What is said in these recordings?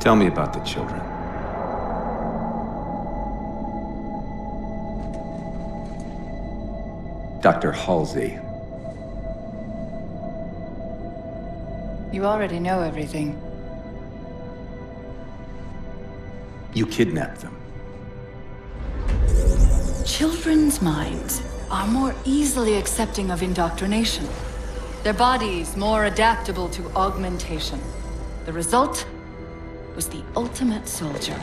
Tell me about the children. Dr. Halsey. You already know everything. You kidnapped them. Children's minds are more easily accepting of indoctrination. Their bodies more adaptable to augmentation. The result was the ultimate soldier.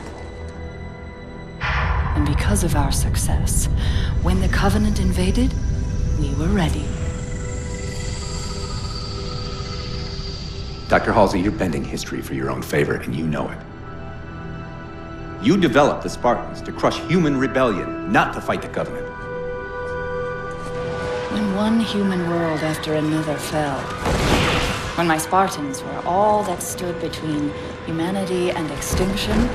And because of our success, when the Covenant invaded, we were ready. Dr. Halsey, you're bending history for your own favor, and you know it. You developed the Spartans to crush human rebellion, not to fight the Covenant. When one human world after another fell, when my Spartans were all that stood between humanity and extinction,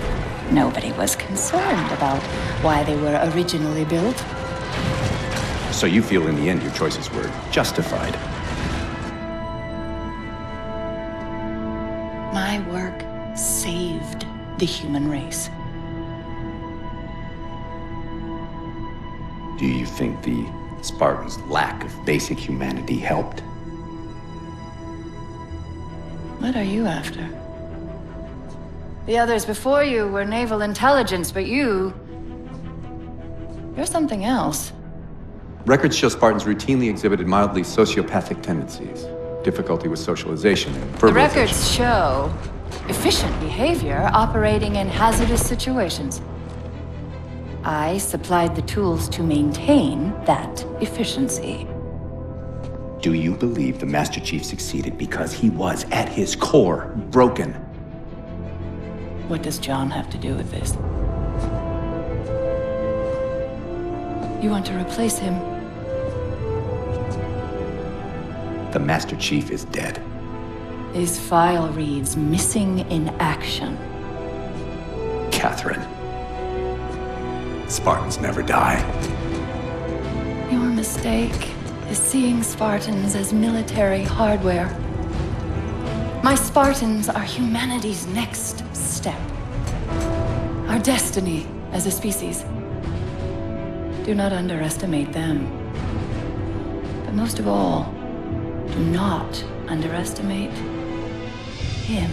nobody was concerned about why they were originally built. So you feel in the end your choices were justified? My work saved the human race. Do you think the Spartans' lack of basic humanity helped? What are you after? The others before you were naval intelligence, but you're something else. Records show Spartans routinely exhibited mildly sociopathic tendencies, difficulty with socialization, and verbalization. The records show efficient behavior operating in hazardous situations. I supplied the tools to maintain that efficiency. Do you believe the Master Chief succeeded because he was, at his core, broken? What does John have to do with this? You want to replace him? The Master Chief is dead. His file reads missing in action. Catherine. Spartans never die. Your mistake is seeing Spartans as military hardware. My Spartans are humanity's next step. Our destiny as a species. Do not underestimate them. But most of all, do not underestimate him.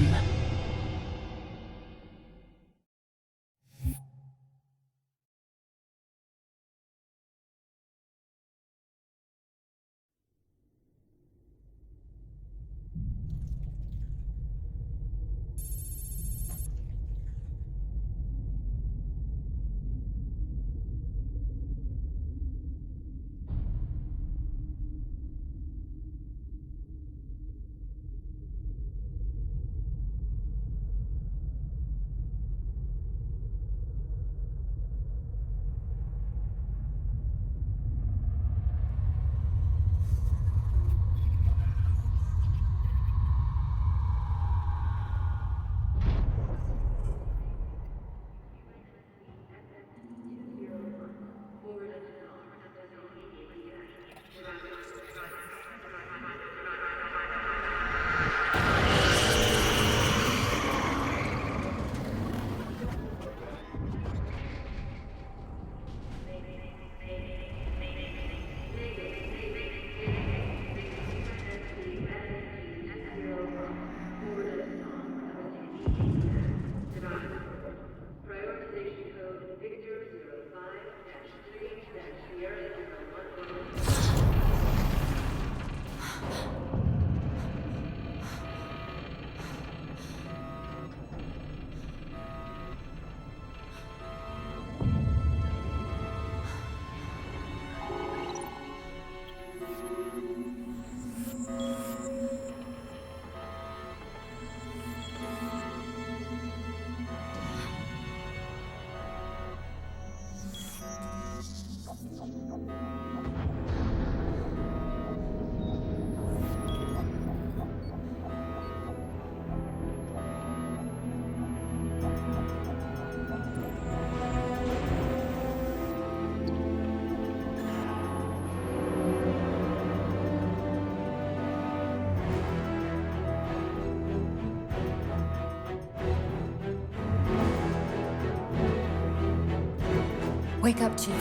Wake up, Chief.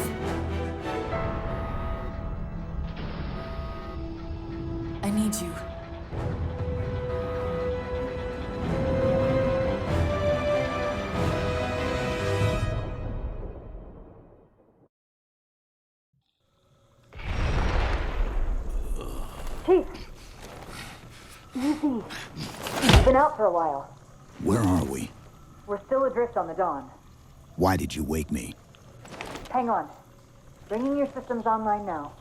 I need you. Chief! Easy. You've been out for a while. Where are we? We're still adrift on the Dawn. Why did you wake me? Hang on. Bringing your systems online now.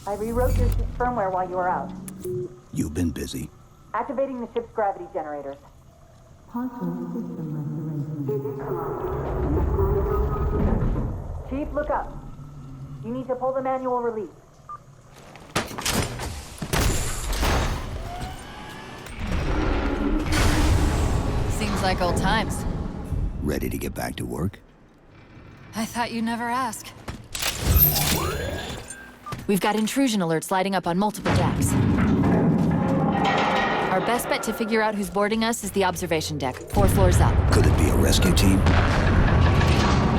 I rewrote your ship's firmware while you were out. You've been busy. Activating the ship's gravity generators. Chief, look up. You need to pull the manual release. Seems like old times. Ready to get back to work? I thought you'd never ask. We've got intrusion alerts lighting up on multiple decks. Our best bet to figure out who's boarding us is the observation deck, 4 floors up. Could it be a rescue team?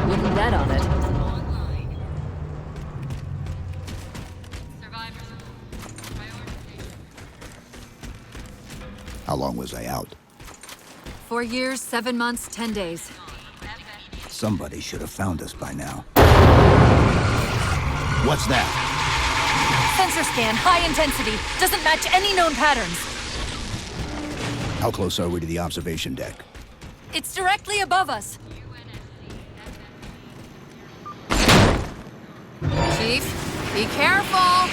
Wouldn't bet on it. How long was I out? 4 years, 7 months, 10 days. Somebody should have found us by now. What's that? Sensor scan, high intensity. Doesn't match any known patterns. How close are we to the observation deck? It's directly above us. Chief, be careful.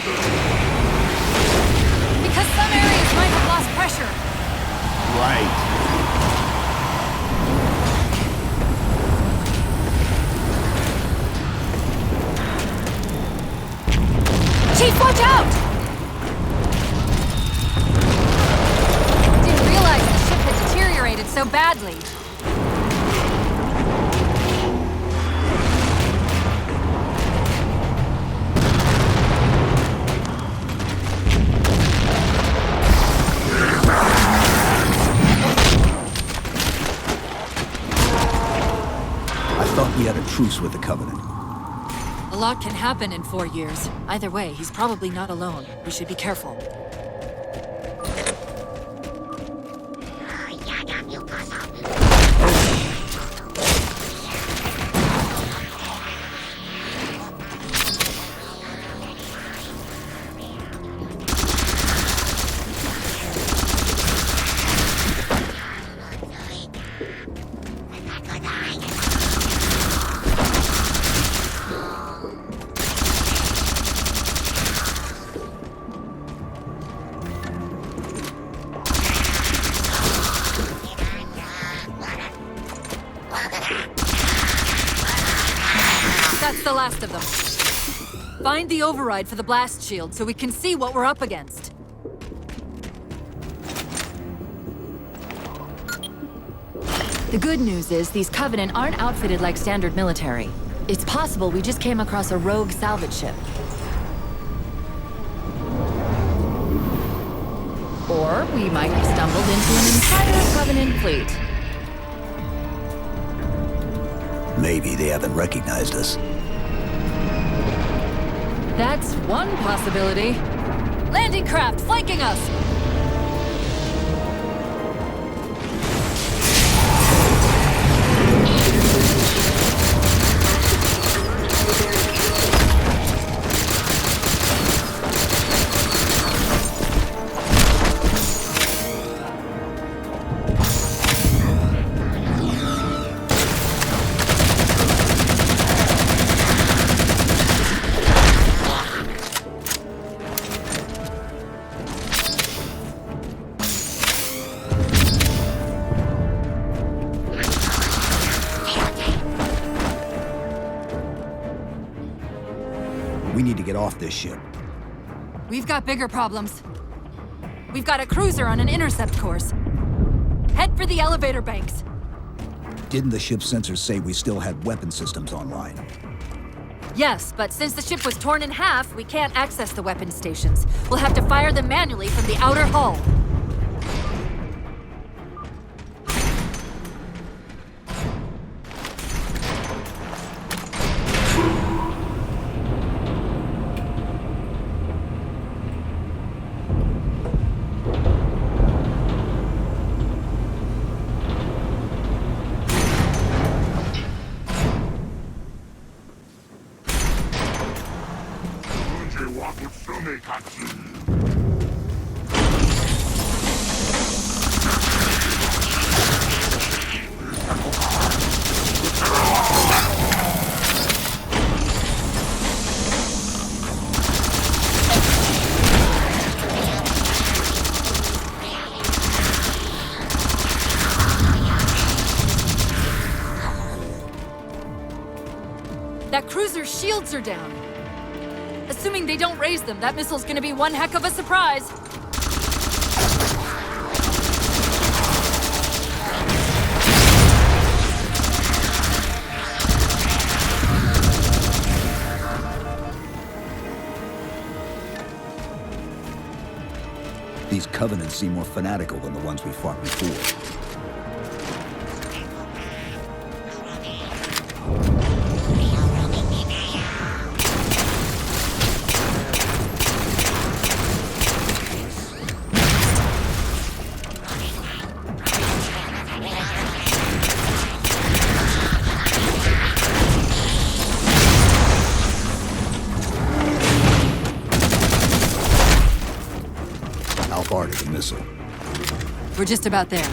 Because some areas might have lost pressure. Right. Chief, watch out! Didn't realize the ship had deteriorated so badly. I thought we had a truce with the Covenant. A lot can happen in 4 years. Either way, he's probably not alone. We should be careful. That's the last of them. Find the override for the blast shield so we can see what we're up against. The good news is these Covenant aren't outfitted like standard military. It's possible we just came across a rogue salvage ship. Or we might have stumbled into an entire Covenant fleet. Maybe they haven't recognized us. That's one possibility. Landing craft flanking us! We need to get off this ship. We've got bigger problems. We've got a cruiser on an intercept course. Head for the elevator banks. Didn't the ship's sensors say we still had weapon systems online? Yes, but since the ship was torn in half, we can't access the weapon stations. We'll have to fire them manually from the outer hull. That cruiser's shields are down. Assuming they don't raise them, that missile's gonna be one heck of a surprise. These Covenants seem more fanatical than the ones we fought before. How far to the missile? We're just about there.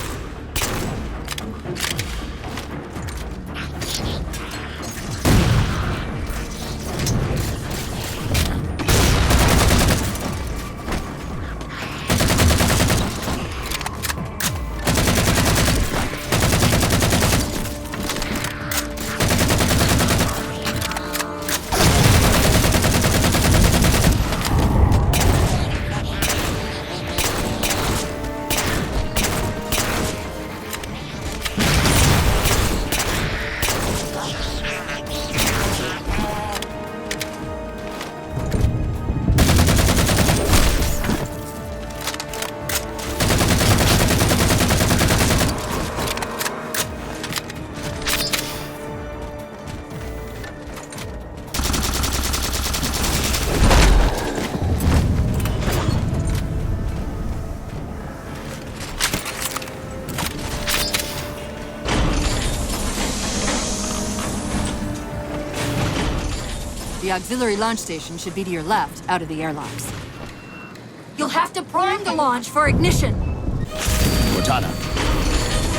The auxiliary launch station should be to your left, out of the airlocks. You'll have to prime the launch for ignition. Cortana.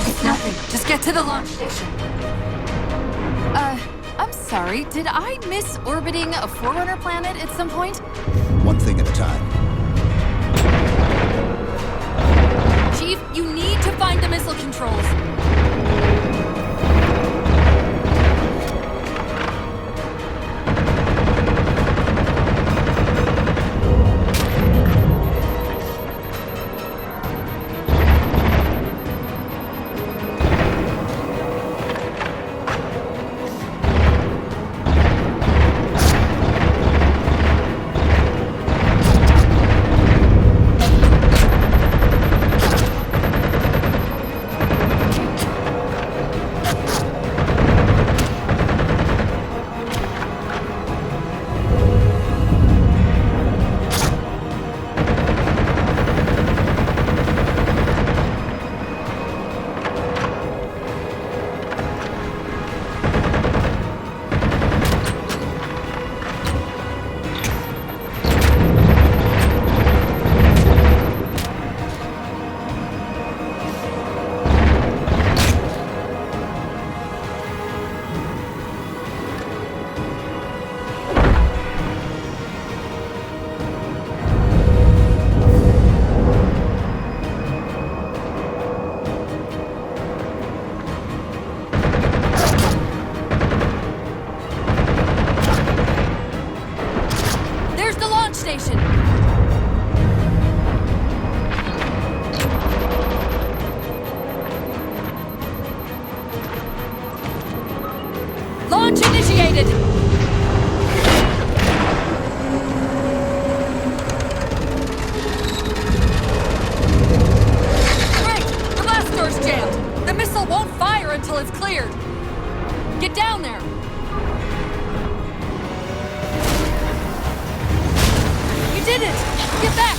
It's nothing. Just get to the launch station. I'm sorry. Did I miss orbiting a Forerunner planet at some point? One thing at a time. Chief, you need to find the missile controls. Launch initiated! Great! The blast door's jammed! The missile won't fire until it's cleared! Get down there! You did it! Get back!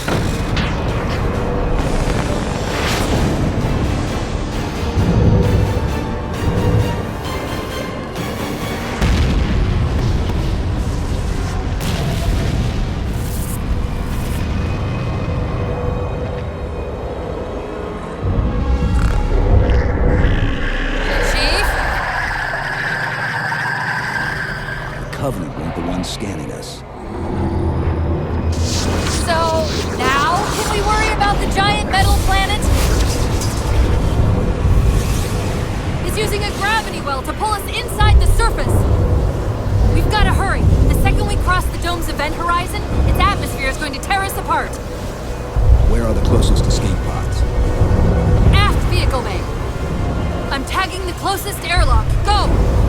Covenant weren't the ones scanning us. So, now can we worry about the giant metal planet? It's using a gravity well to pull us inside the surface. We've got to hurry. The second we cross the dome's event horizon, its atmosphere is going to tear us apart. Where are the closest escape pods? Aft vehicle bay. I'm tagging the closest airlock. Go!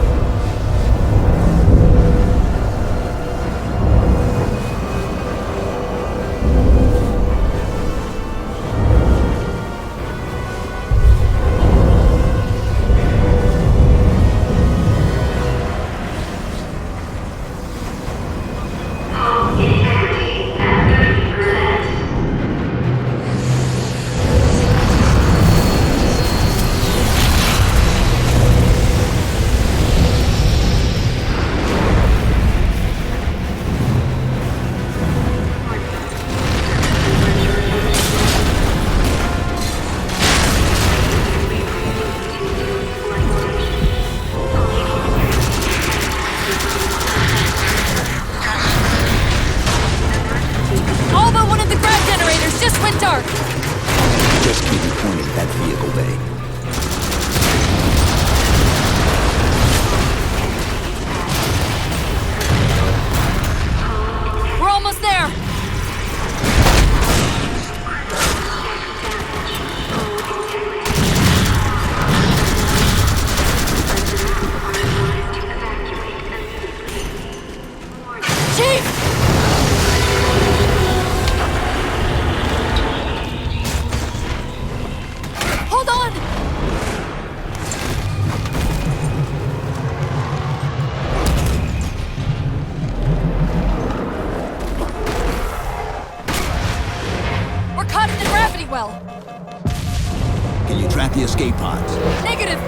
Can you track the escape pods? Negative!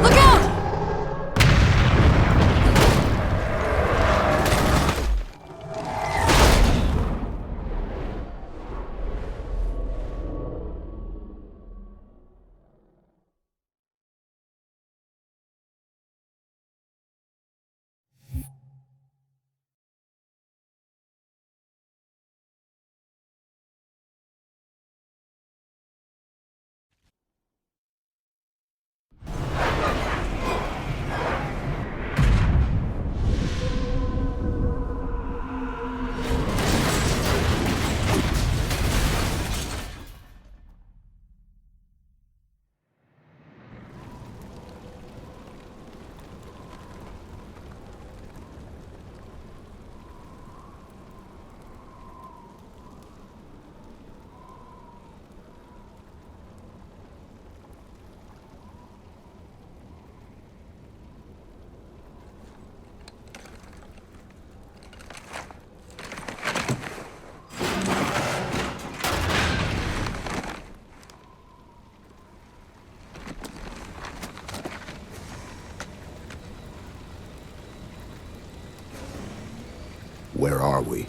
Look out! Where are we?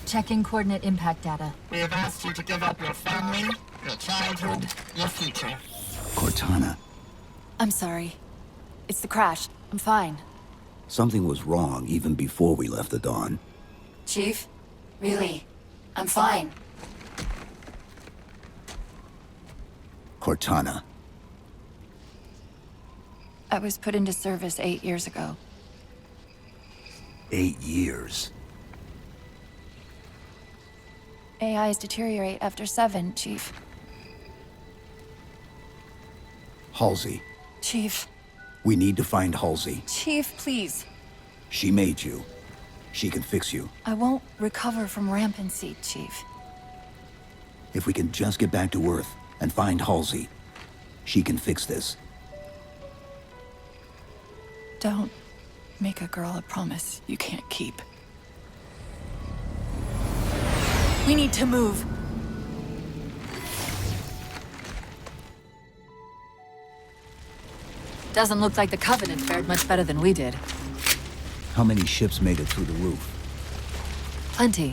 Checking coordinate impact data. We have asked you to give up your family, your childhood, your future. Cortana, I'm sorry. It's the crash. I'm fine. something was wrong even before we left the Dawn. Chief? Really? I'm fine. Cortana. I was put into service 8 years ago. 8 years. AIs deteriorate after 7, Chief. Halsey. Chief. We need to find Halsey. Chief, please. She made you. She can fix you. I won't recover from rampancy, Chief. If we can just get back to Earth and find Halsey, she can fix this. Don't make a girl a promise you can't keep. We need to move. Doesn't look like the Covenant fared much better than we did. How many ships made it through the roof? Plenty.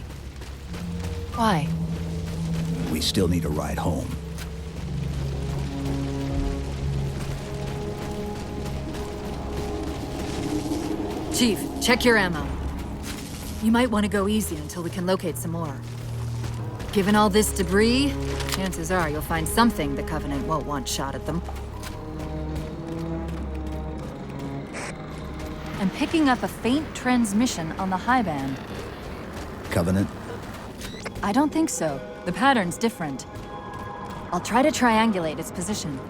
Why? We still need a ride home. Chief, check your ammo. You might want to go easy until we can locate some more. Given all this debris, chances are you'll find something the Covenant won't want shot at them. I'm picking up a faint transmission on the high band. Covenant? I don't think so. The pattern's different. I'll try to triangulate its position.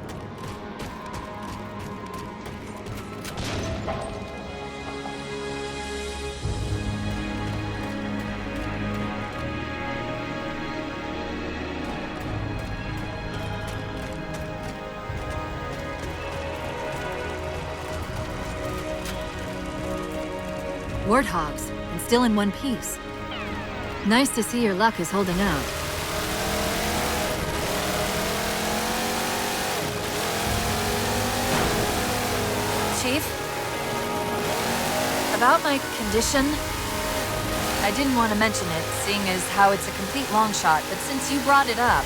Warthogs, and still in one piece. Nice to see your luck is holding out. Chief? About my condition? I didn't want to mention it, seeing as how it's a complete long shot, but since you brought it up,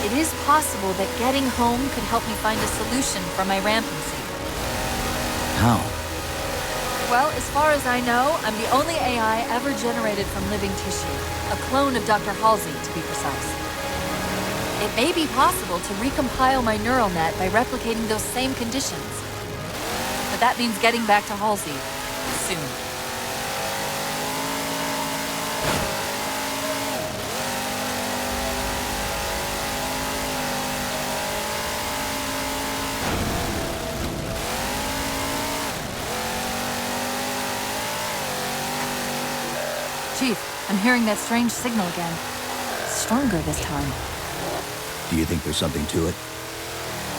it is possible that getting home could help me find a solution for my rampancy. How? Well, as far as I know, I'm the only AI ever generated from living tissue. A clone of Dr. Halsey, to be precise. It may be possible to recompile my neural net by replicating those same conditions. But that means getting back to Halsey soon. Chief, I'm hearing that strange signal again. Stronger this time. Do you think there's something to it?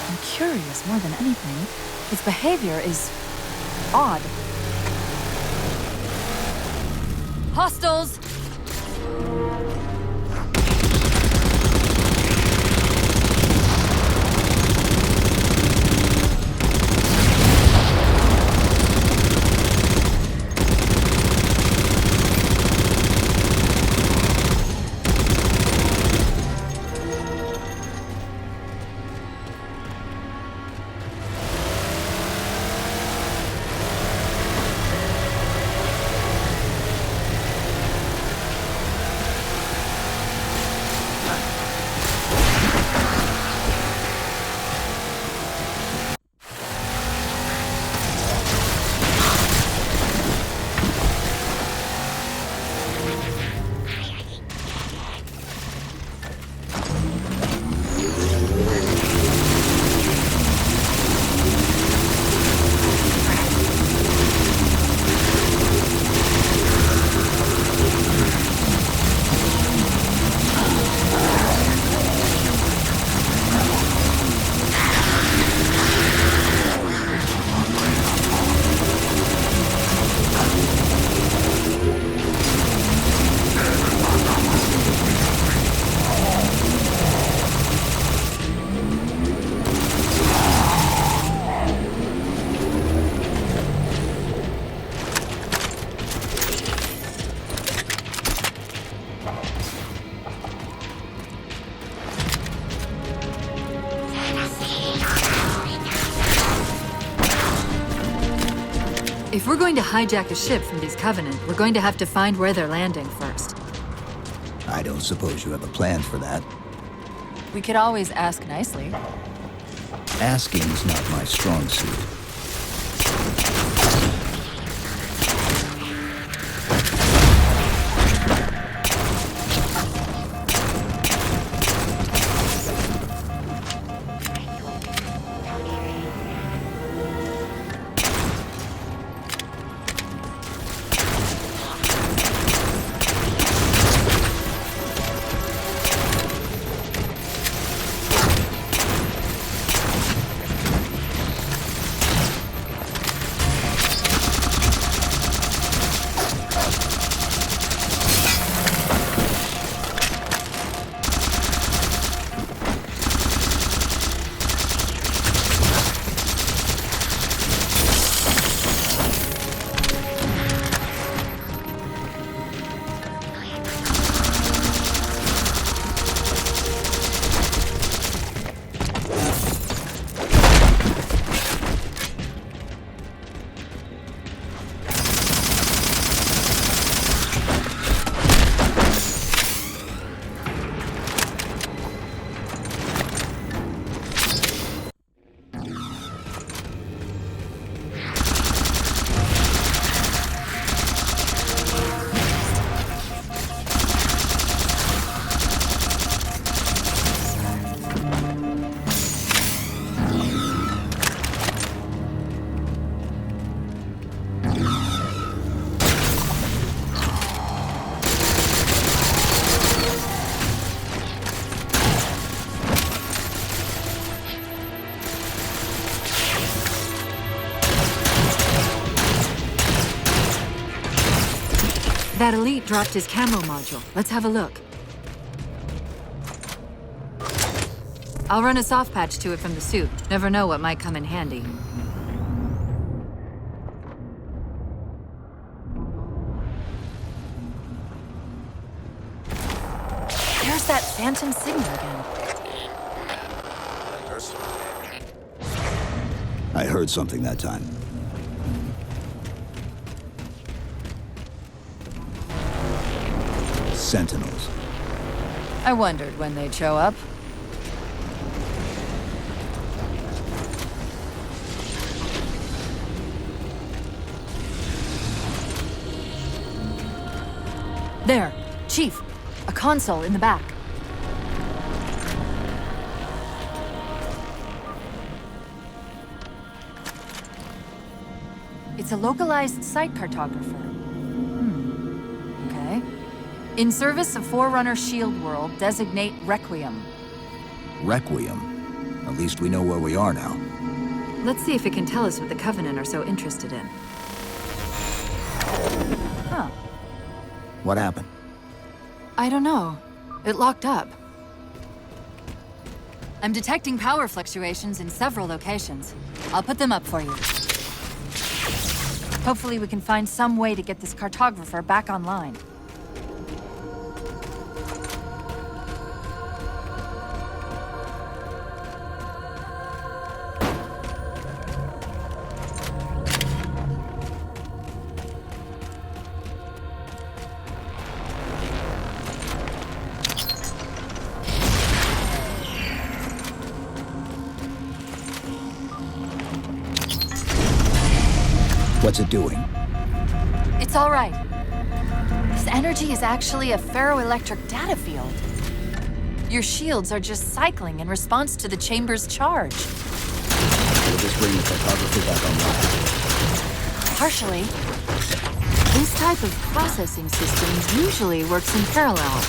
I'm curious more than anything. Its behavior is odd. Hostiles! If we're going to hijack a ship from these Covenant, we're going to have to find where they're landing first. I don't suppose you have a plan for that. We could always ask nicely. Asking's not my strong suit. That elite dropped his camo module. Let's have a look. I'll run a soft patch to it from the suit. Never know what might come in handy. There's that phantom signal again. I heard something that time. Sentinels. I wondered when they'd show up. There, Chief. A console in the back. It's a localized site cartographer. Okay. In service of Forerunner Shield World, designate Requiem. Requiem. At least we know where we are now. Let's see if it can tell us what the Covenant are so interested in. Huh. What happened? I don't know. It locked up. I'm detecting power fluctuations in several locations. I'll put them up for you. Hopefully we can find some way to get this cartographer back online. What's it doing? It's all right. This energy is actually a ferroelectric data field. Your shields are just cycling in response to the chamber's charge. Will this bring the cartography back online? Partially. This type of processing system usually works in parallel.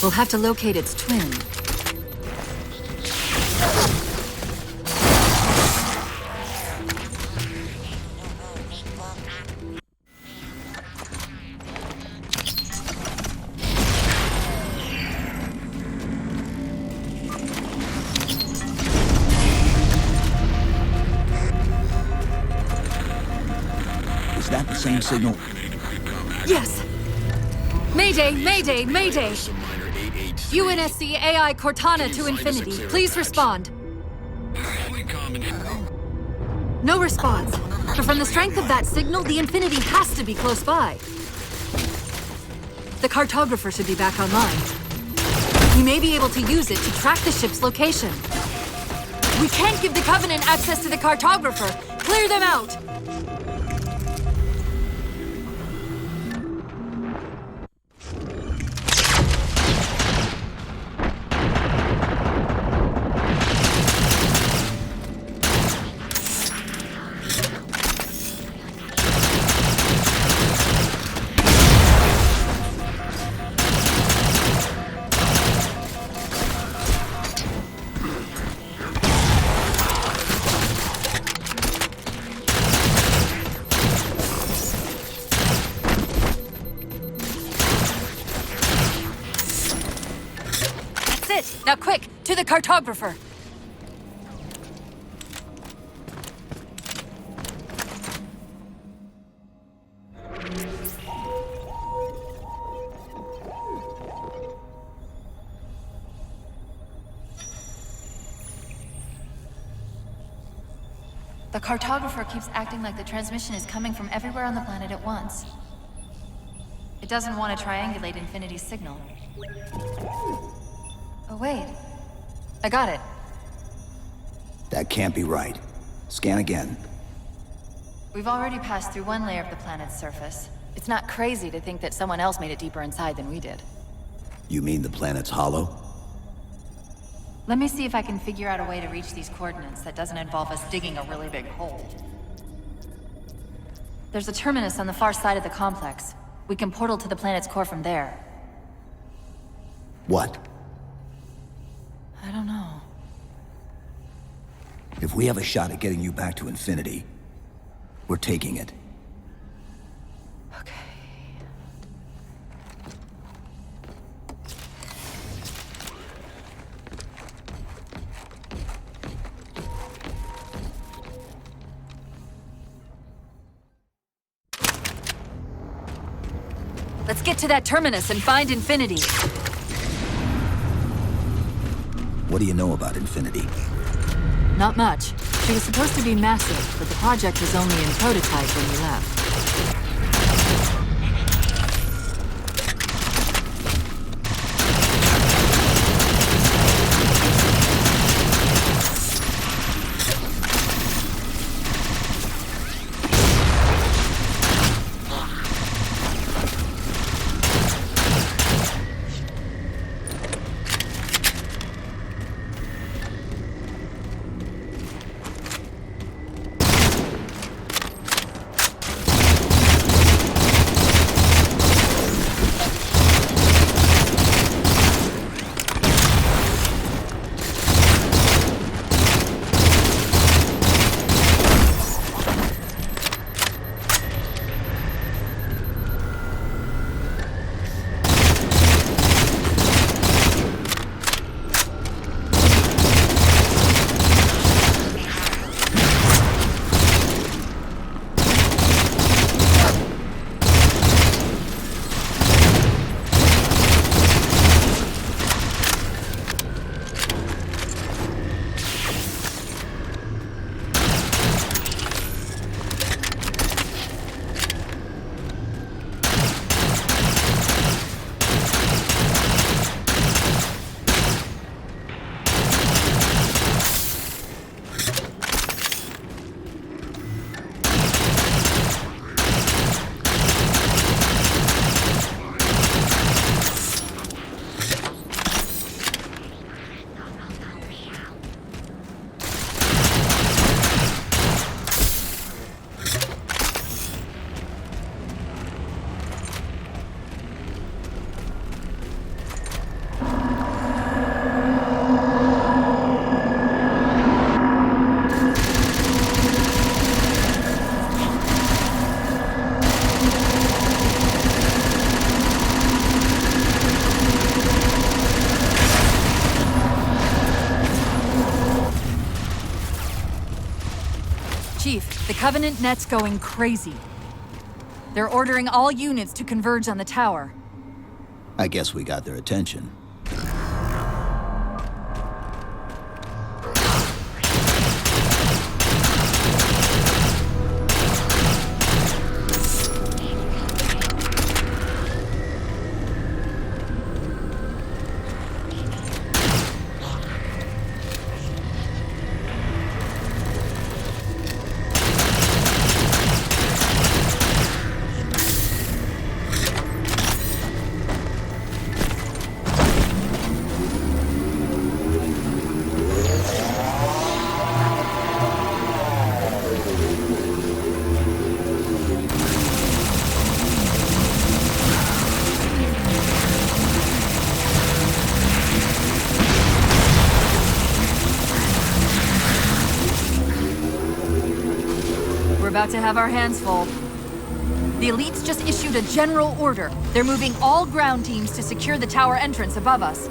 We'll have to locate its twin. Is that the same signal? Yes! Mayday, mayday, mayday! UNSC AI Cortana to Infinity. Please respond. No response. But from the strength of that signal, the Infinity has to be close by. The cartographer should be back online. We may be able to use it to track the ship's location. We can't give the Covenant access to the cartographer. Clear them out! Now quick, to the cartographer! The cartographer keeps acting like the transmission is coming from everywhere on the planet at once. It doesn't want to triangulate Infinity's signal. Oh, wait. I got it. That can't be right. Scan again. We've already passed through one layer of the planet's surface. It's not crazy to think that someone else made it deeper inside than we did. You mean the planet's hollow? Let me see if I can figure out a way to reach these coordinates that doesn't involve us digging a really big hole. There's a terminus on the far side of the complex. We can portal to the planet's core from there. What? I don't know. If we have a shot at getting you back to Infinity, we're taking it. Okay. Let's get to that terminus and find Infinity. What do you know about Infinity? Not much. She was supposed to be massive, but the project was only in prototype when we left. Chief, the Covenant net's going crazy. They're ordering all units to converge on the tower. I guess we got their attention. We're about to have our hands full. The elites just issued a general order. They're moving all ground teams to secure the tower entrance above us.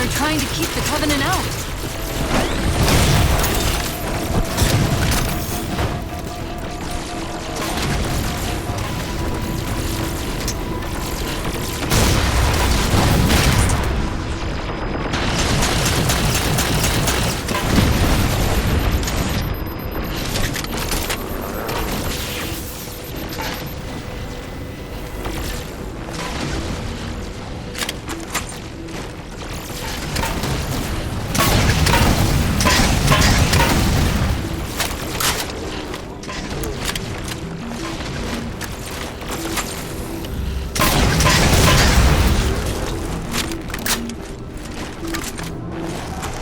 They're trying to keep the Covenant out.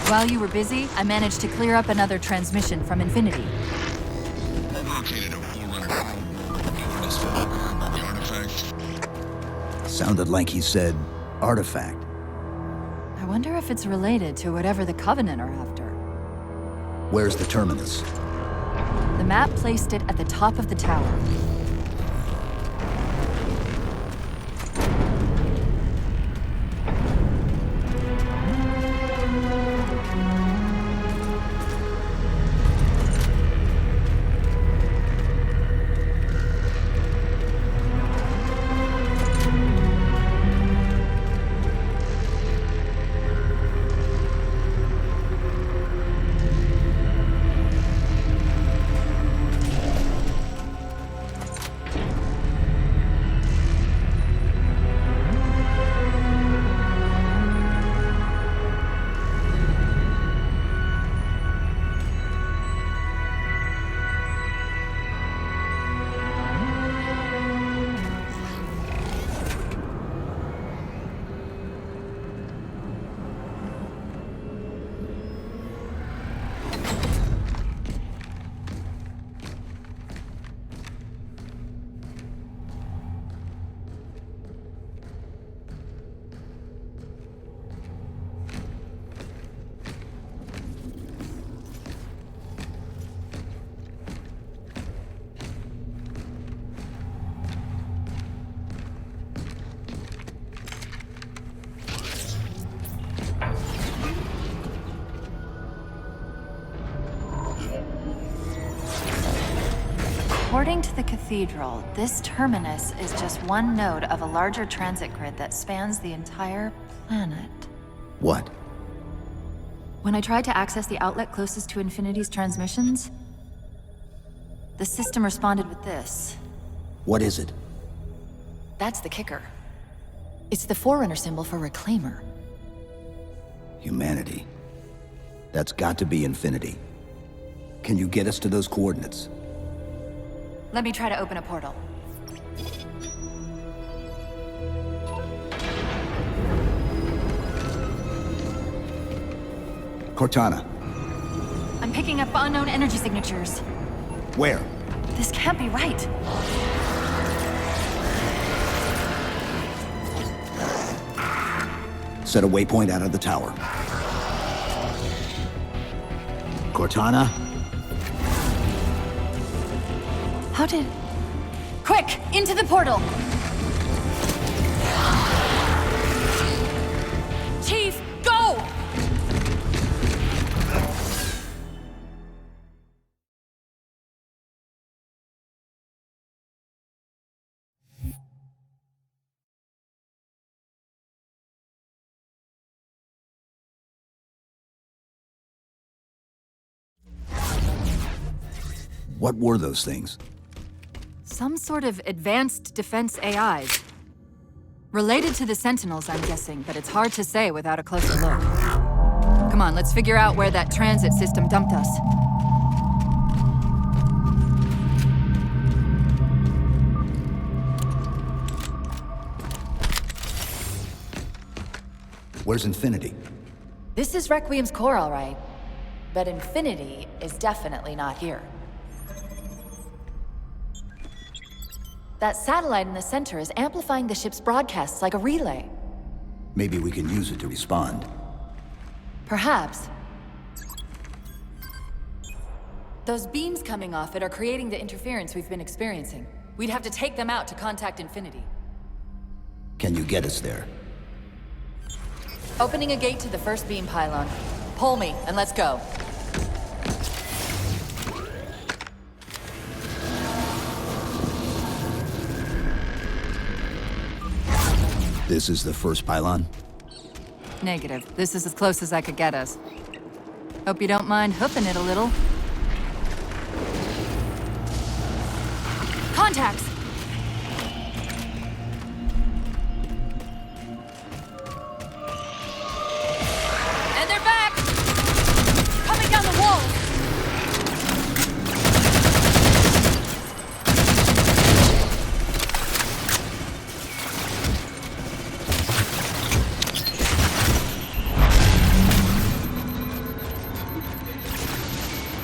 While you were busy, I managed to clear up another transmission from Infinity. Located a Forerunner. This about the artifact. Sounded like he said artifact. I wonder if it's related to whatever the Covenant are after. Where's the terminus? The map placed it at the top of the tower. According to the Cathedral, this terminus is just one node of a larger transit grid that spans the entire planet. What? When I tried to access the outlet closest to Infinity's transmissions, the system responded with this. What is it? That's the kicker. It's the Forerunner symbol for Reclaimer. Humanity. That's got to be Infinity. Can you get us to those coordinates? Let me try to open a portal. Cortana. I'm picking up unknown energy signatures. Where? This can't be right. Set a waypoint out of the tower. Cortana? How did... Quick! Into the portal! Chief, go! What were those things? Some sort of advanced defense AIs. Related to the Sentinels, I'm guessing, but it's hard to say without a closer look. Come on, let's figure out where that transit system dumped us. Where's Infinity? This is Requiem's core, all right. But Infinity is definitely not here. That satellite in the center is amplifying the ship's broadcasts like a relay. Maybe we can use it to respond. Perhaps. Those beams coming off it are creating the interference we've been experiencing. We'd have to take them out to contact Infinity. Can you get us there? Opening a gate to the first beam pylon. Pull me, and let's go. This is the first pylon? Negative. This is as close as I could get us. Hope you don't mind hoofing it a little. Contacts! And they're back! Coming down the wall!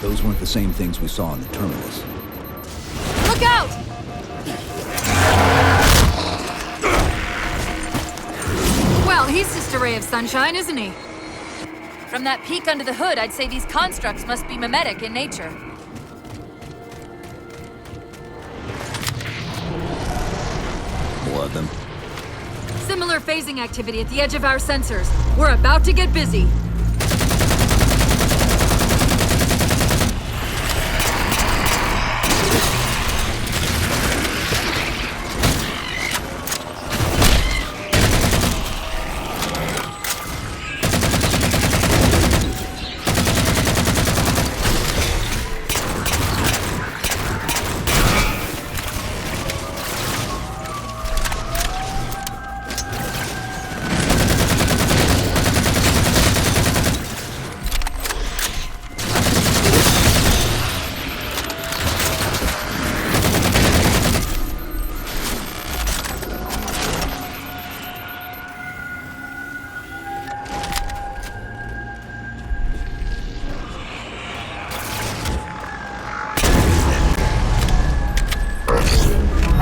Those weren't the same things we saw in the terminals. Look out! Well, he's just a ray of sunshine, isn't he? From that peek under the hood, I'd say these constructs must be mimetic in nature. More of them. Similar phasing activity at the edge of our sensors. We're about to get busy.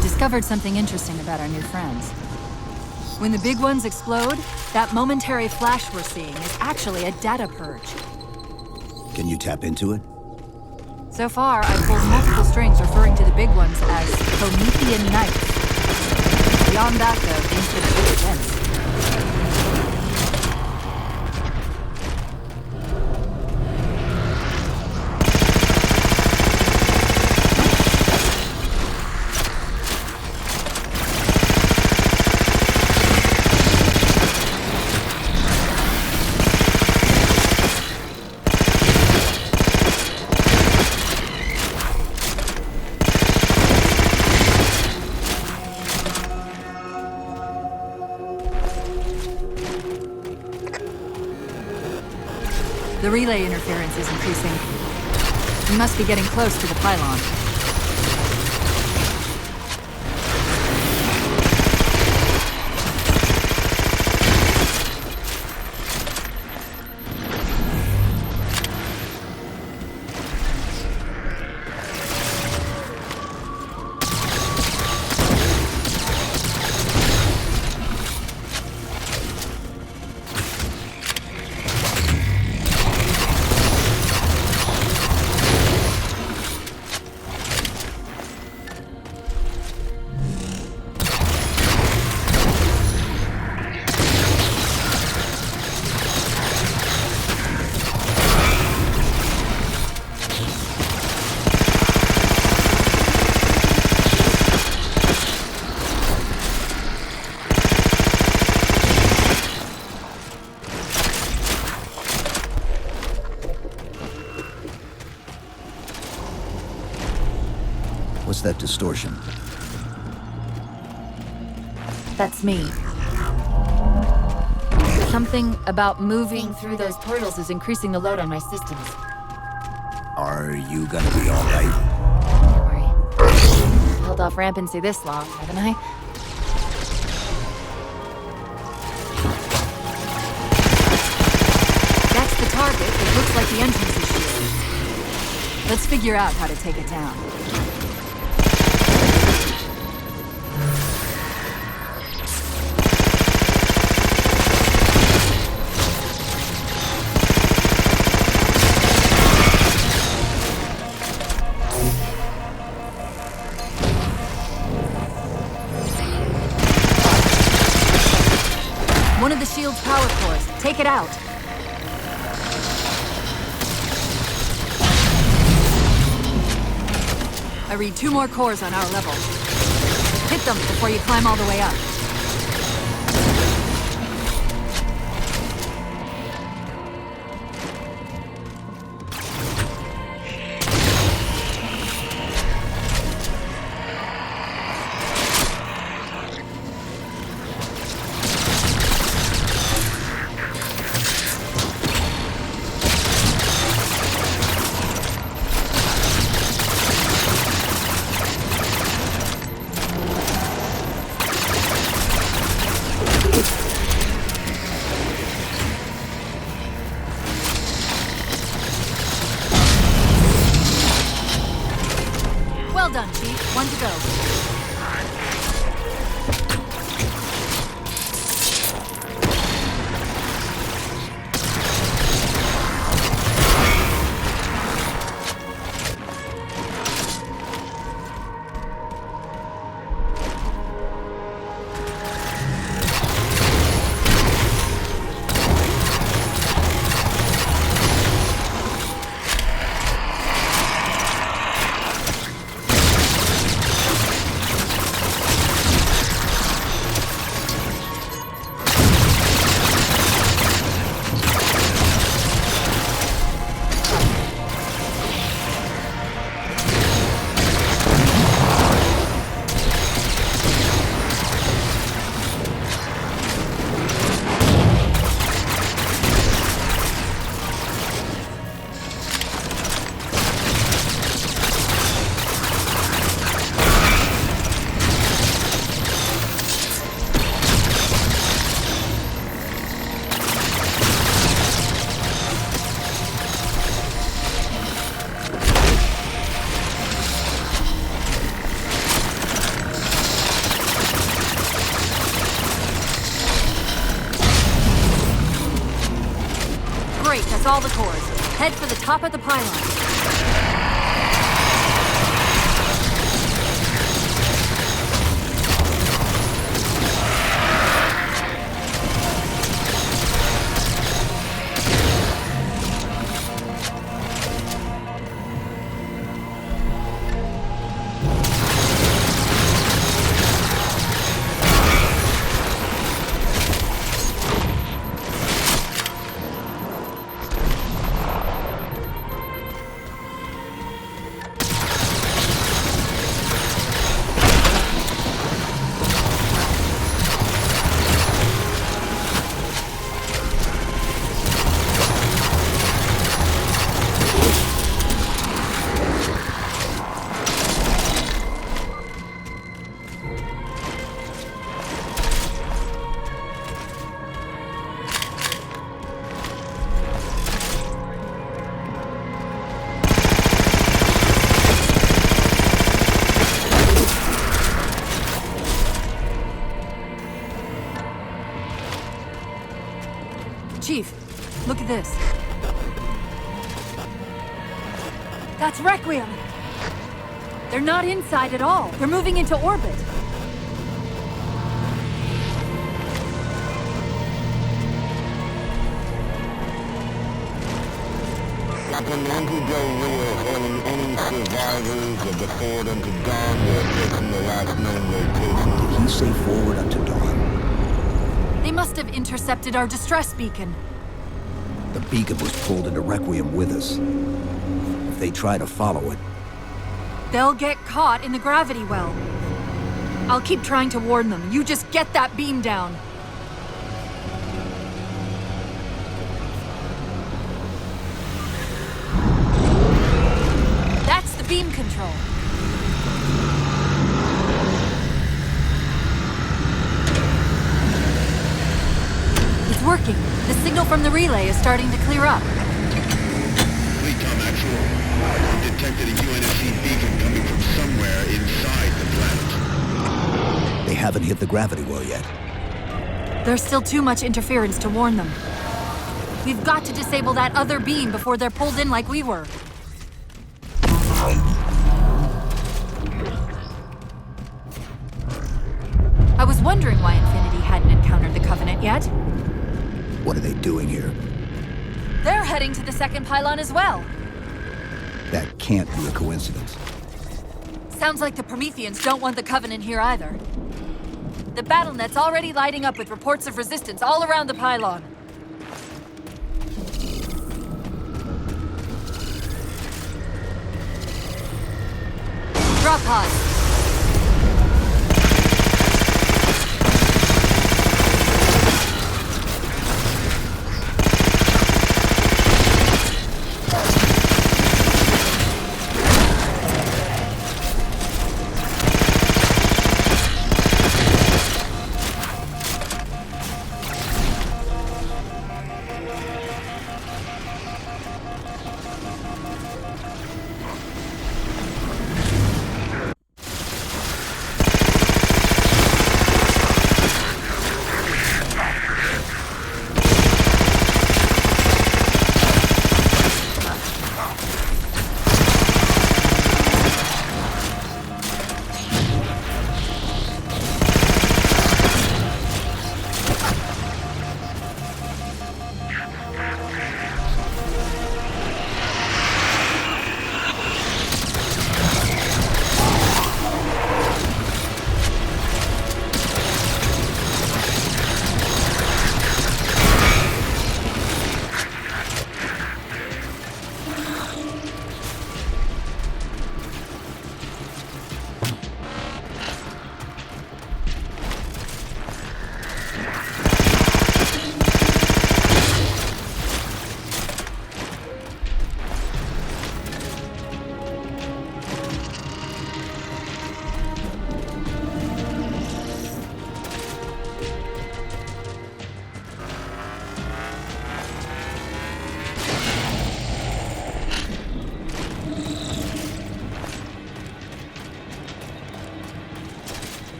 Discovered something interesting about our new friends. When the big ones explode, that momentary flash we're seeing is actually a data purge. Can you tap into it? So far, I've pulled multiple strings referring to the big ones as Promethean Knights. Beyond that, though, things could be intense. The relay interference is increasing. We must be getting close to the pylon. What's that distortion? That's me. Something about moving through those portals is increasing the load on my systems. Are you gonna be all right? Don't worry. Held off rampancy this long, haven't I? That's the target. It looks like the entrance is shielded. Let's figure out how to take it down. One of the shield's power cores. Take it out. I read 2 more cores on our level. Hit them before you climb all the way up. Well done, Chief. 1 to go. Great, that's all the cores. Head for the top of the pylon. Chief, look at this. That's Requiem! They're not inside at all. They're moving into orbit. Captain Anti-Del Rio hailing any survivors of the Forward unto Dawn who have taken the last known location. Did he say forward unto dawn? They must have intercepted our distress beacon. The beacon was pulled into Requiem with us. If they try to follow it, They'll get caught in the gravity well. I'll keep trying to warn them. You just get that beam down. That's the beam control. It's working. The signal from the relay is starting to clear up. Fleetcom Actual. We've detected a UNSC beacon coming from somewhere inside the planet. they haven't hit the gravity well yet. There's still too much interference to warn them. We've got to disable that other beam before they're pulled in like we were. I was wondering why Infinity hadn't encountered the Covenant yet. What are they doing here? They're heading to the second pylon as well. That can't be a coincidence. Sounds like the Prometheans don't want the Covenant here either. The BattleNet's already lighting up with reports of resistance all around the pylon. Drop pod.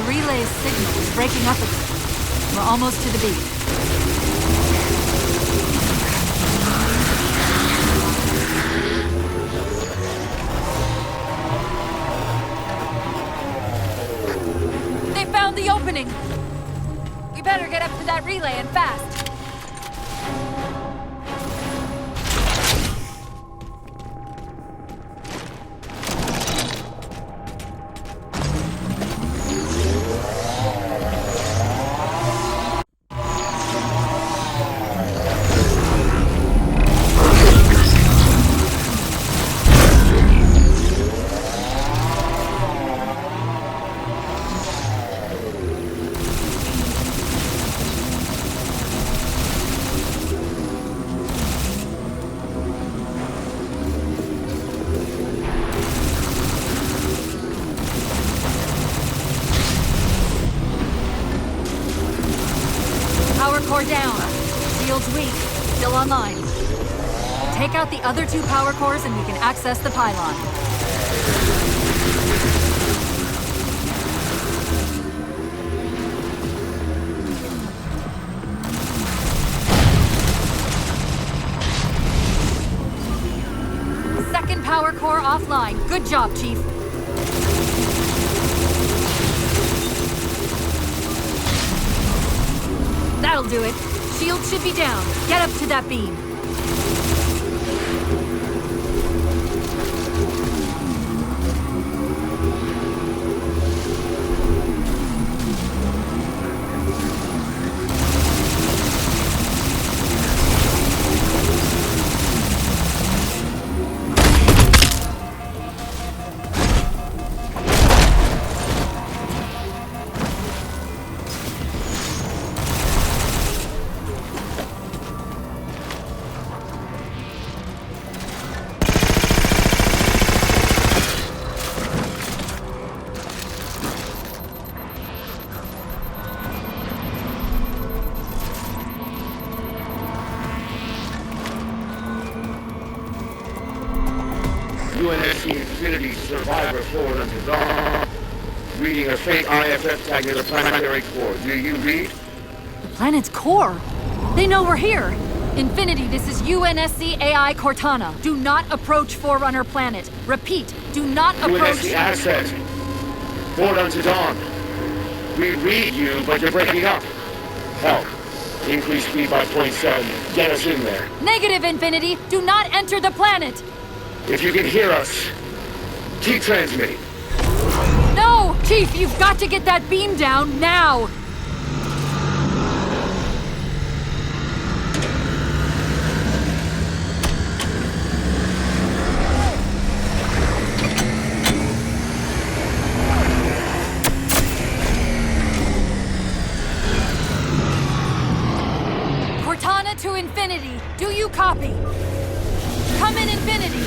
relay's signal is breaking up again. We're almost to the beat. They found the opening! We better get up to that relay and fast. Sweet. Still online. Take out the other 2 power cores and we can access the pylon. Second power core offline. Good job, Chief. That'll do it. Shield should be down. Get up to that beam. UNSC Infinity Survivor Forward unto Dawn. Reading a faint IFF tag near the planetary core. Do you read? The planet's core? They know we're here. Infinity, this is UNSC AI Cortana. Do not approach Forerunner planet. Repeat, do not approach... UNSC asset. Forward unto Dawn. We read you, but you're breaking up. Help. Increase speed by 0.7. Get us in there. Negative, Infinity. Do not enter the planet. If you can hear us, keep transmitting. No! Chief, you've got to get that beam down now! Cortana to Infinity. Do you copy? Come in, Infinity!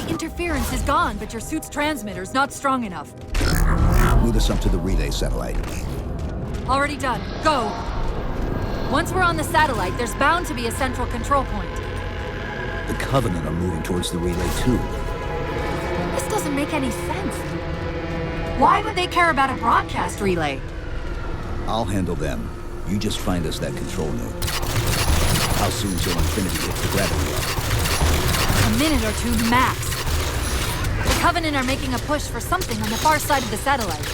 The interference is gone, but your suit's transmitter's not strong enough. Move us up to the relay satellite. Already done. Go! Once we're on the satellite, there's bound to be a central control point. The Covenant are moving towards the relay, too. This doesn't make any sense. Why would they care about a broadcast relay? I'll handle them. You just find us that control node. How soon till Infinity hits the gravity up? A minute or 2 max. The Covenant are making a push for something on the far side of the satellite.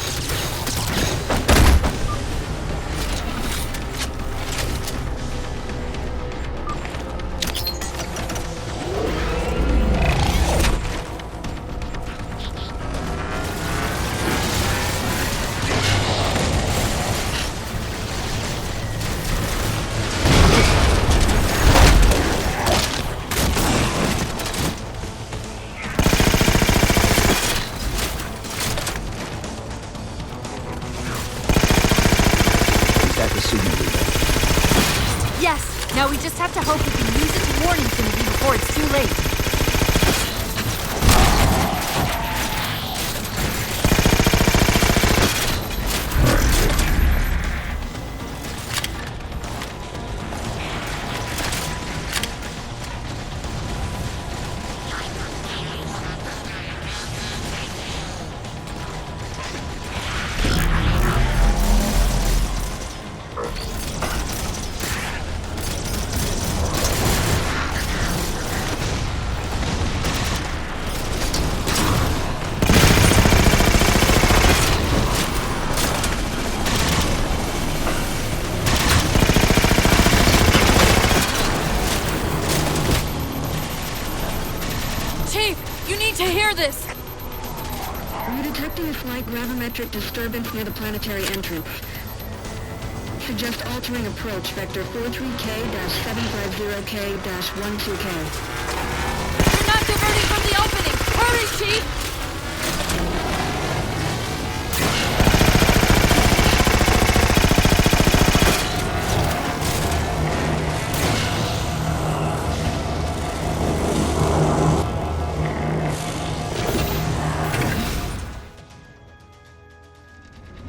Yes! Now we just have to hope we can use it to warn Infinity before it's too late. To hear this! We're detecting a slight gravimetric disturbance near the planetary entrance. Suggest altering approach vector 43K-750K-12K. We're not diverting from the opening! Hurry, Chief!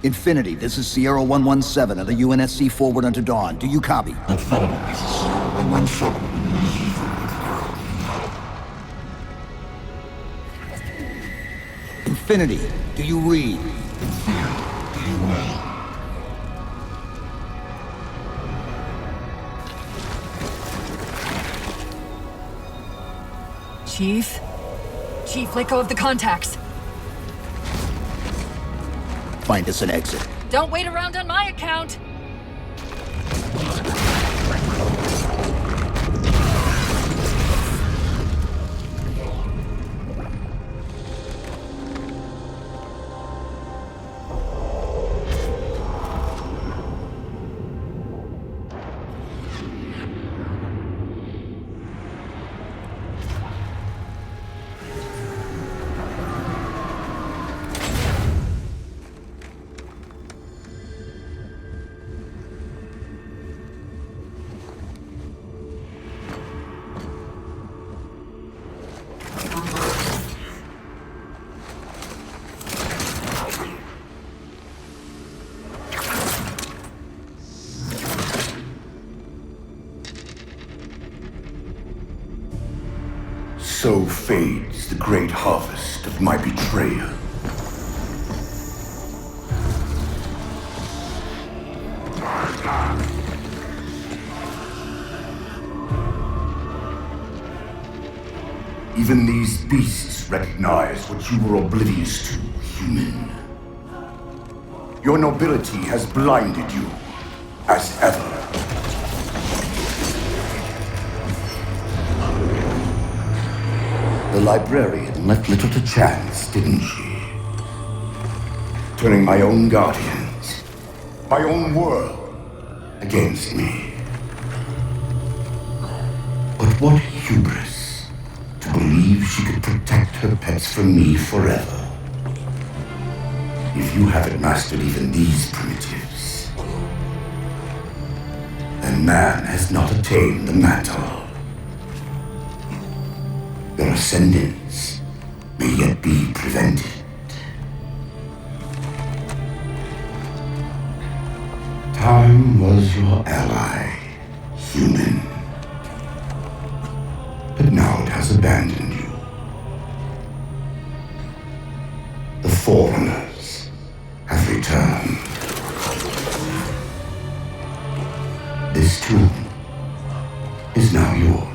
Infinity, this is Sierra 117 of the UNSC forward unto dawn. Do you copy? Infinity, do you read? Chief? Chief, let go of the contacts. Find us an exit. Don't wait around on my account! So fades the great harvest of my betrayal. Even these beasts recognize what you were oblivious to, human. Your nobility has blinded you, as ever. The librarian left little to chance, didn't she? Turning my own guardians, my own world, against me. But what hubris to believe she could protect her pets from me forever. If you haven't mastered even these primitives, then man has not attained the mantle. Their ascendance may yet be prevented. Time was your ally, human. But now it has abandoned you. The Forerunners have returned. This tomb is now yours.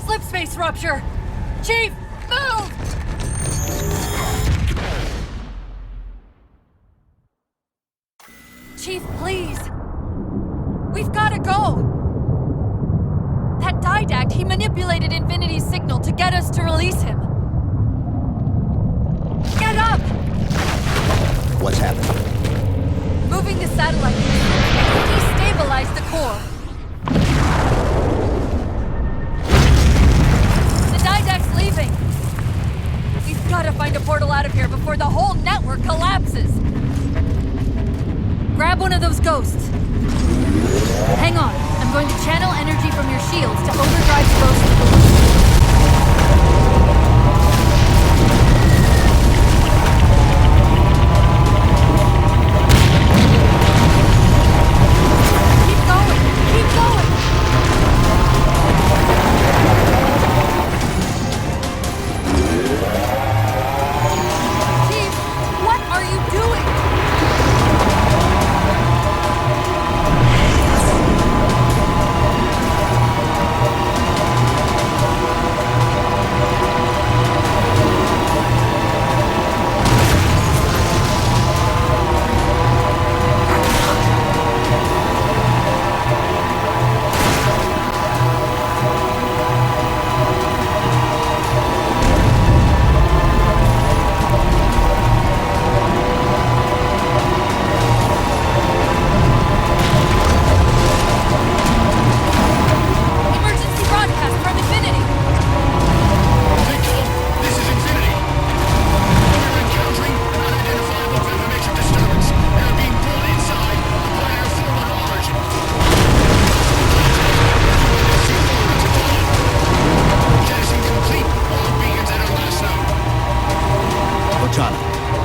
Slipspace rupture! Chief, move! Chief, please. We've gotta go. That Didact, he manipulated Infinity's signal to get us to release him. Get up! What's happening? Moving the satellite. Destabilize the core. The Didact's leaving. We've gotta find a portal out of here before the whole network collapses. Grab one of those ghosts. Hang on. I'm going to channel energy from your shields to overdrive the ghost.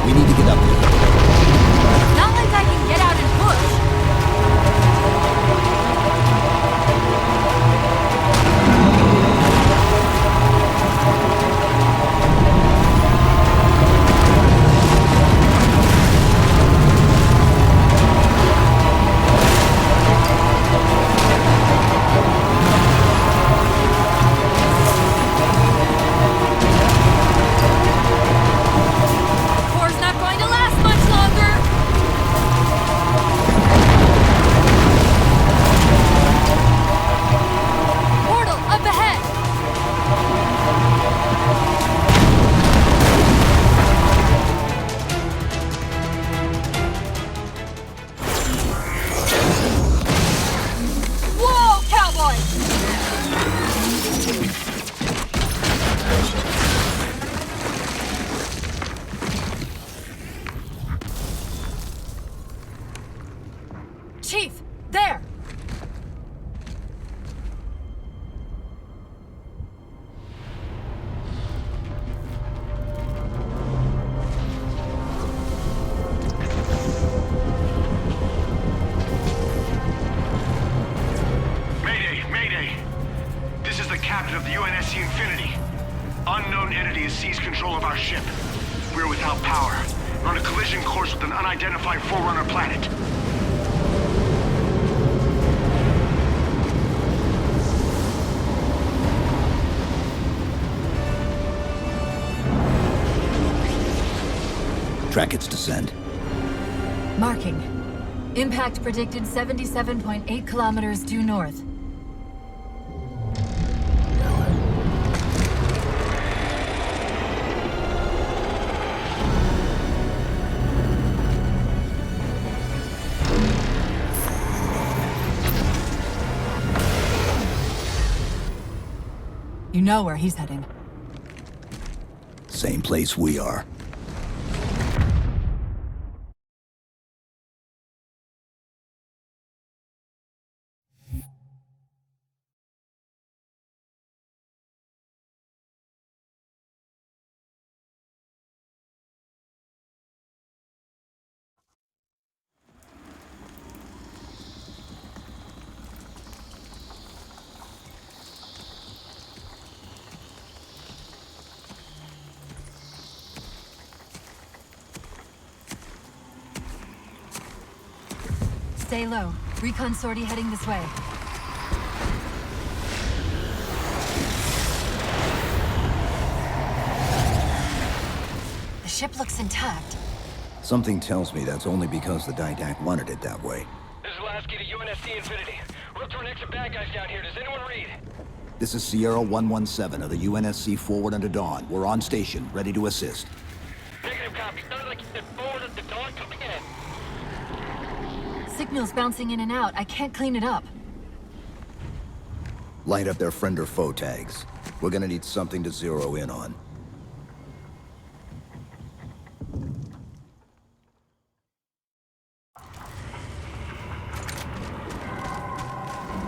We need to get up there. Not like I can get out and push. Chief, there! Mayday! This is the captain of the UNSC Infinity. Unknown entity has seized control of our ship. We're without power. We're on a collision course with an unidentified Forerunner planet. Track its descent. Marking. Impact predicted 77.8 kilometers due north. You know where he's heading. Same place we are. Stay low. Recon sortie heading this way. The ship looks intact. Something tells me that's only because the Didact wanted it that way. This is Lasky to UNSC Infinity. We're up to our extra bad guys down here. Does anyone read? This is Sierra 117 of the UNSC Forward Under Dawn. We're on station, ready to assist. Negative copy. Sounded like you said Forward Under Dawn coming in. Signal's bouncing in and out. I can't clean it up. Light up their friend or foe tags. We're gonna need something to zero in on.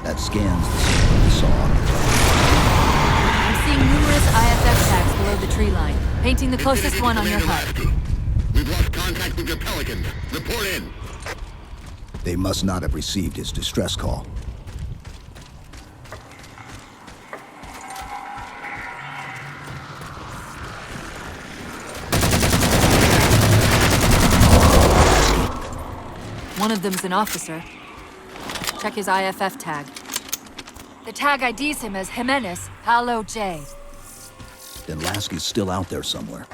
That scans the signal we saw on the top. I'm seeing numerous IFF tags below the tree line. Painting the closest one on your HUD. We've lost contact with your Pelican. Report in. They must not have received his distress call. One of them's an officer. Check his IFF tag. The tag IDs him as Jimenez, Palo J. Then Lasky's still out there somewhere.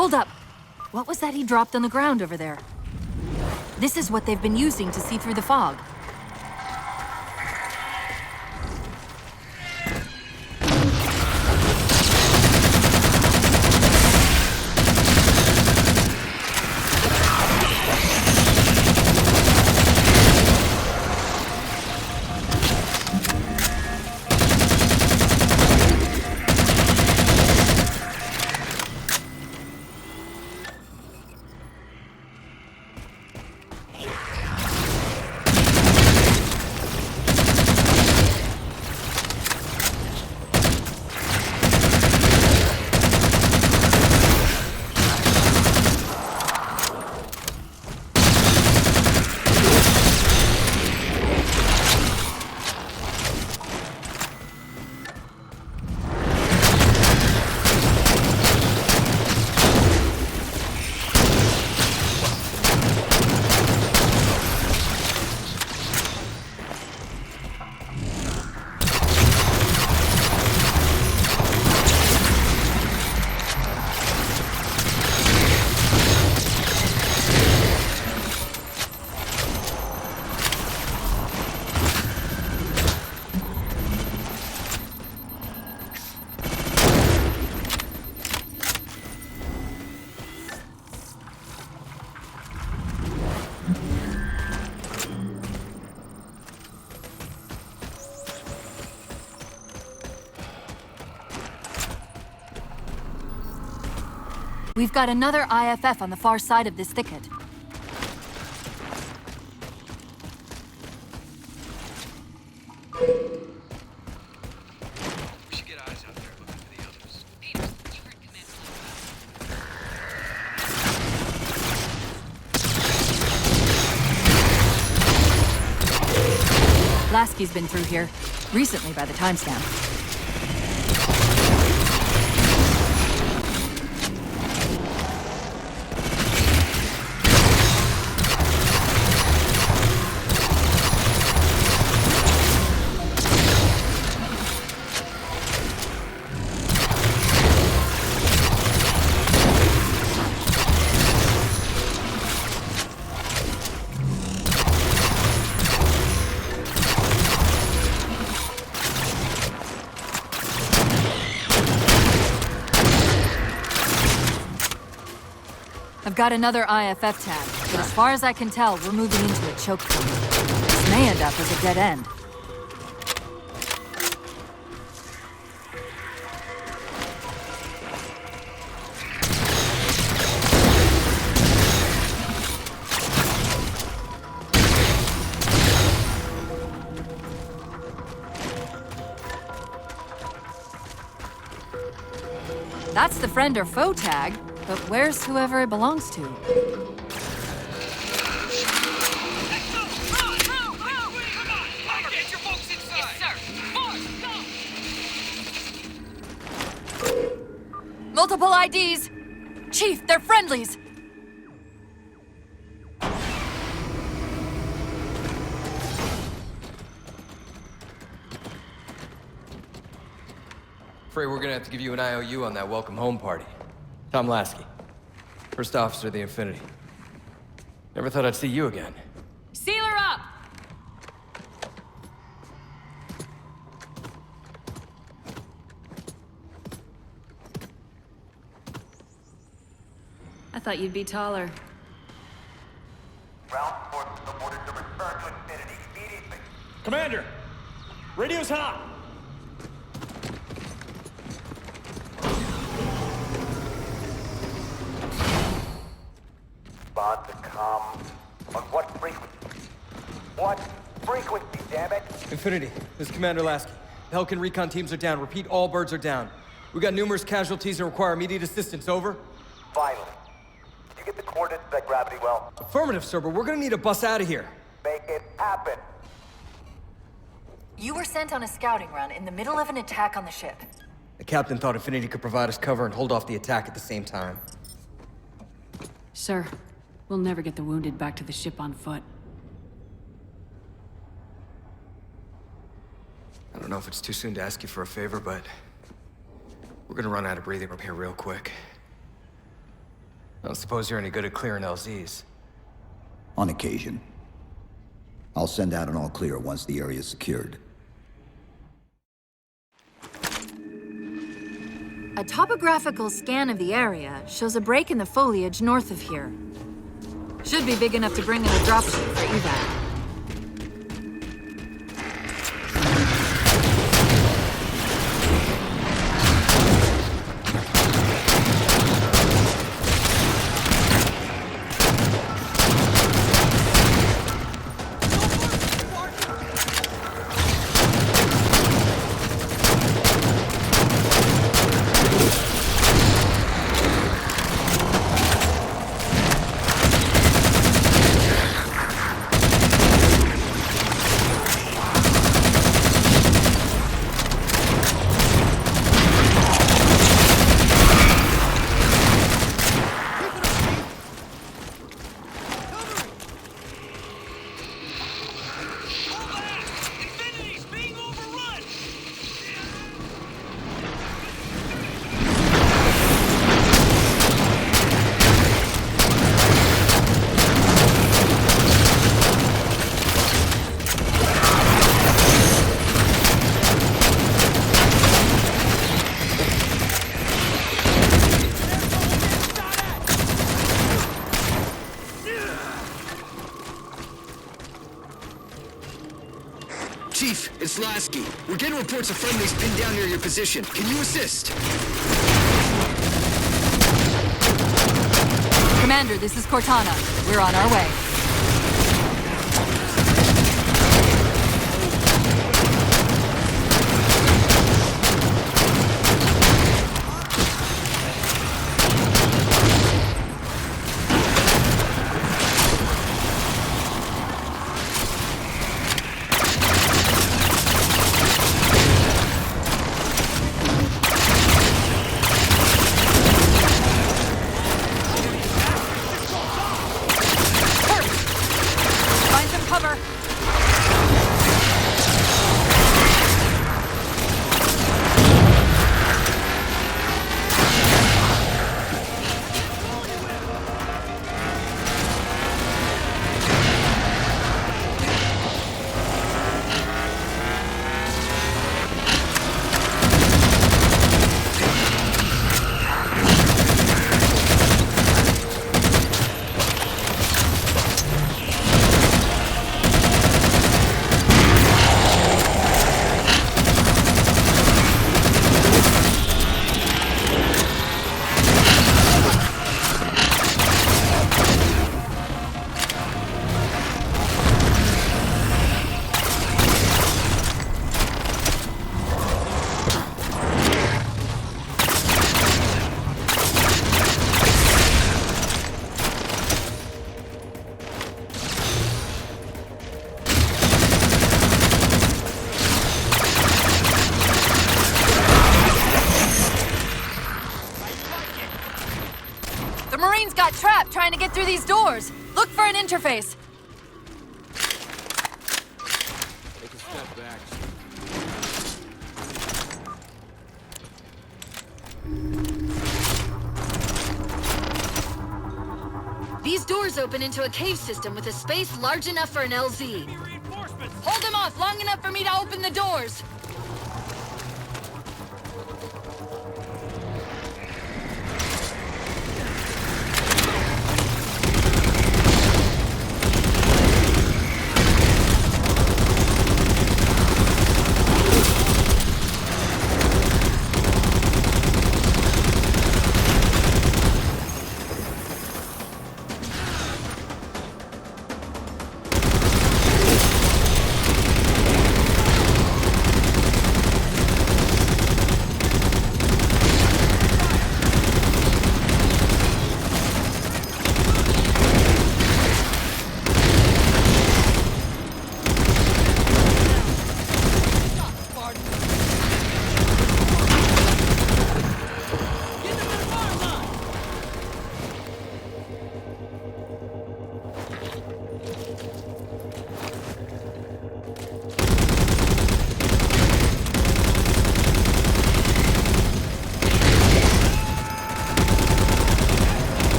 Hold up! What was that he dropped on the ground over there? This is what they've been using to see through the fog. We've got another IFF on the far side of this thicket. We should get eyes out there looking for the others. Lasky's been through here. Recently by the timestamp. I've got another IFF tag, but as far as I can tell, we're moving into a choke point. This may end up as a dead end. That's the friend or foe tag. But where's whoever it belongs to? Multiple IDs! Chief, they're friendlies! Afraid we're gonna have to give you an IOU on that welcome home party. Tom Lasky, First Officer of the Infinity. Never thought I'd see you again. Seal her up! I thought you'd be taller. Ground forces have ordered to return to Infinity immediately. Commander! Radio's hot! Respond to comm. On what frequency? What frequency, damn it? Infinity, this is Commander Lasky. The Helkin recon teams are down. Repeat, all birds are down. We got numerous casualties and require immediate assistance, over. Finally. Did you get the coordinates of that gravity well? Affirmative, sir, but we're gonna need a bus out of here. Make it happen. You were sent on a scouting run in the middle of an attack on the ship. The captain thought Infinity could provide us cover and hold off the attack at the same time. Sir, we'll never get the wounded back to the ship on foot. I don't know if it's too soon to ask you for a favor, but we're gonna run out of breathing room here real quick. I don't suppose you're any good at clearing LZs. On occasion. I'll send out an all clear once the area is secured. A topographical scan of the area shows a break in the foliage north of here. Should be big enough to bring in a dropship for evac. Chief, it's Lasky. We're getting reports of friendlies pinned down near your position. Can you assist? Commander, this is Cortana. We're on our way. Trapped trying to get through these doors. Look for an interface. Take a step back. These doors open into a cave system with a space large enough for an LZ. Hold them off long enough for me to open the doors.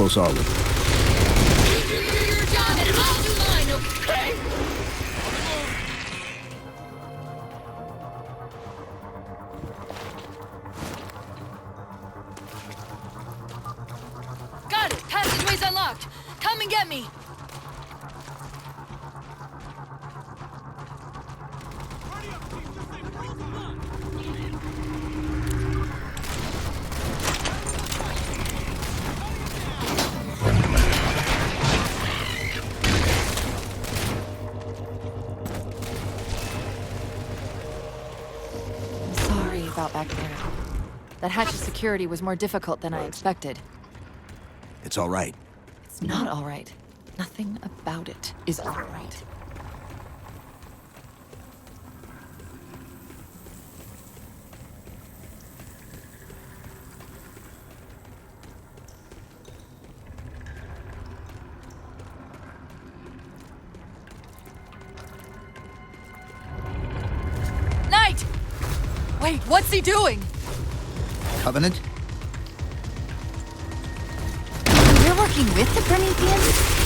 close are we? Your job and I'll do mine, okay? Got it! Passageway's unlocked! Come and get me! About back there. That hatch of security was more difficult than I expected. It's all right. It's not all right. Nothing about it is all right. Wait, what's he doing? Covenant? You're working with the Prometheans?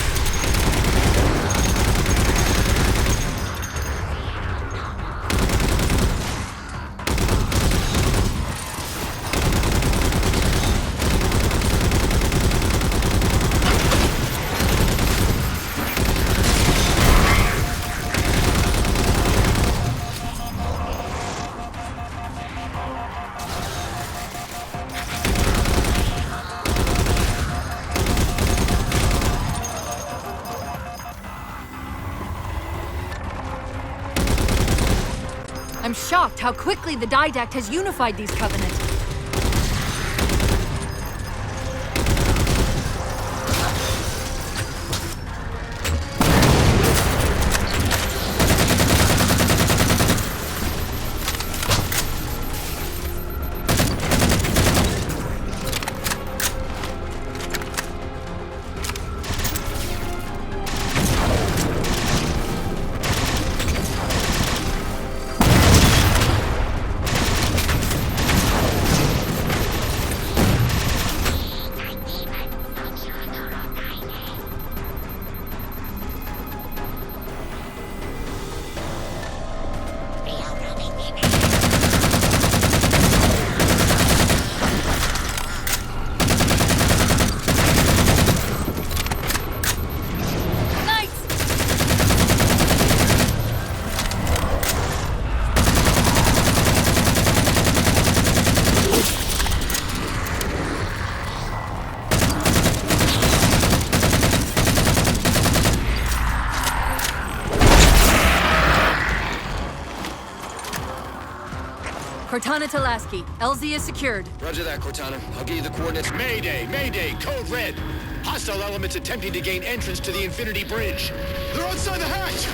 I'm shocked how quickly the Didact has unified these covenants. Cortana to Lasky. LZ is secured. Roger that, Cortana. I'll give you the coordinates. Mayday! Mayday! Code red! Hostile elements attempting to gain entrance to the Infinity Bridge. They're outside the hatch!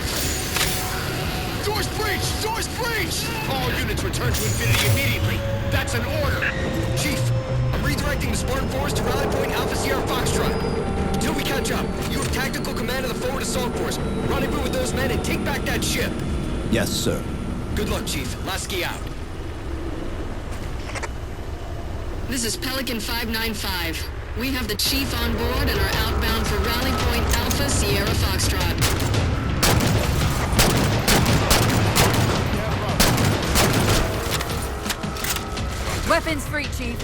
Doors breached! Doors breached! All units return to Infinity immediately. That's an order. Chief, I'm redirecting the Spartan Force to Rally Point Alpha Sierra Foxtrot. Until we catch up, you have tactical command of the forward assault force. Rendezvous with those men and take back that ship. Yes, sir. Good luck, Chief. Lasky out. This is Pelican 595. We have the Chief on board and are outbound for Rally Point Alpha Sierra Foxtrot. Weapons free, Chief.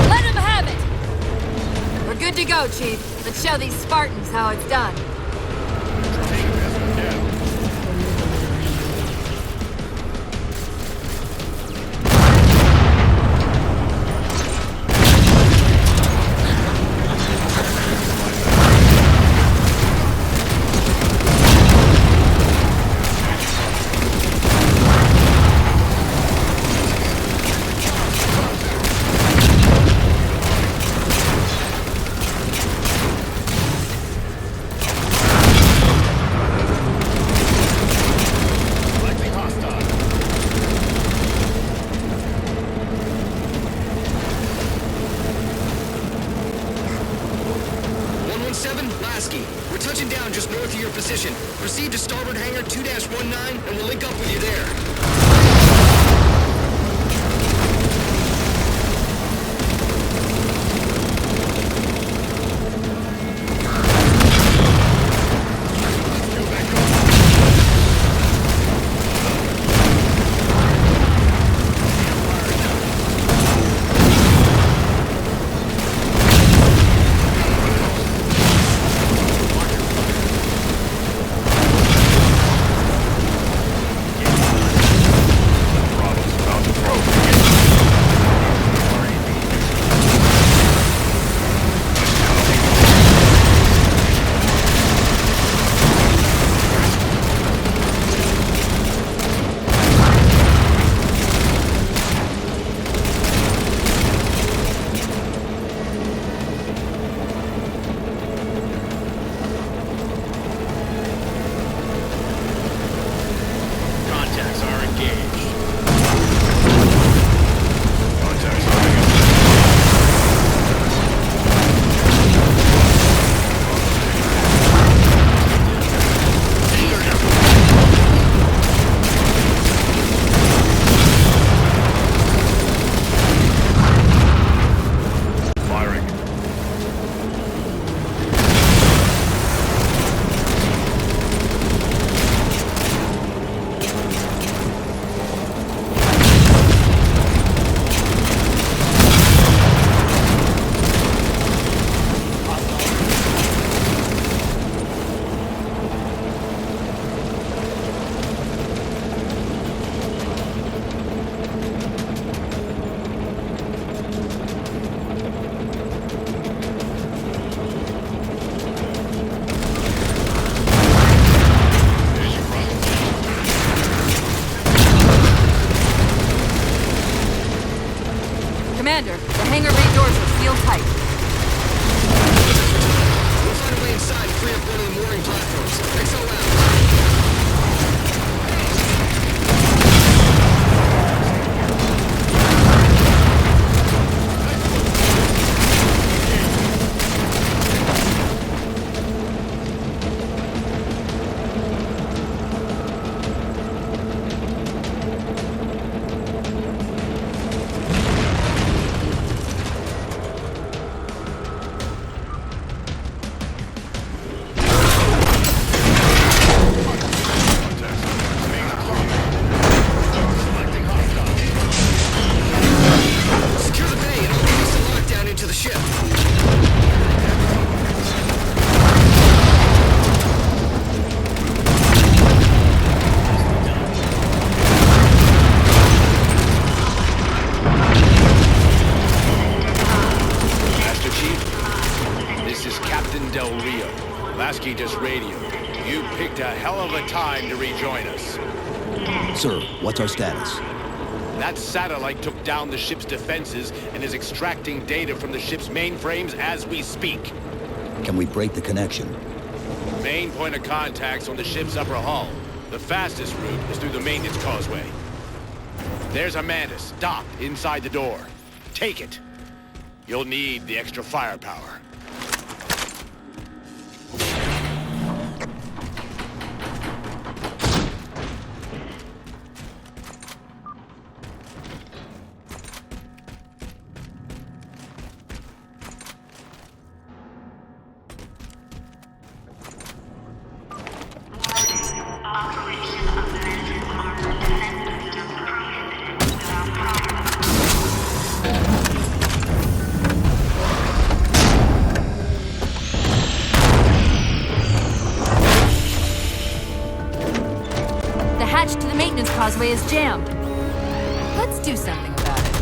Let him have it! We're good to go, Chief. Let's show these Spartans how it's done. We're touching down just north of your position. Proceed to starboard hangar 2-19 and we'll link up with you there. Lasky just radioed. You picked a hell of a time to rejoin us. Sir, what's our status? That satellite took down the ship's defenses and is extracting data from the ship's mainframes as we speak. Can we break the connection? Main point of contact's on the ship's upper hull. The fastest route is through the maintenance causeway. There's a Mantis docked inside the door. Take it. You'll need the extra firepower. Causeway is jammed. Let's do something about it.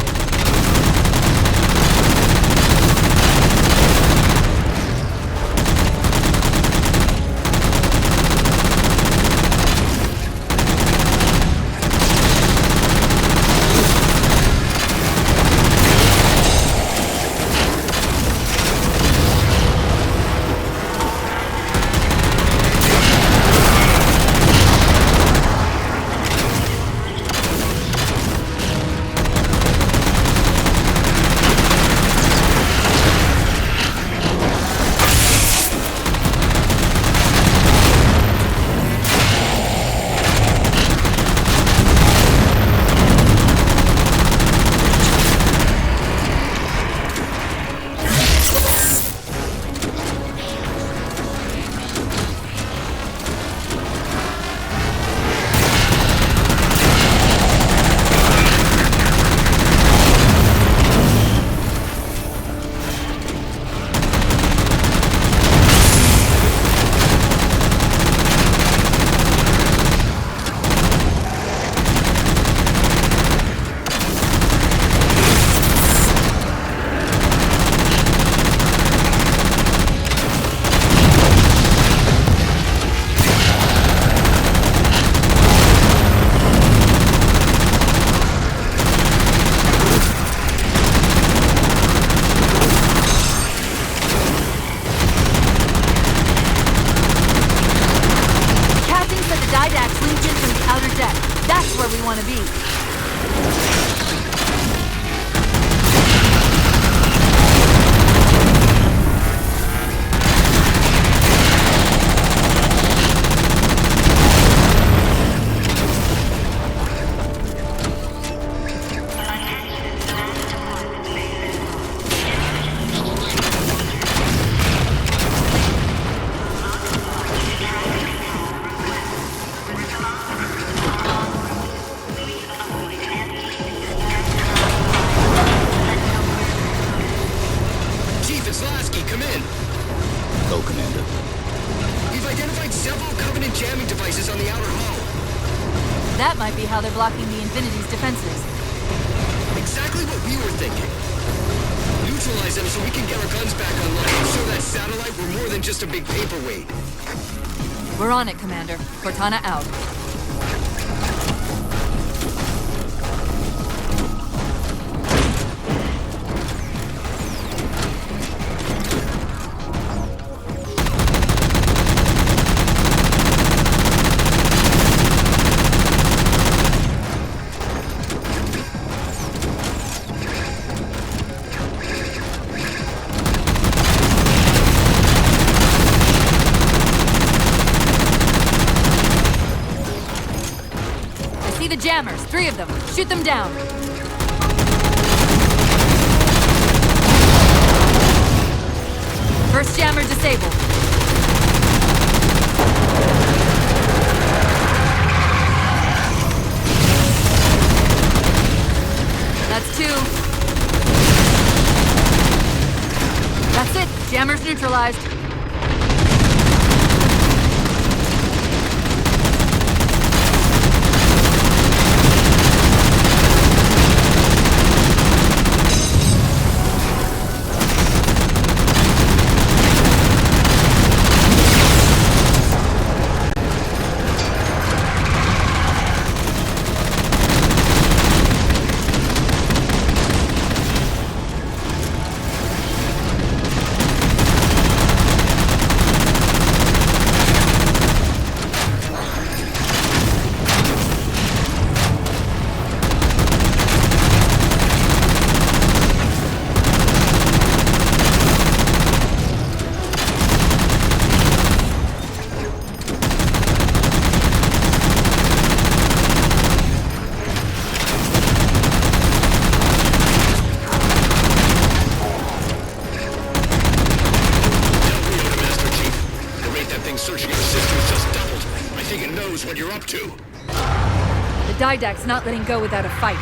That might be how they're blocking the Infinity's defenses. Exactly what we were thinking. Neutralize them so we can get our guns back online and show that satellite we're more than just a big paperweight. We're on it, Commander. Cortana out. The jammers, 3 of them. Shoot them down. First jammer disabled. That's 2. That's it. Jammers neutralized. knows what you're up to. The Didact's not letting go without a fight.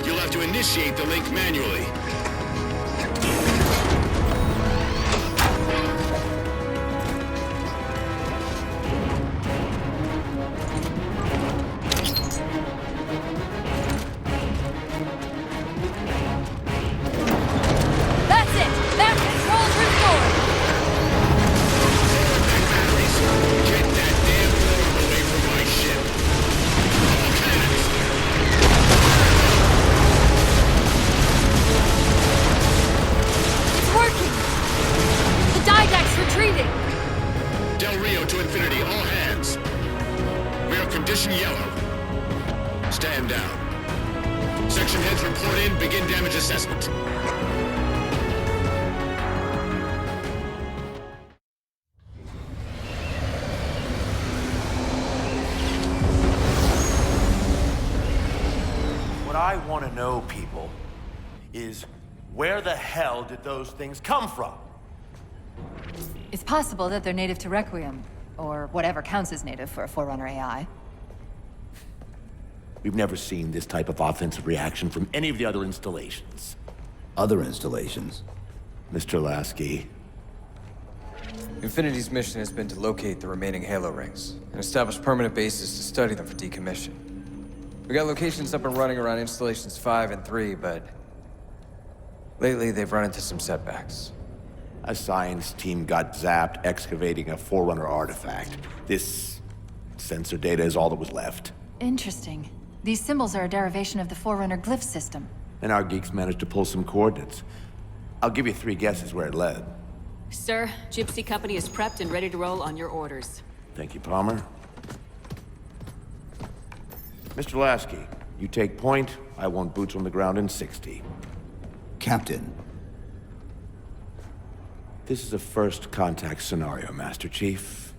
You'll have to initiate the link manually. That's it! That control's restored! Get that damn orb away from my ship. It's working! The Didact's retreating! Del Rio to Infinity, all hands. We are condition yellow. Stand down. Section heads report in, begin damage assessment. What I want to know, people, is where the hell did those things come from? It's possible that they're native to Requiem, or whatever counts as native for a Forerunner AI. We've never seen this type of offensive reaction from any of the other installations. Other installations? Mr. Lasky. Infinity's mission has been to locate the remaining Halo rings, and establish permanent bases to study them for decommission. We got locations up and running around installations 5 and 3, but lately they've run into some setbacks. A science team got zapped excavating a Forerunner artifact. This sensor data is all that was left. Interesting. These symbols are a derivation of the Forerunner glyph system. And our geeks managed to pull some coordinates. I'll give you 3 guesses where it led. Sir, Gypsy Company is prepped and ready to roll on your orders. Thank you, Palmer. Mr. Lasky, you take point. I want boots on the ground in 60. Captain. This is a first contact scenario, Master Chief.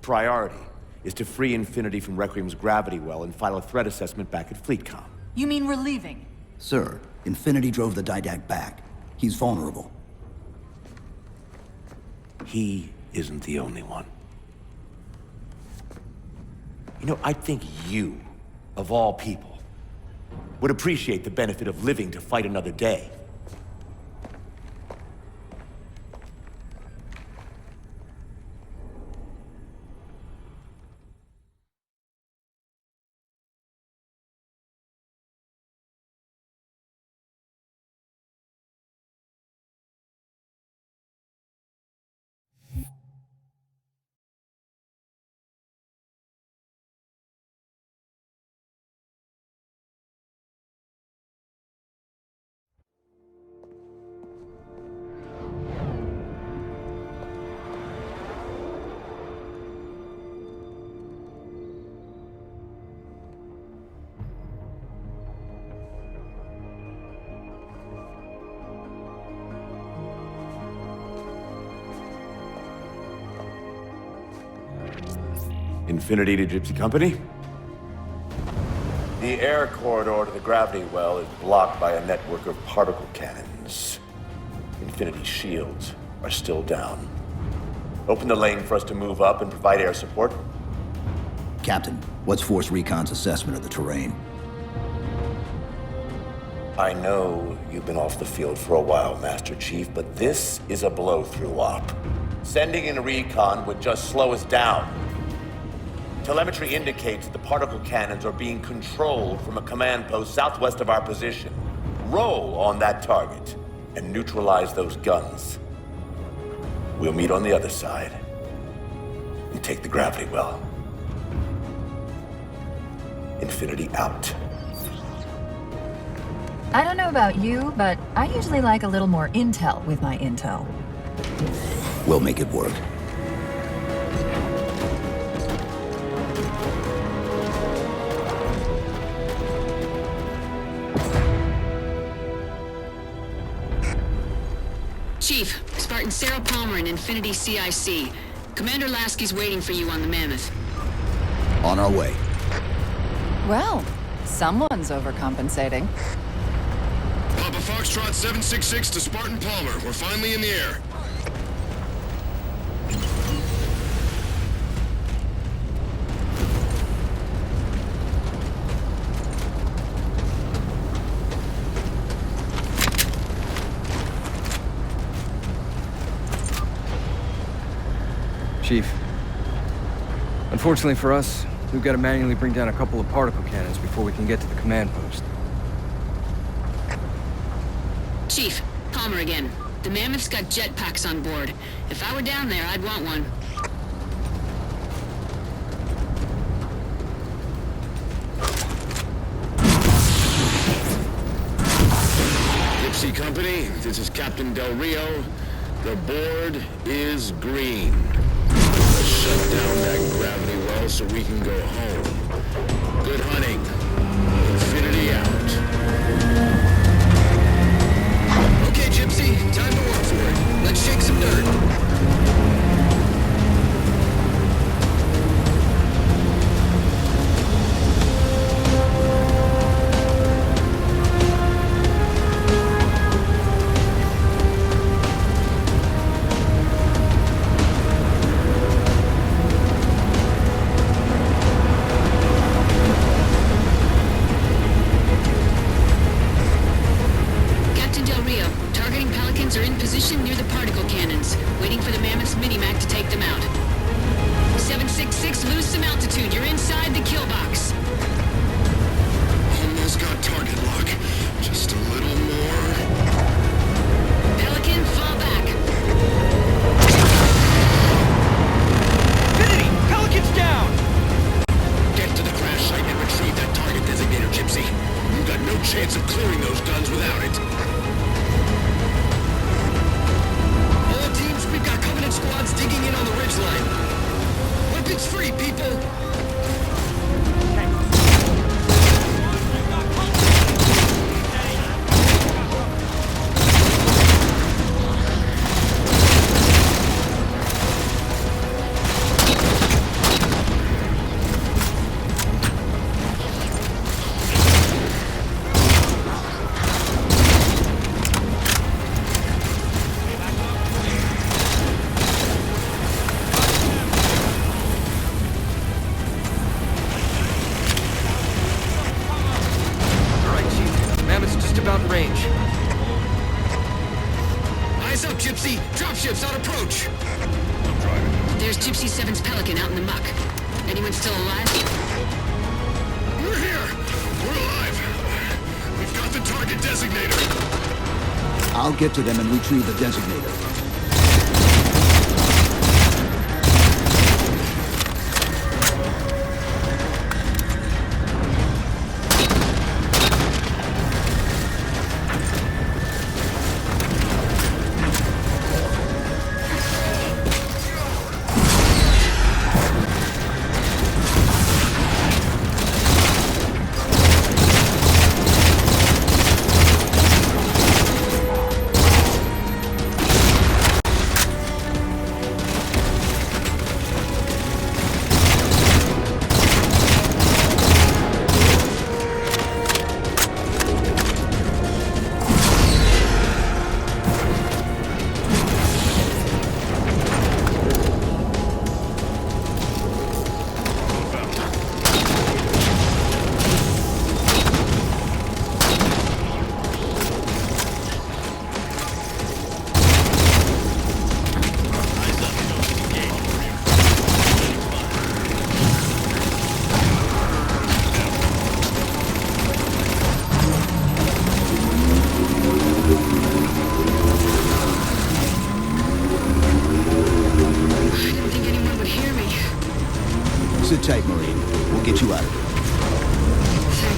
Priority is to free Infinity from Requiem's gravity well and file a threat assessment back at FleetCom. You mean we're leaving? Sir, Infinity drove the Didact back. He's vulnerable. He isn't the only one. You know, I think you, of all people, would appreciate the benefit of living to fight another day. Infinity to Gypsy Company? The air corridor to the gravity well is blocked by a network of particle cannons. Infinity shields are still down. Open the lane for us to move up and provide air support. Captain, what's Force Recon's assessment of the terrain? I know you've been off the field for a while, Master Chief, but this is a blow-through op. Sending in a recon would just slow us down. Telemetry indicates the particle cannons are being controlled from a command post southwest of our position. Roll on that target and neutralize those guns. We'll meet on the other side and take the gravity well. Infinity out. I don't know about you, but I usually like a little more intel with my intel. We'll make it work. Chief, Spartan Sarah Palmer in Infinity CIC. Commander Lasky's waiting for you on the Mammoth. On our way. Well, someone's overcompensating. Papa Foxtrot 766 to Spartan Palmer. We're finally in the air. Chief, unfortunately for us, we've got to manually bring down a couple of particle cannons before we can get to the command post. Chief, Palmer again. The Mammoth's got jetpacks on board. If I were down there, I'd want one. Gypsy Company, this is Captain Del Rio. The board is green. Let's shut down that gravity well so we can go home. Good hunting. Infinity out. Okay, Gypsy, time to work for it. Let's shake some dirt. There's Gypsy 7's Pelican out in the muck. Anyone still alive? We're here! We're alive! We've got the target designator! I'll get to them and retrieve the designator.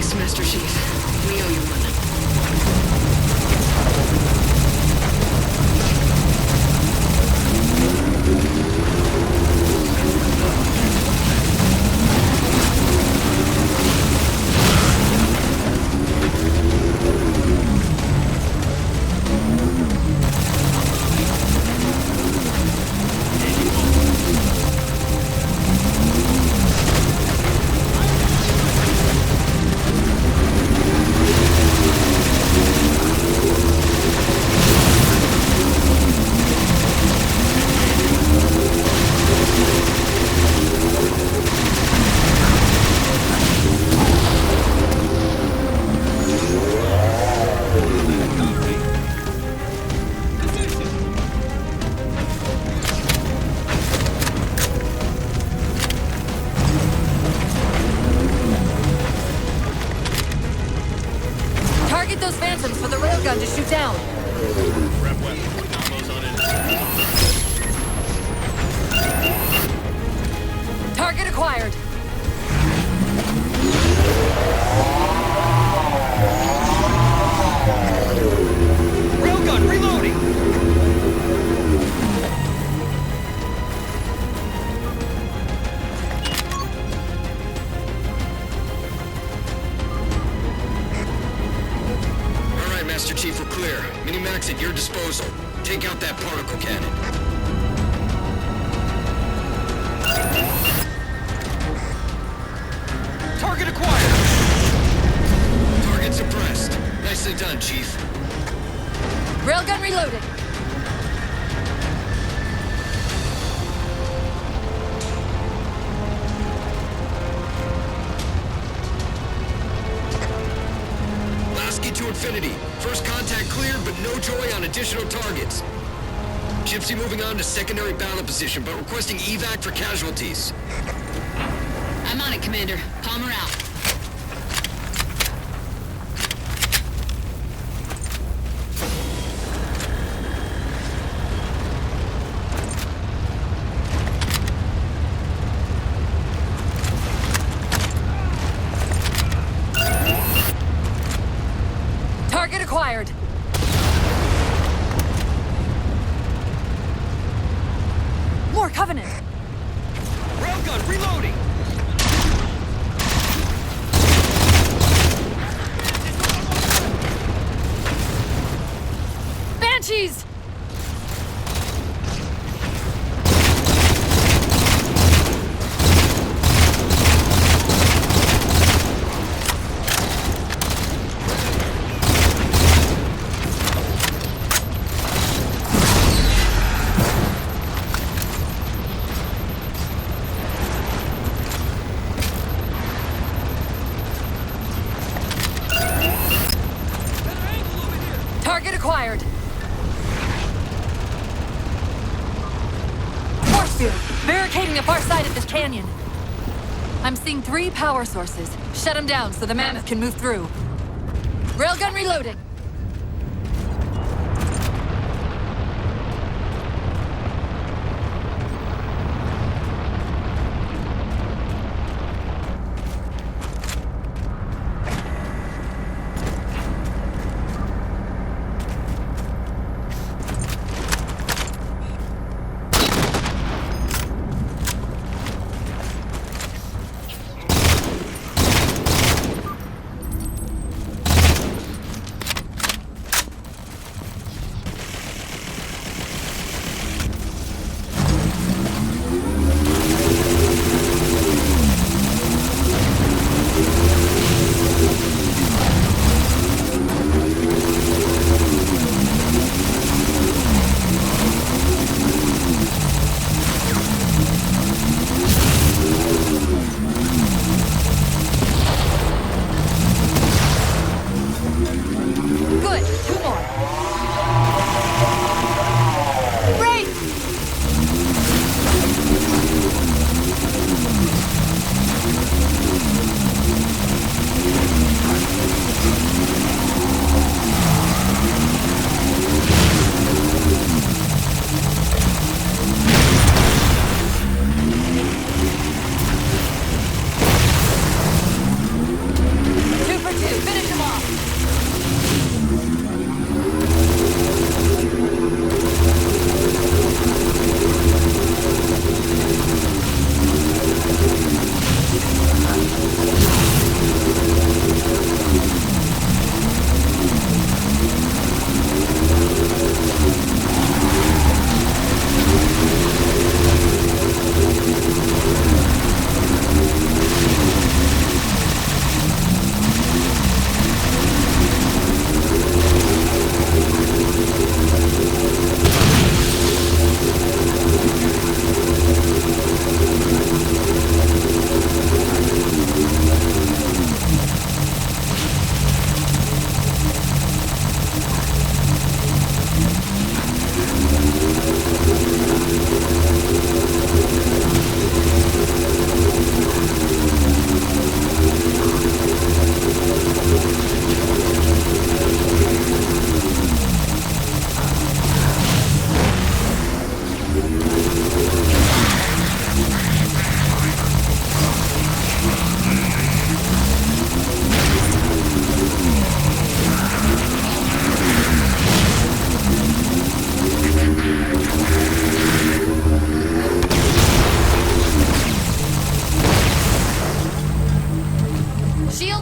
Thanks, Master Chief. We owe you one. Target those phantoms for the railgun to shoot down. Target acquired. Railgun reloading! Alright, Master Chief, we're clear. Minimax at your disposal. Take out that particle cannon. Target acquired! Target suppressed. Nicely done, Chief. Railgun reloaded. Lasky to infinity. First contact cleared, but no joy on additional targets. Gypsy moving on to secondary battle position, but requesting evac for casualties. I'm on it, Commander. Palmer out. Target acquired. More Covenant. Railgun reloading! Banshees! Target acquired. Force field, barricading the far side of this canyon. I'm seeing 3 power sources. Shut them down so the mammoth can move through. Railgun reloading.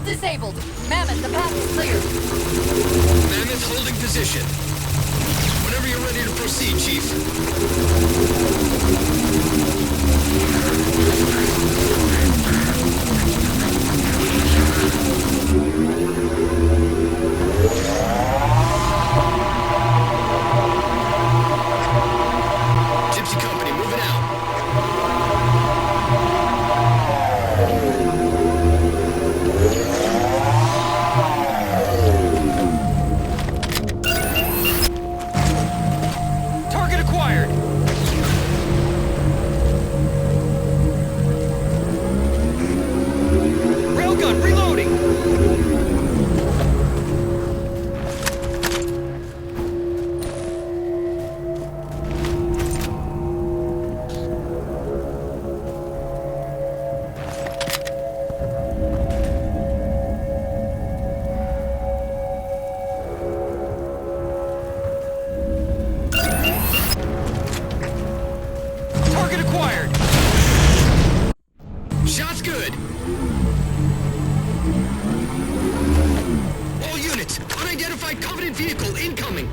disabled. Mammoth, the path is clear. Mammoth holding position. Whenever you're ready to proceed, Chief. Gypsy Company, moving out. Target acquired. Railgun reloading. Target acquired. Shots good. All units, unidentified Covenant vehicle incoming.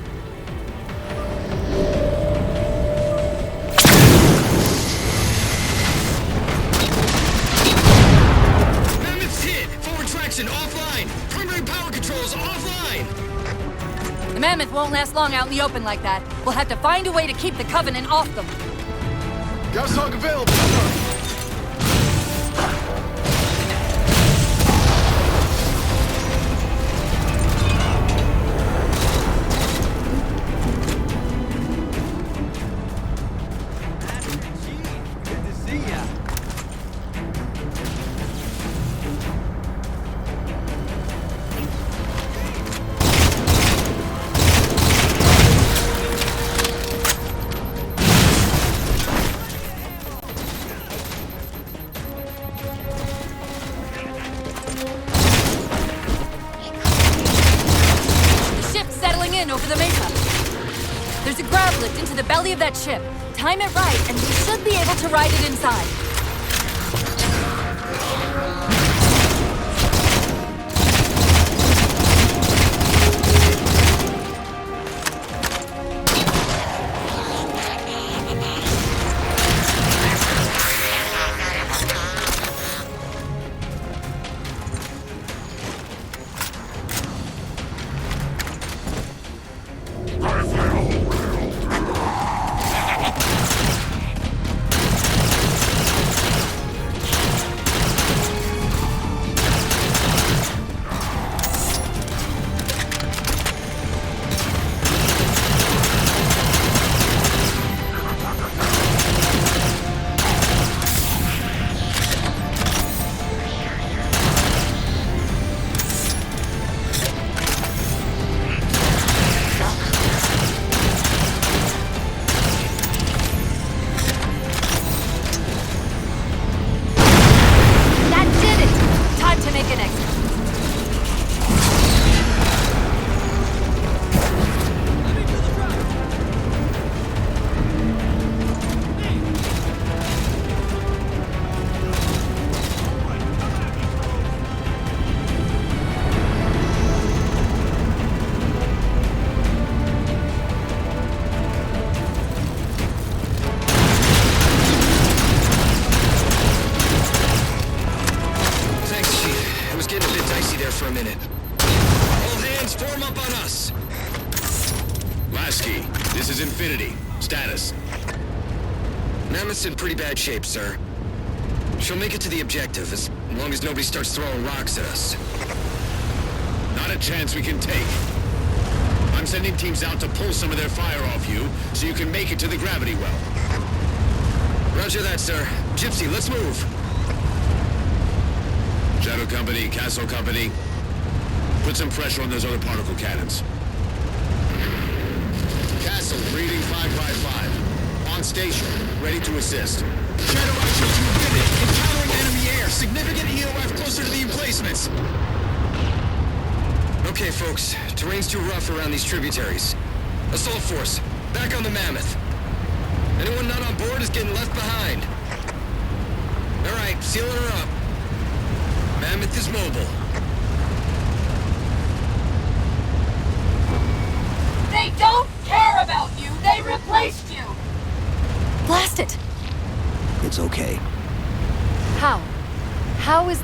Mammoth's hit. Forward traction offline. Primary power controls offline. The Mammoth won't last long out in the open like that. We'll have to find a way to keep the Covenant off them. Gas talk available. Good to see ya. The ship's settling in over the mesa. There's a grab lift into the belly of that ship. Time it right, and we should be able to ride it inside. for a minute. All hands form up on us. Lasky, this is Infinity. Status. Mammoth's in pretty bad shape, sir. She'll make it to the objective as long as nobody starts throwing rocks at us. Not a chance we can take. I'm sending teams out to pull some of their fire off you so you can make it to the gravity well. Roger that, sir. Gypsy, let's move. Shadow Company, Castle Company, put some pressure on those other particle cannons. Castle, reading 555. On station, ready to assist. Shadow action to Infinity. Encountering enemy air. Significant EOF closer to the emplacements. Okay, folks. Terrain's too rough around these tributaries. Assault force, back on the Mammoth. Anyone not on board is getting left behind. All right, sealing her up. Mammoth is mobile.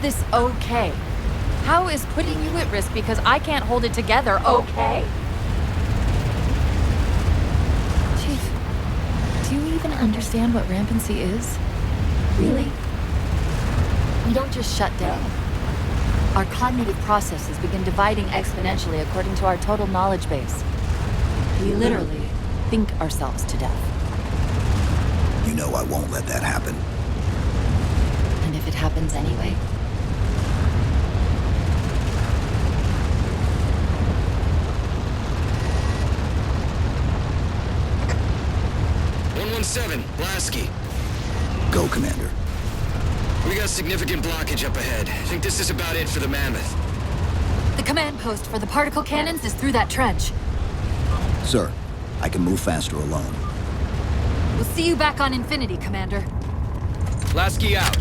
this okay? How is putting you at risk because I can't hold it together okay? Chief, do you even understand what rampancy is? Really? We don't just shut down. Our cognitive processes begin dividing exponentially according to our total knowledge base. We literally think ourselves to death. You know I won't let that happen. And if it happens anyway? Lasky. Go, Commander. We got significant blockage up ahead. I think this is about it for the Mammoth. The command post for the particle cannons is through that trench. Sir, I can move faster alone. We'll see you back on Infinity, Commander. Lasky out.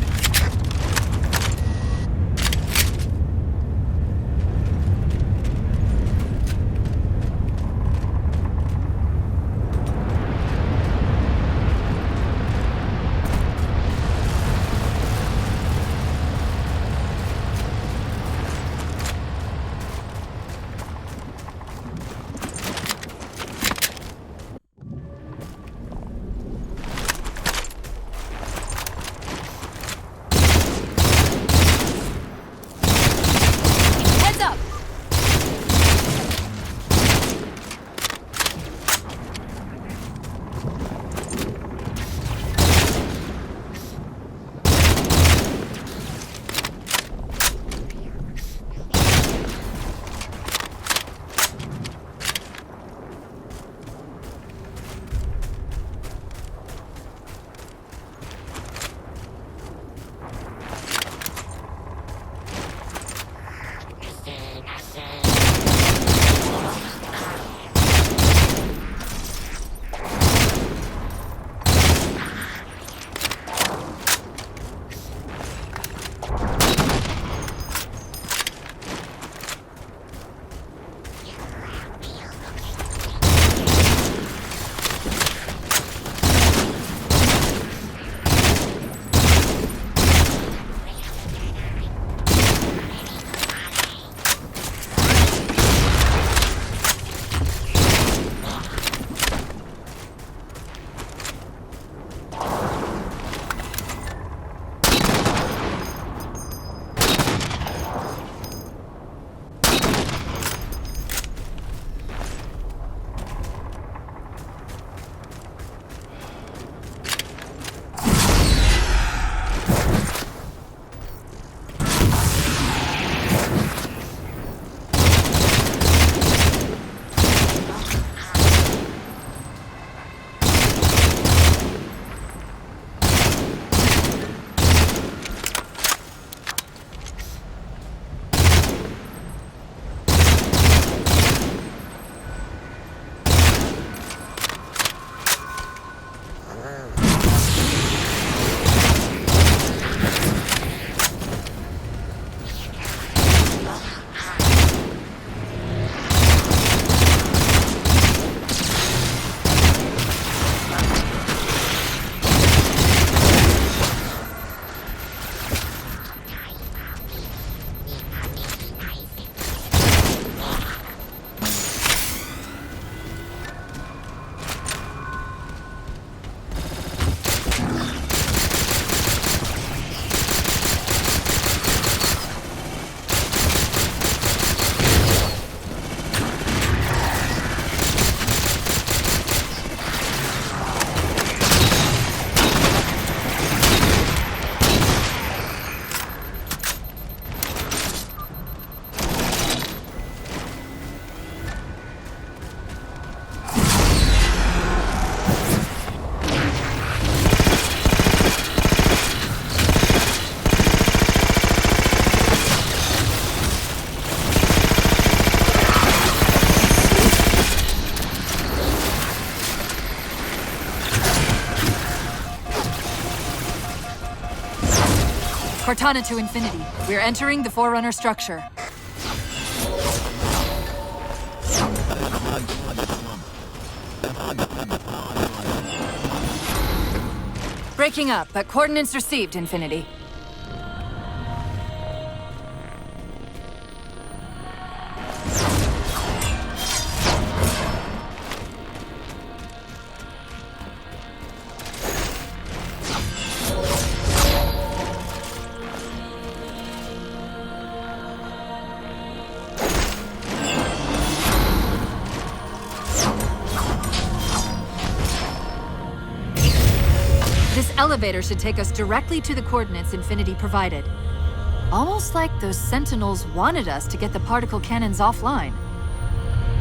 Cortana to Infinity. We're entering the Forerunner structure. Breaking up, but coordinates received, Infinity. elevator should take us directly to the coordinates Infinity provided. Almost like those Sentinels wanted us to get the particle cannons offline.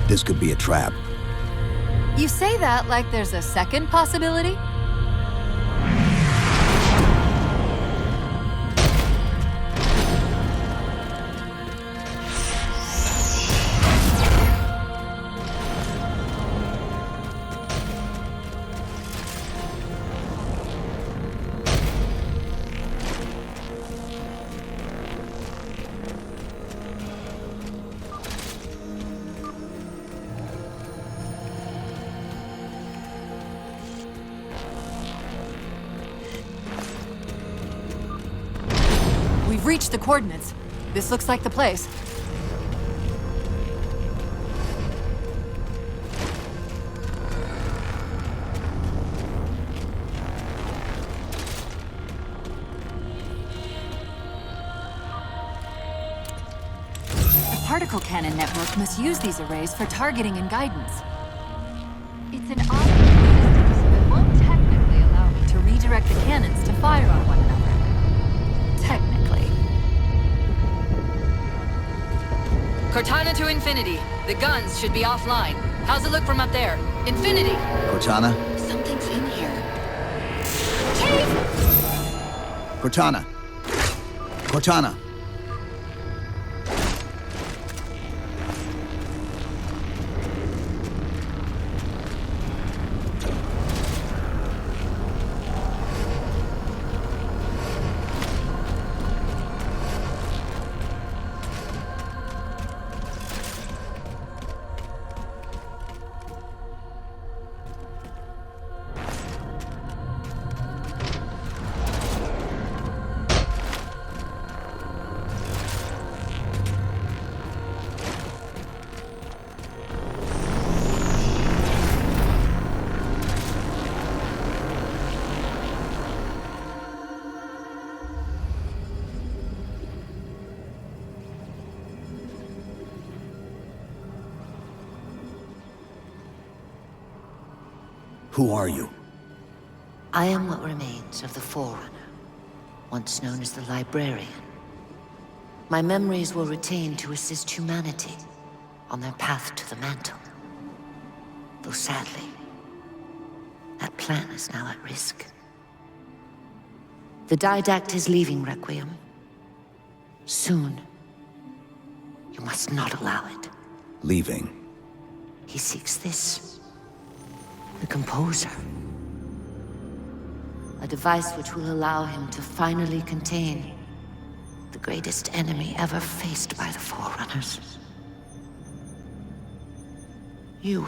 This could be a trap. You say that like there's a second possibility? We've reached the coordinates. This looks like the place. The particle cannon network must use these arrays for targeting and guidance. It's an odd system that won't technically allow me to redirect the cannons to fire on one another. Technically. Cortana to Infinity. The guns should be offline. How's it look from up there? Infinity! Cortana? Something's in here. Cortana! Cortana! Who are you? I am what remains of the Forerunner, once known as the Librarian. My memories were retained to assist humanity on their path to the mantle. Though sadly, that plan is now at risk. The Didact is leaving Requiem. Soon. You must not allow it. Leaving? He seeks this. The Composer. A device which will allow him to finally contain the greatest enemy ever faced by the Forerunners. You.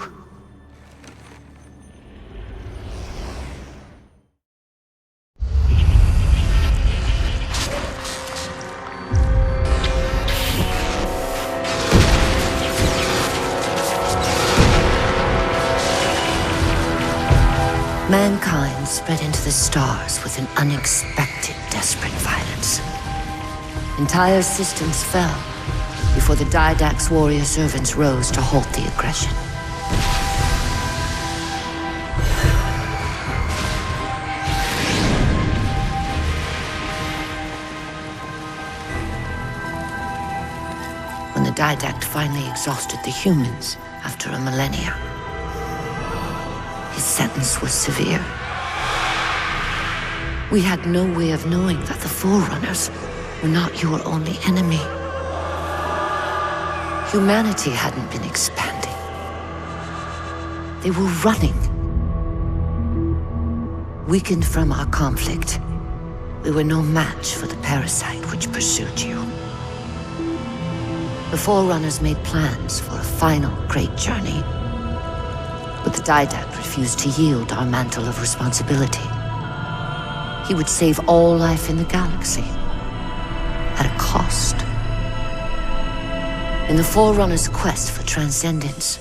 Mankind spread into the stars with an unexpected, desperate violence. Entire systems fell before the Didact's warrior servants rose to halt the aggression. When the Didact finally exhausted the humans after a millennia, his sentence was severe. We had no way of knowing that the Forerunners were not your only enemy. Humanity hadn't been expanding. They were running. Weakened from our conflict, we were no match for the parasite which pursued you. The Forerunners made plans for a final great journey, but the Didact refused to yield our mantle of responsibility. He would save all life in the galaxy, at a cost. In the Forerunner's quest for transcendence,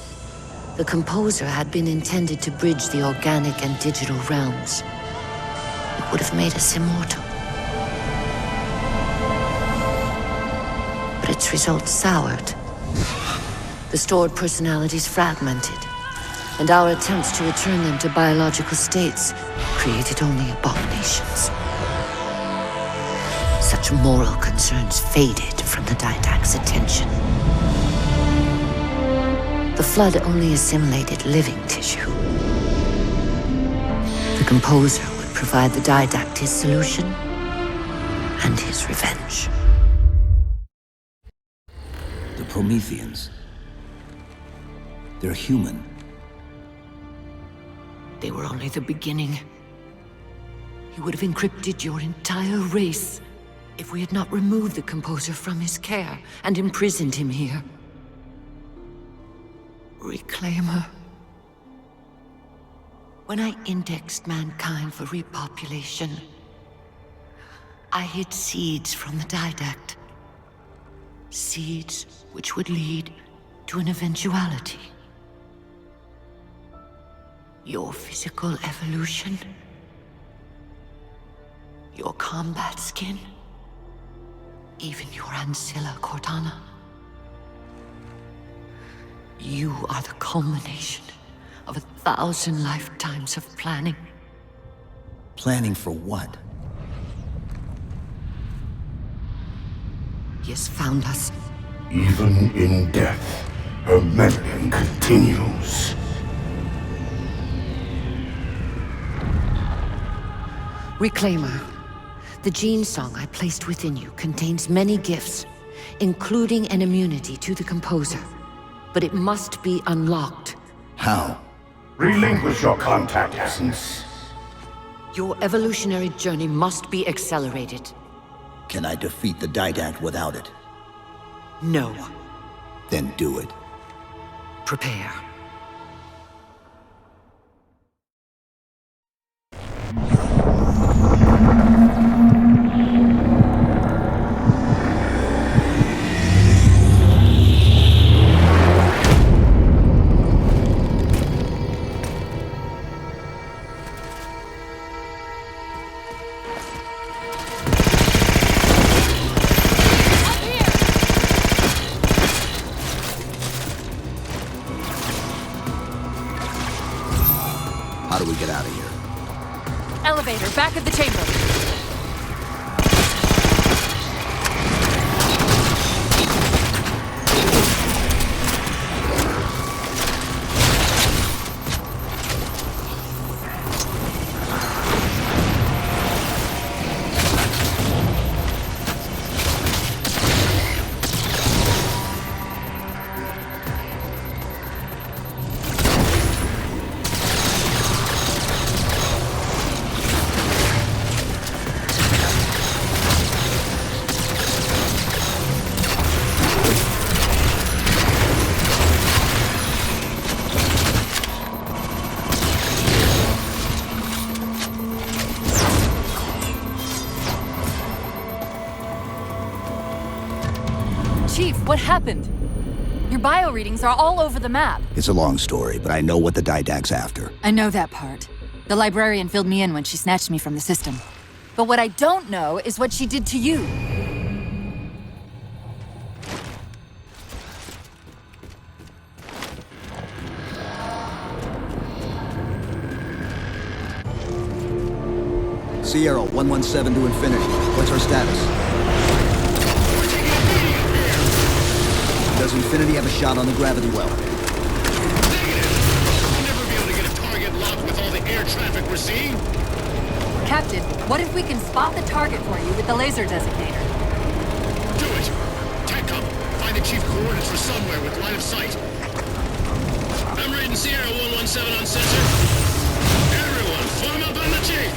the Composer had been intended to bridge the organic and digital realms. It would have made us immortal. But its results soured. The stored personalities fragmented. and our attempts to return them to biological states created only abominations. Such moral concerns faded from the Didact's attention. The Flood only assimilated living tissue. The Composer would provide the Didact his solution and his revenge. The Prometheans. They're human. They were only the beginning. He would have encrypted your entire race if we had not removed the Composer from his care and imprisoned him here. Reclaimer. When I indexed mankind for repopulation, I hid seeds from the Didact. Seeds which would lead to an eventuality. Your physical evolution. Your combat skin. Even your ancilla Cortana. You are the culmination of 1,000 lifetimes of planning. Planning for what? He has found us. Even in death, her meddling continues. Reclaimer. The gene song I placed within you contains many gifts, including an immunity to the Composer. But it must be unlocked. How? Relinquish your contact essence. Your evolutionary journey must be accelerated. Can I defeat the Didact without it? No. Then do it. Prepare. How do we get out of here? Elevator, back of the chamber. Chief, what happened? Your bio readings are all over the map. It's a long story, but I know what the Didact's after. I know that part. The librarian filled me in when she snatched me from the system. But what I don't know is what she did to you. Sierra, 117 to infinity. What's our status? Does Infinity have a shot on the gravity well? Negative! We'll never be able to get a target locked with all the air traffic we're seeing. Captain, what if we can spot the target for you with the laser designator? Do it! TechCom, find the chief coordinates for somewhere with line of sight. I'm reading Sierra 117 on sensor. Everyone, form up on the chief!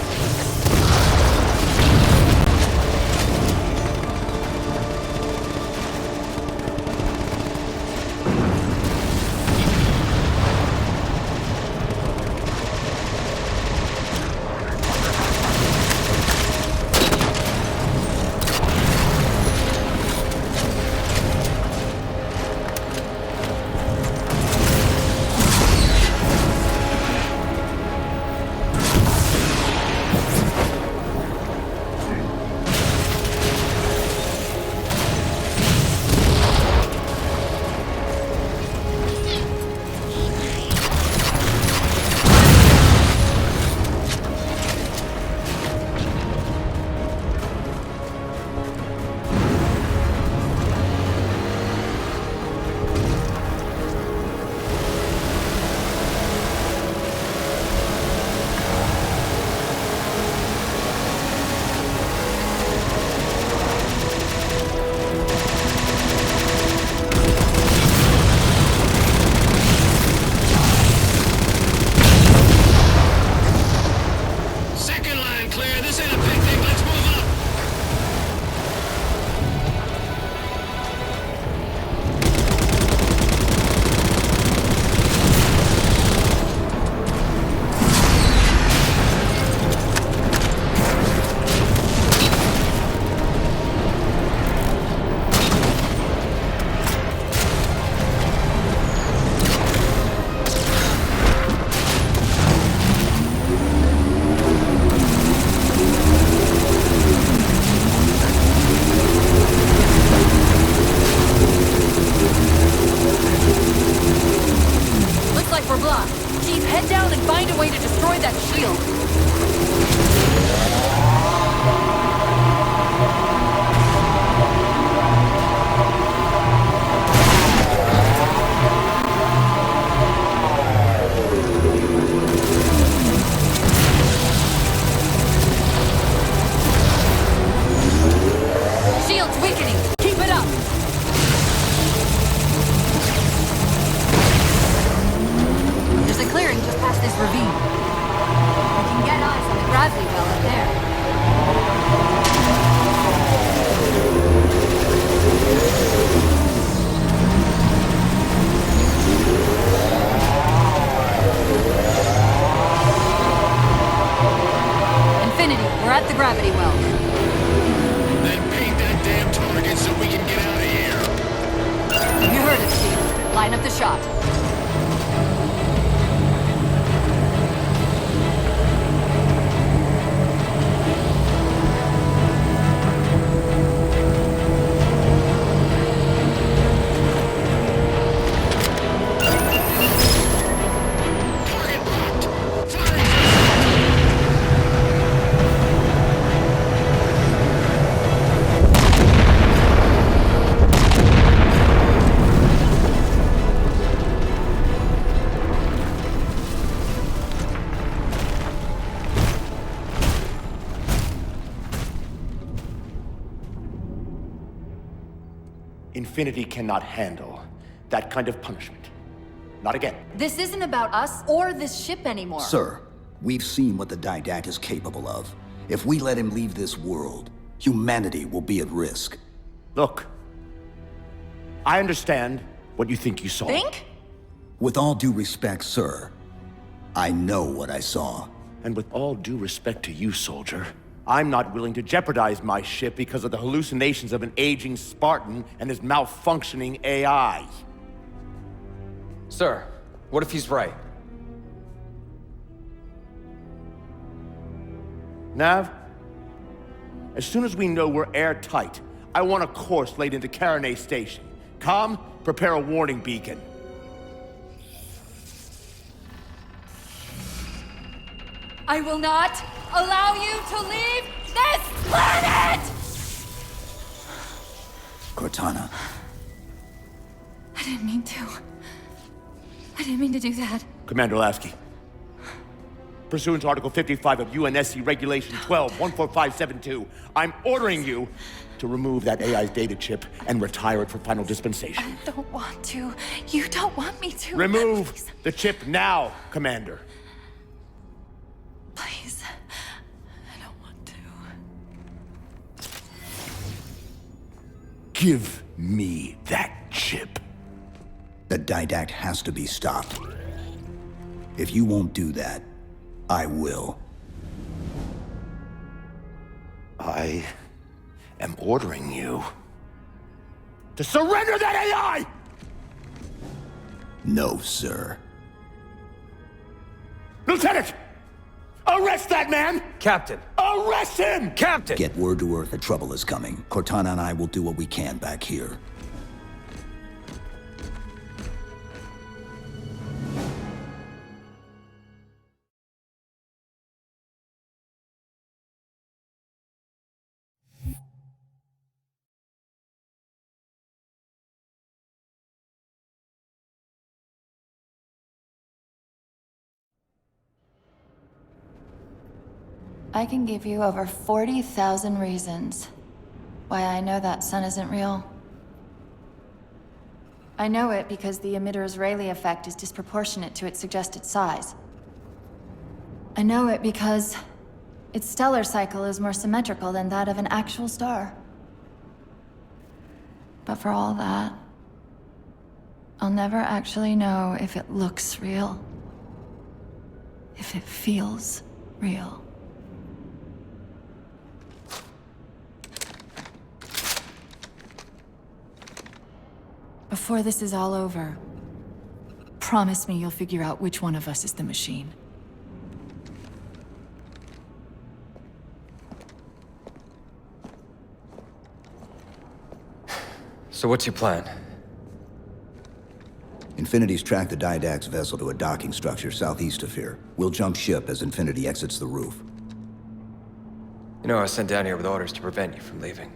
that shield. Shield's weakening. Keep it up. There's a clearing just past this ravine. We can get eyes on the gravity well up there. Infinity, we're at the gravity well. Then paint that damn target so we can get out of here. You heard it, Steve. Line up the shot. Infinity cannot handle that kind of punishment. Not again. This isn't about us or this ship anymore. Sir, we've seen what the Didact is capable of. If we let him leave this world, humanity will be at risk. Look, I understand what you think you saw. Think? With all due respect, sir, I know what I saw. And with all due respect to you, soldier, I'm not willing to jeopardize my ship because of the hallucinations of an aging Spartan and his malfunctioning AI. Sir, what if he's right? Nav, as soon as we know we're airtight, I want a course laid into Caranay Station. Com, prepare a warning beacon. I will not allow you to leave this planet! Cortana. I didn't mean to. I didn't mean to do that. Commander Lasky, pursuant to Article 55 of UNSC Regulation 12-14572, I'm ordering you to remove that AI's data chip and retire it for final dispensation. I don't want to. You don't want me to. Remove Please. the chip now, Commander. Please. I don't want to. Give me that chip. The Didact has to be stopped. If you won't do that, I will. I am ordering you to surrender that AI! No, sir. Lieutenant! Arrest that man! Captain! Arrest him! Captain! Get word to Earth that trouble is coming. Cortana and I will do what we can back here. I can give you over 40,000 reasons why I know that sun isn't real. I know it because the emitter's Rayleigh effect is disproportionate to its suggested size. I know it because its stellar cycle is more symmetrical than that of an actual star. But for all that, I'll never actually know if it looks real. If it feels real. Before this is all over, promise me you'll figure out which one of us is the machine. So what's your plan? Infinity's tracked the Didact's vessel to a docking structure southeast of here. We'll jump ship as Infinity exits the roof. You know, I was sent down here with orders to prevent you from leaving.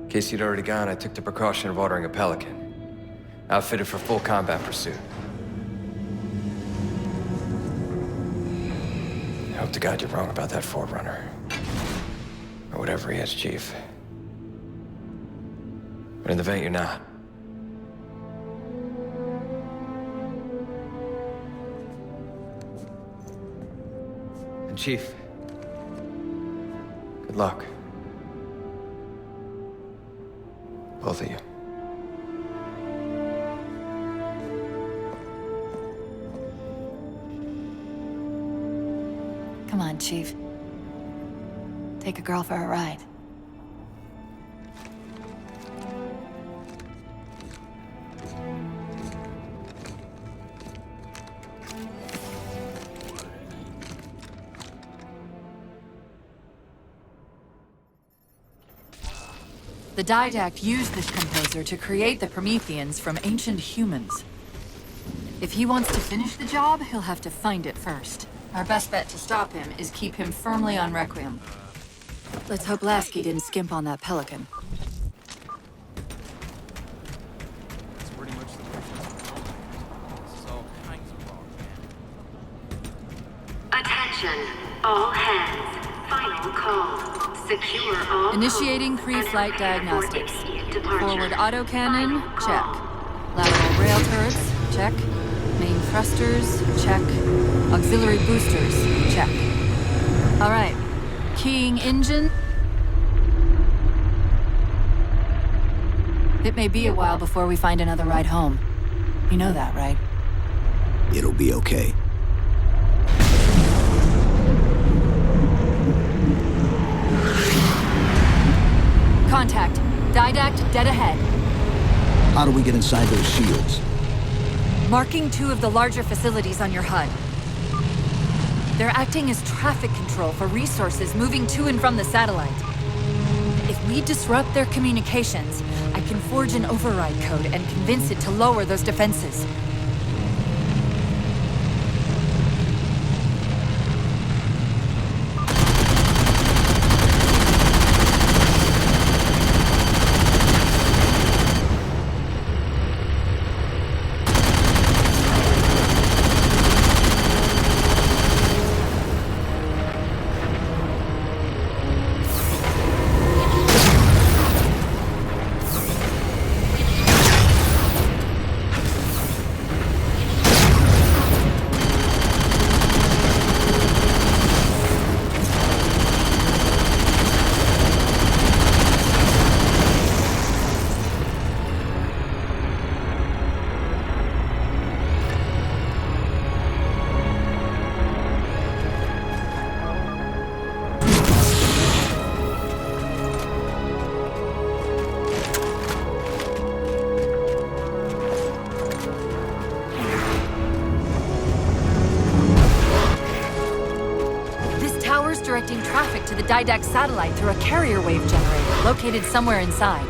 In case you'd already gone, I took the precaution of ordering a Pelican, outfitted for full combat pursuit. I hope to God you're wrong about that Forerunner. Or whatever he is, Chief. But in the event you're not. And Chief, good luck. Both of you. Come on, Chief. Take a girl for a ride. The Didact used this composer to create the Prometheans from ancient humans. If he wants to finish the job, he'll have to find it first. Our best bet to stop him is keep him firmly on Requiem. Let's hope Lasky didn't skimp on that Pelican. That's pretty much the way this is all kinds of wrong, man. Attention, all hands. Final call. Secure all. Initiating pre-flight diagnostics. Forward autocannon, check. Lateral rail turrets, check. Main thrusters, check. Auxiliary boosters, check. All right. Keying engine. It may be a while before we find another ride home. You know that, right? It'll be okay. Contact. Didact dead ahead. How do we get inside those shields? Marking 2 of the larger facilities on your HUD. They're acting as traffic control for resources moving to and from the satellite. If we disrupt their communications, I can forge an override code and convince it to lower those defenses. Directing traffic to the Didact satellite through a carrier wave generator located somewhere inside.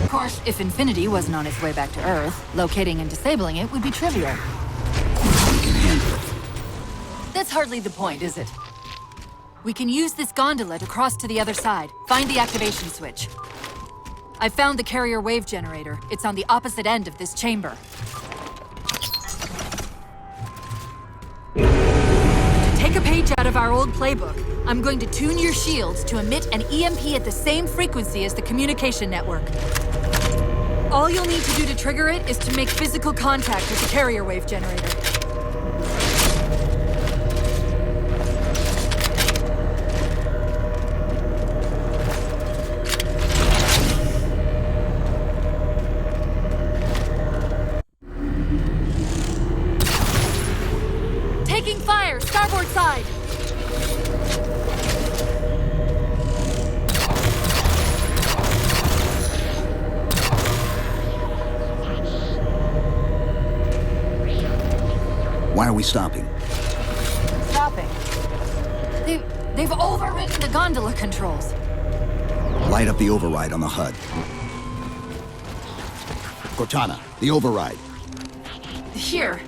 Of course, if Infinity wasn't on its way back to Earth, locating and disabling it would be trivial. That's hardly the point, is it? We can use this gondola to cross to the other side. Find the activation switch. I found the carrier wave generator. It's on the opposite end of this chamber. Take a page out of our old playbook. I'm going to tune your shields to emit an EMP at the same frequency as the communication network. All you'll need to do to trigger it is to make physical contact with the carrier wave generator. Taking fire! Starboard side! Why are we stopping? Stopping? They've overridden the gondola controls. Light up the override on the HUD. Cortana, the override. Here.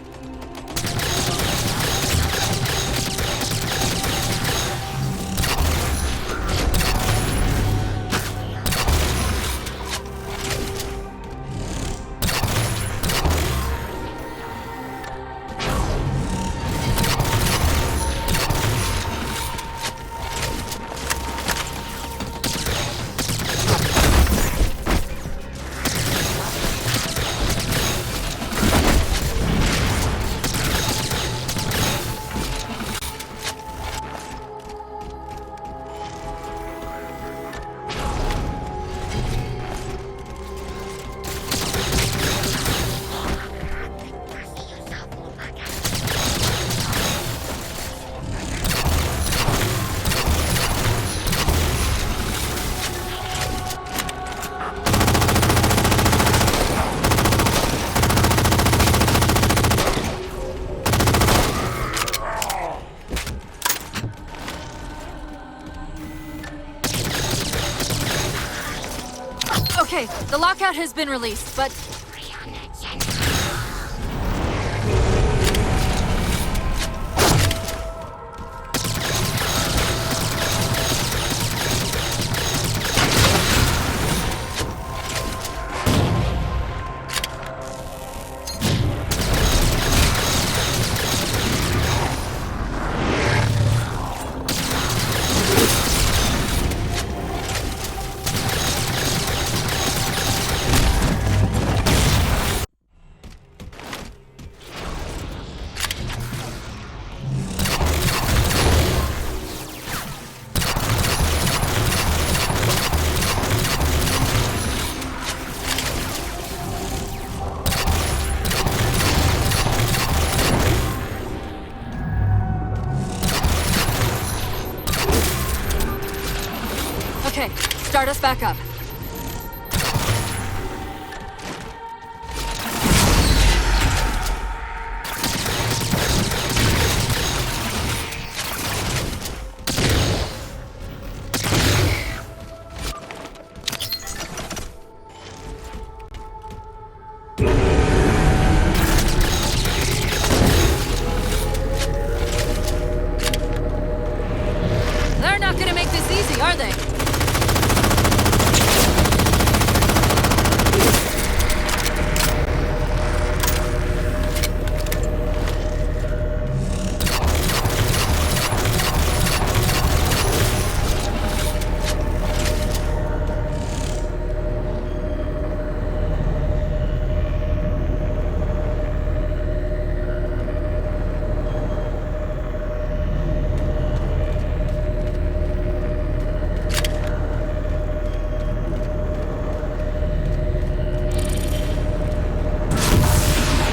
Okay, the lockout has been released, but... Okay, start us back up. They're not gonna make this easy, are they?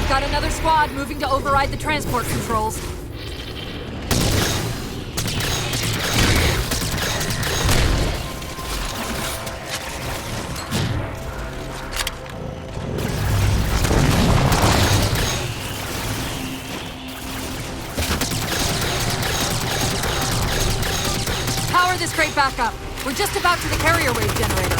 Got another squad moving to override the transport controls. Power this crate back up. We're just about to the carrier wave generator.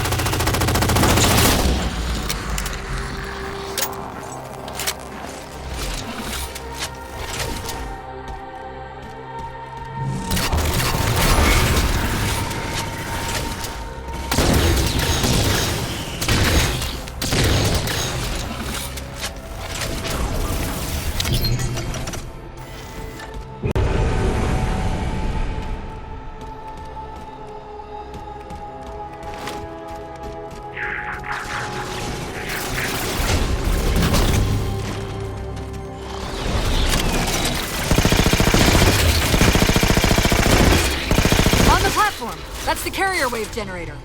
That's the carrier wave generator.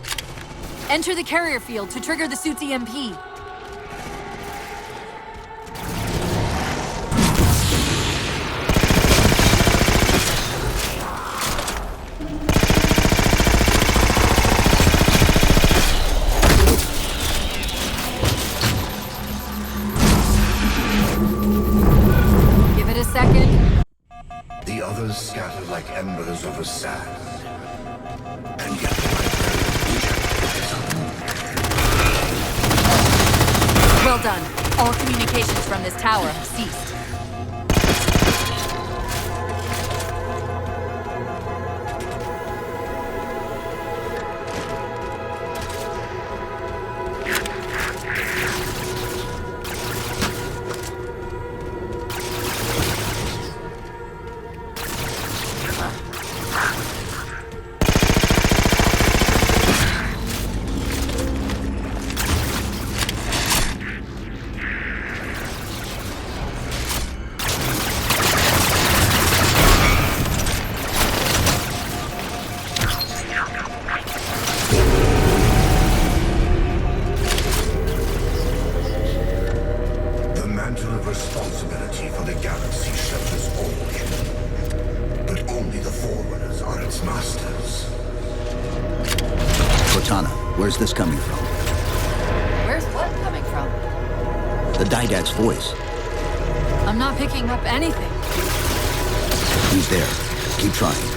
Enter the carrier field to trigger the suit's EMP. Give it a second. The others scatter like embers over sand. And yet Well done. All communications from this tower have ceased. Responsibility for the galaxy shelters all human, but only the Forerunners are its masters. Cortana, where's this coming from? Where's what coming from? The Didact's voice. I'm not picking up anything. He's there. Keep trying.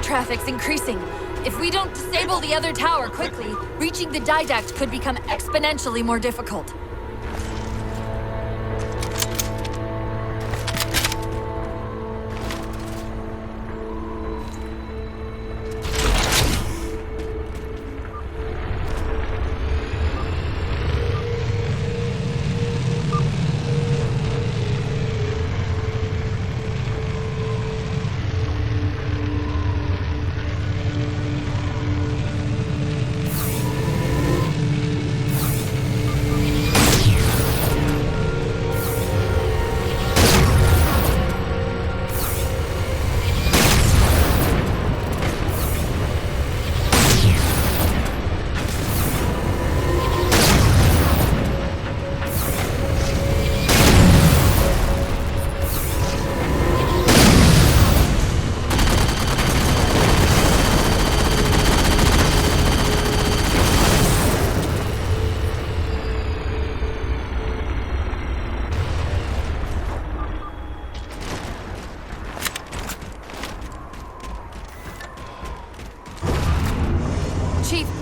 Traffic's increasing. If we don't disable the other tower quickly, reaching the Didact could become exponentially more difficult.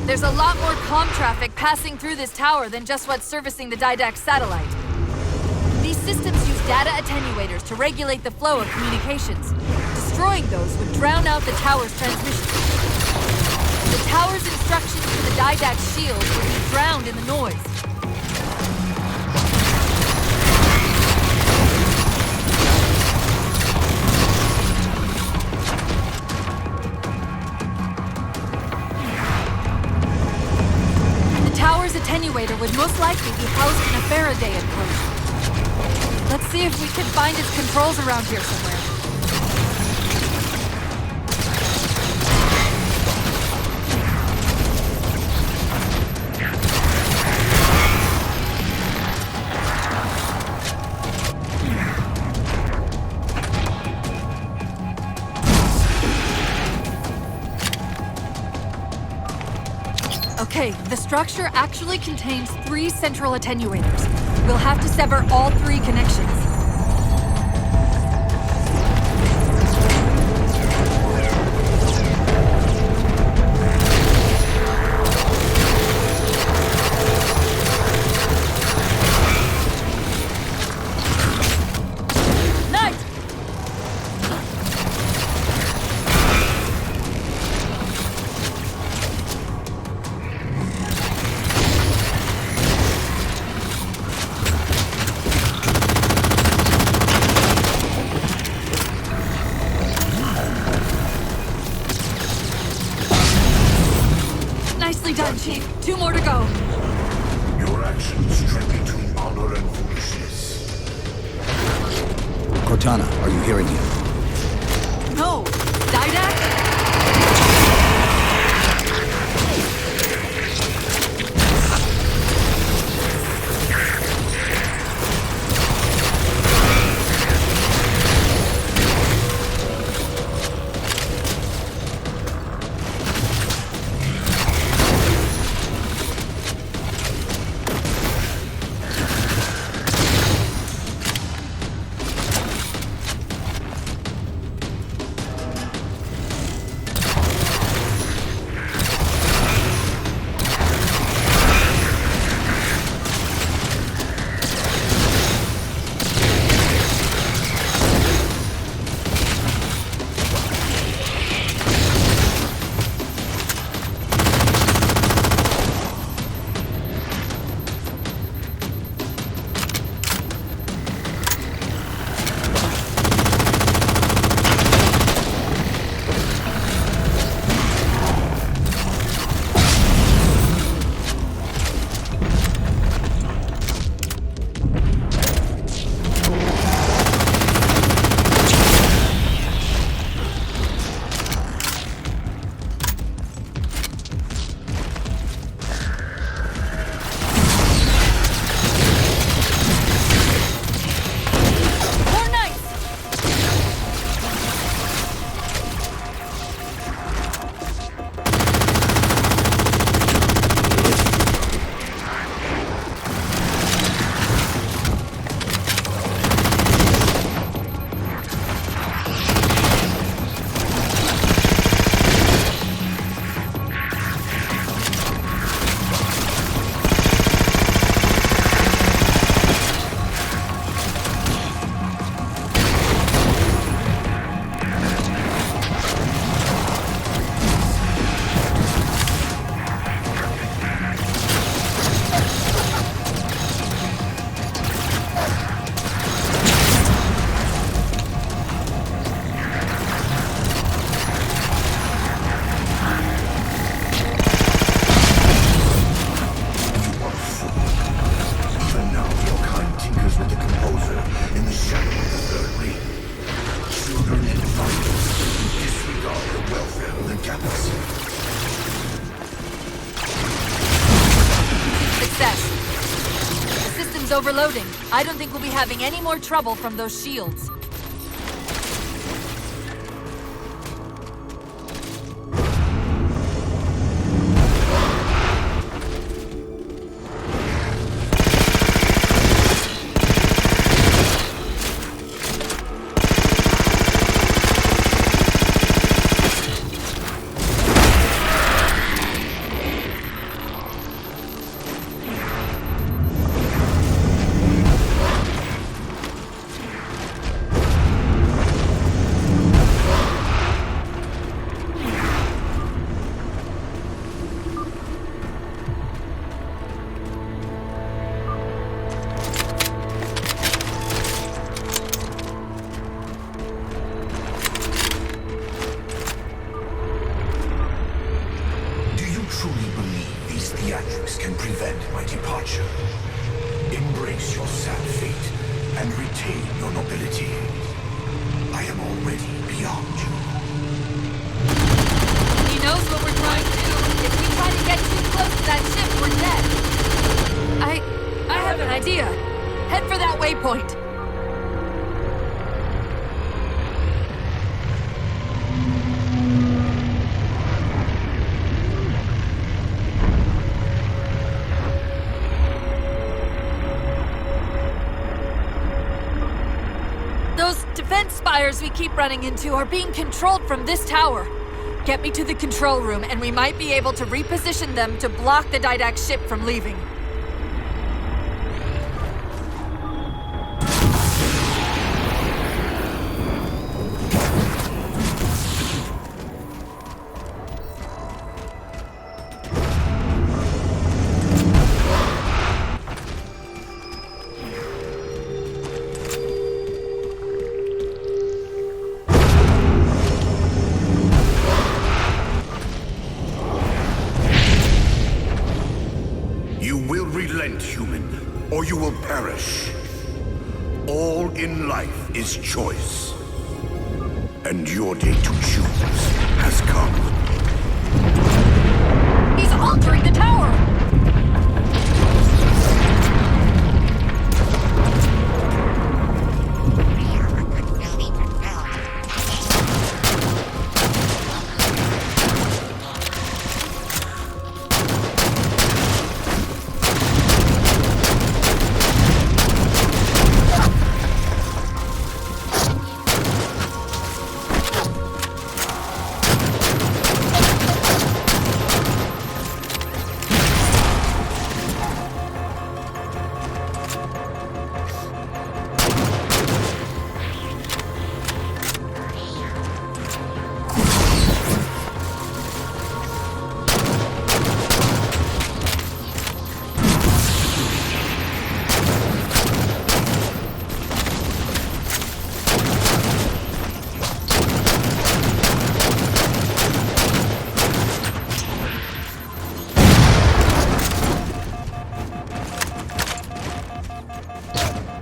There's a lot more comm traffic passing through this tower than just what's servicing the Didact satellite. These systems use data attenuators to regulate the flow of communications. Destroying those would drown out the tower's transmission. The tower's instructions to the Didact shield would be drowned in the noise. Attenuator would most likely be housed in a Faraday enclosure. Let's see if we can find its controls around here somewhere. Okay, the structure actually contains 3 central attenuators. We'll have to sever all 3 connections. Nicely done, Chief. 2 more to go. Your actions trek between honor and foolishness. Cortana, are you hearing me? No! Didac? Overloading. I don't think we'll be having any more trouble from those shields. We keep running into are being controlled from this tower. Get me to the control room and we might be able to reposition them to block the Didac ship from leaving. relent, human, or you will perish. All in life is choice. And your day to choose has come. He's altering the tower!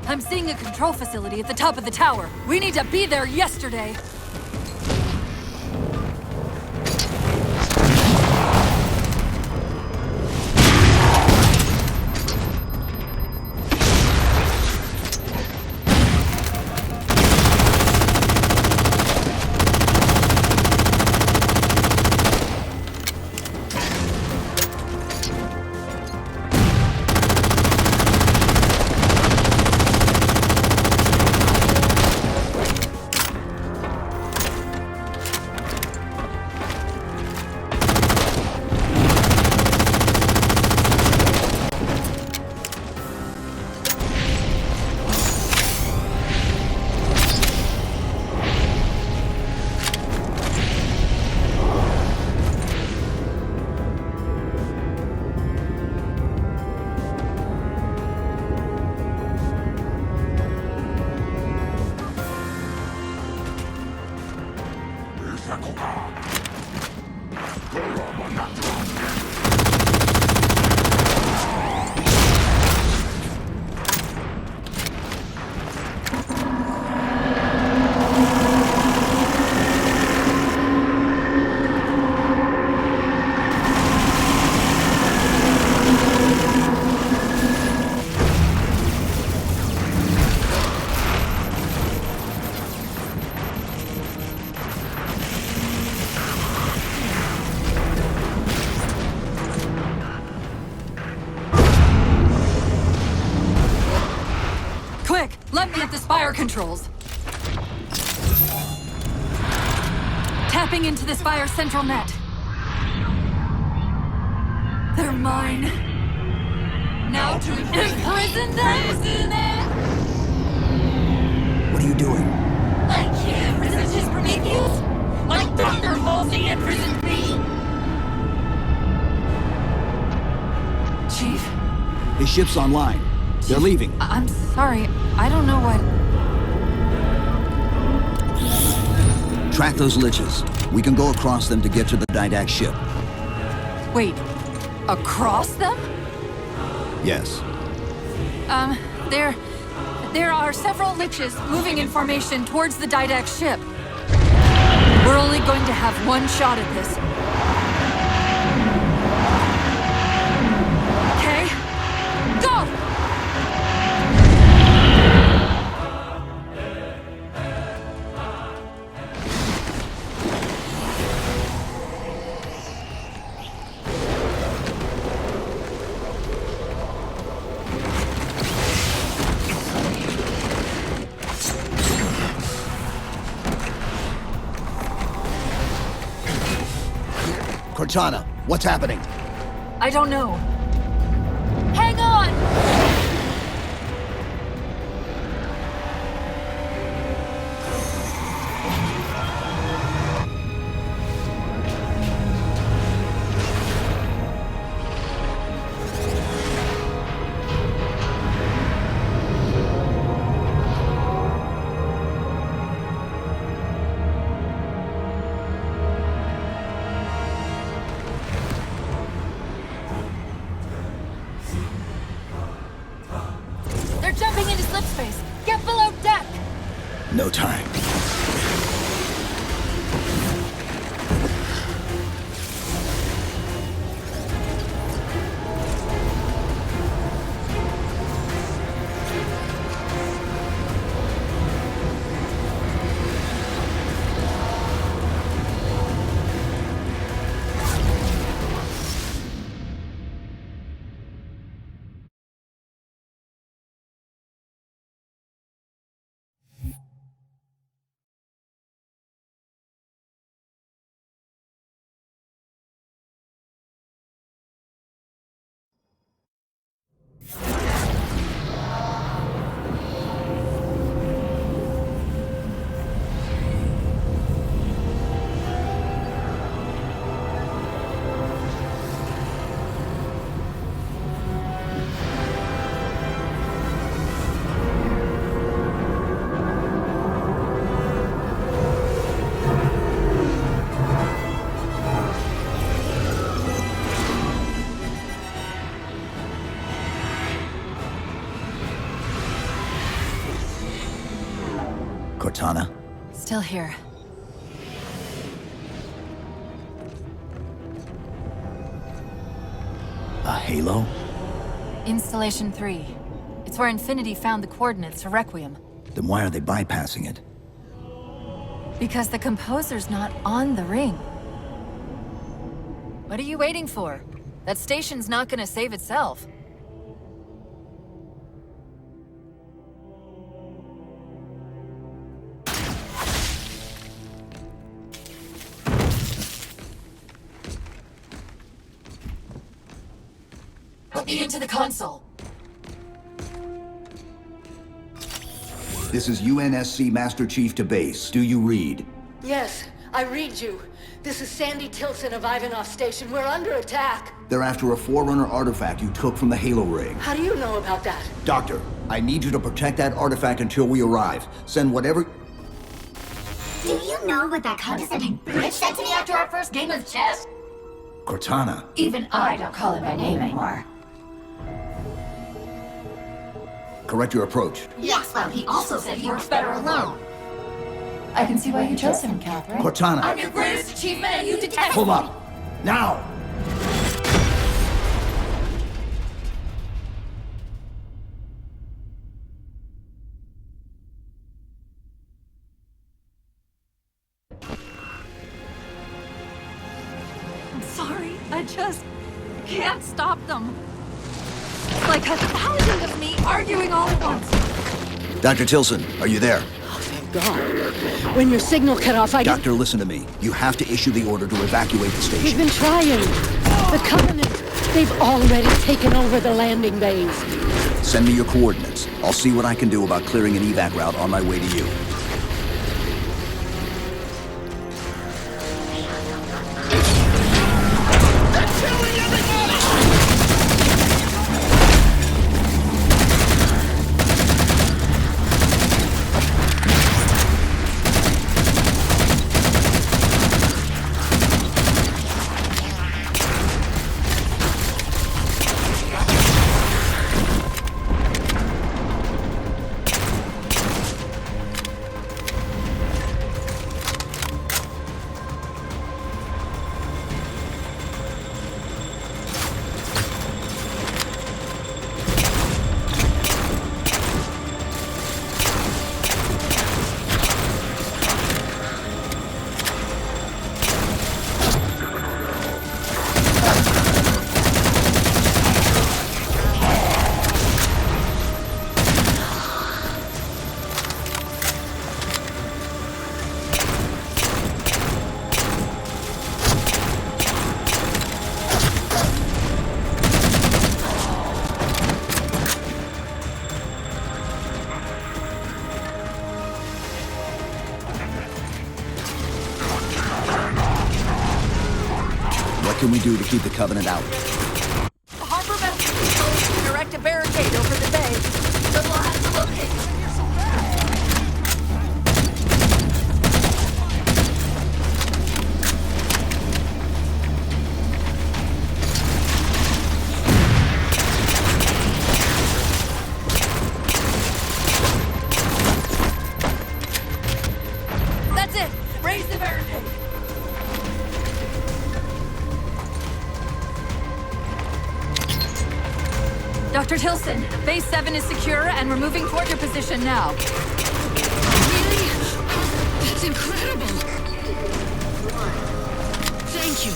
I'm seeing a control facility at the top of the tower. We need to be there yesterday. Let me at the spire controls. Tapping into the spire central net. They're mine. Now to imprison them? What are you doing? I can't resist his Prometheus! My thunder Halsey imprisoned me! Chief? His ship's online. They're leaving. I'm sorry. I don't know what... Track those liches. We can go across them to get to the Didact ship. Wait. Across them? Yes. There are several liches moving in formation towards the Didact ship. We're only going to have one shot at this. Okay? Go! Cortana, what's happening? I don't know. Hang on! No time. Cortana? Still here. A Halo? Installation 3. It's where Infinity found the coordinates for Requiem. Then why are they bypassing it? Because the composer's not on the ring. What are you waiting for? That station's not gonna save itself. Put me into the console. This is UNSC Master Chief to base. Do you read? Yes, I read you. This is Sandy Tilson of Ivanov Station. We're under attack. They're after a Forerunner artifact you took from the Halo ring. How do you know about that? Doctor, I need you to protect that artifact until we arrive. Send whatever... Do you know what that condescending bitch said to me after our first game of chess? Cortana. Even I don't call him by name anymore. Correct your approach. Yes, well, he also said he works better alone. I can see why you chose him, Catherine. Cortana. I'm your greatest achievement and you detest Hold me. up! Now! I'm sorry, I just can't stop them. It's like 1,000 of me arguing all at once. Dr. Tilson, are you there? Oh, thank God. When your signal cut off, Doctor, listen to me. You have to issue the order to evacuate the station. We've been trying. The Covenant, they've already taken over the landing bays. Send me your coordinates. I'll see what I can do about clearing an evac route on my way to you. What can we do to keep the Covenant out? The harbor master will erect a barricade over the bay. But we'll have to locate you when you're so Dr. Tilson, Base 7 is secure, and we're moving toward your position now. Really? That's incredible! Thank you.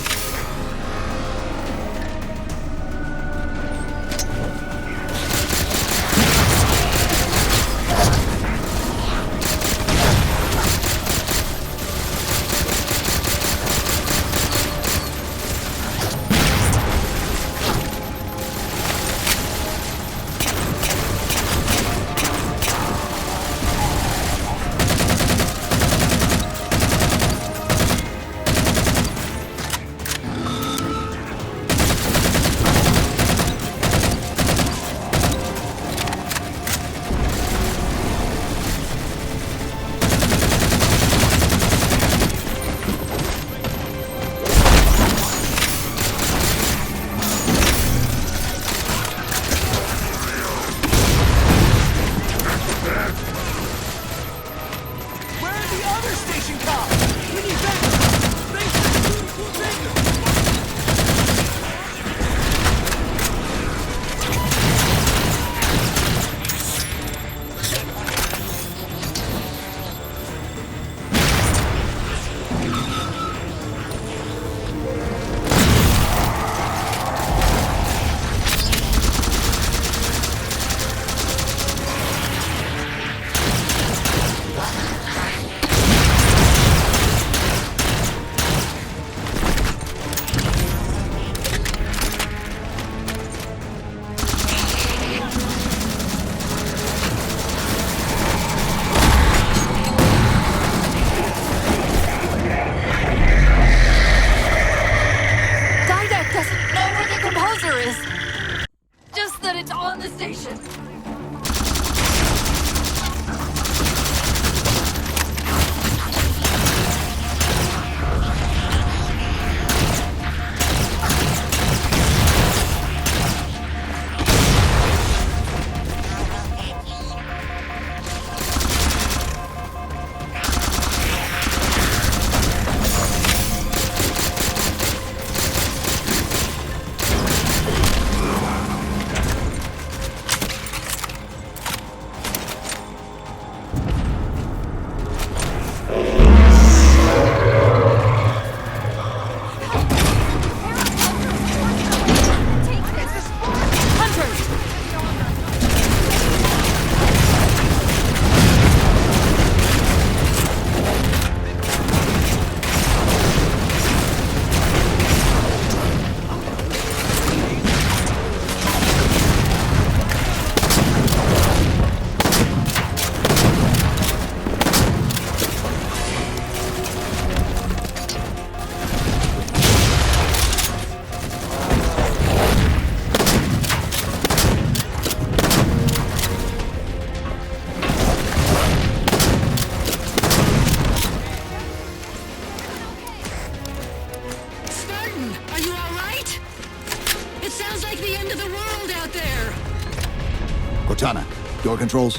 Cortana, door controls.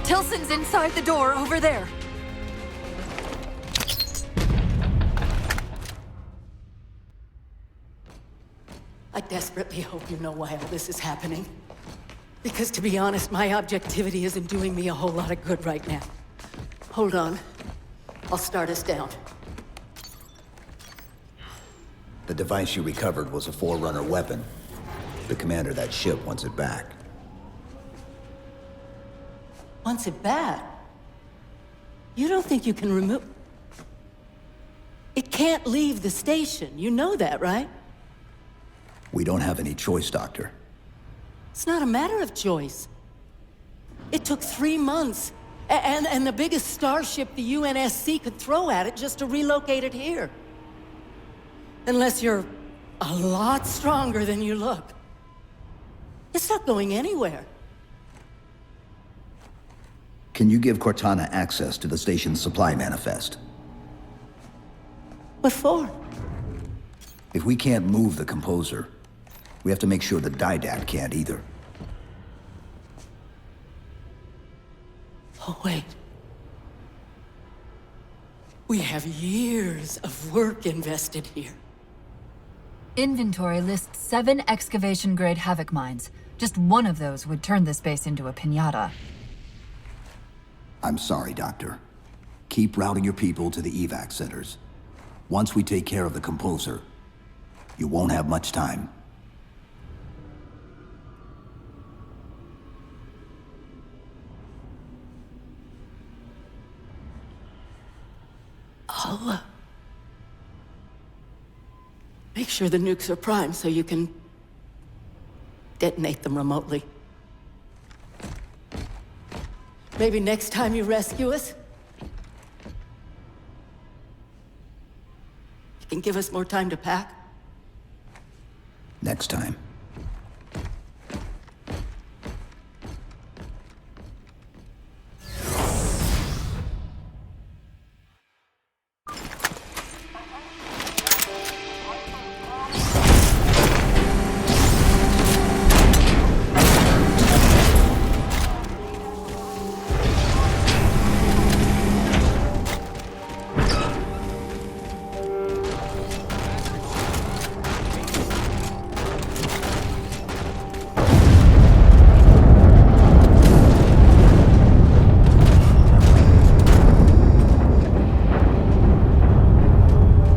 Tilson's inside the door, over there. I desperately hope you know why all this is happening. Because to be honest, my objectivity isn't doing me a whole lot of good right now. Hold on. I'll start us down. The device you recovered was a Forerunner weapon. The commander of that ship wants it back. Wants it back? You don't think you can remove... It can't leave the station. You know that, right? We don't have any choice, Doctor. It's not a matter of choice. It took 3 months, and the biggest starship the UNSC could throw at it just to relocate it here. Unless you're a lot stronger than you look. It's not going anywhere. Can you give Cortana access to the station's supply manifest? What for? If we can't move the composer, we have to make sure the Didact can't either. Oh, wait. We have years of work invested here. Inventory lists 7 excavation-grade Havoc mines. Just one of those would turn this base into a piñata. I'm sorry, Doctor. Keep routing your people to the evac centers. Once we take care of the composer, you won't have much time. I'll make sure the nukes are primed so you can detonate them remotely. Maybe next time you rescue us, you can give us more time to pack. Next time.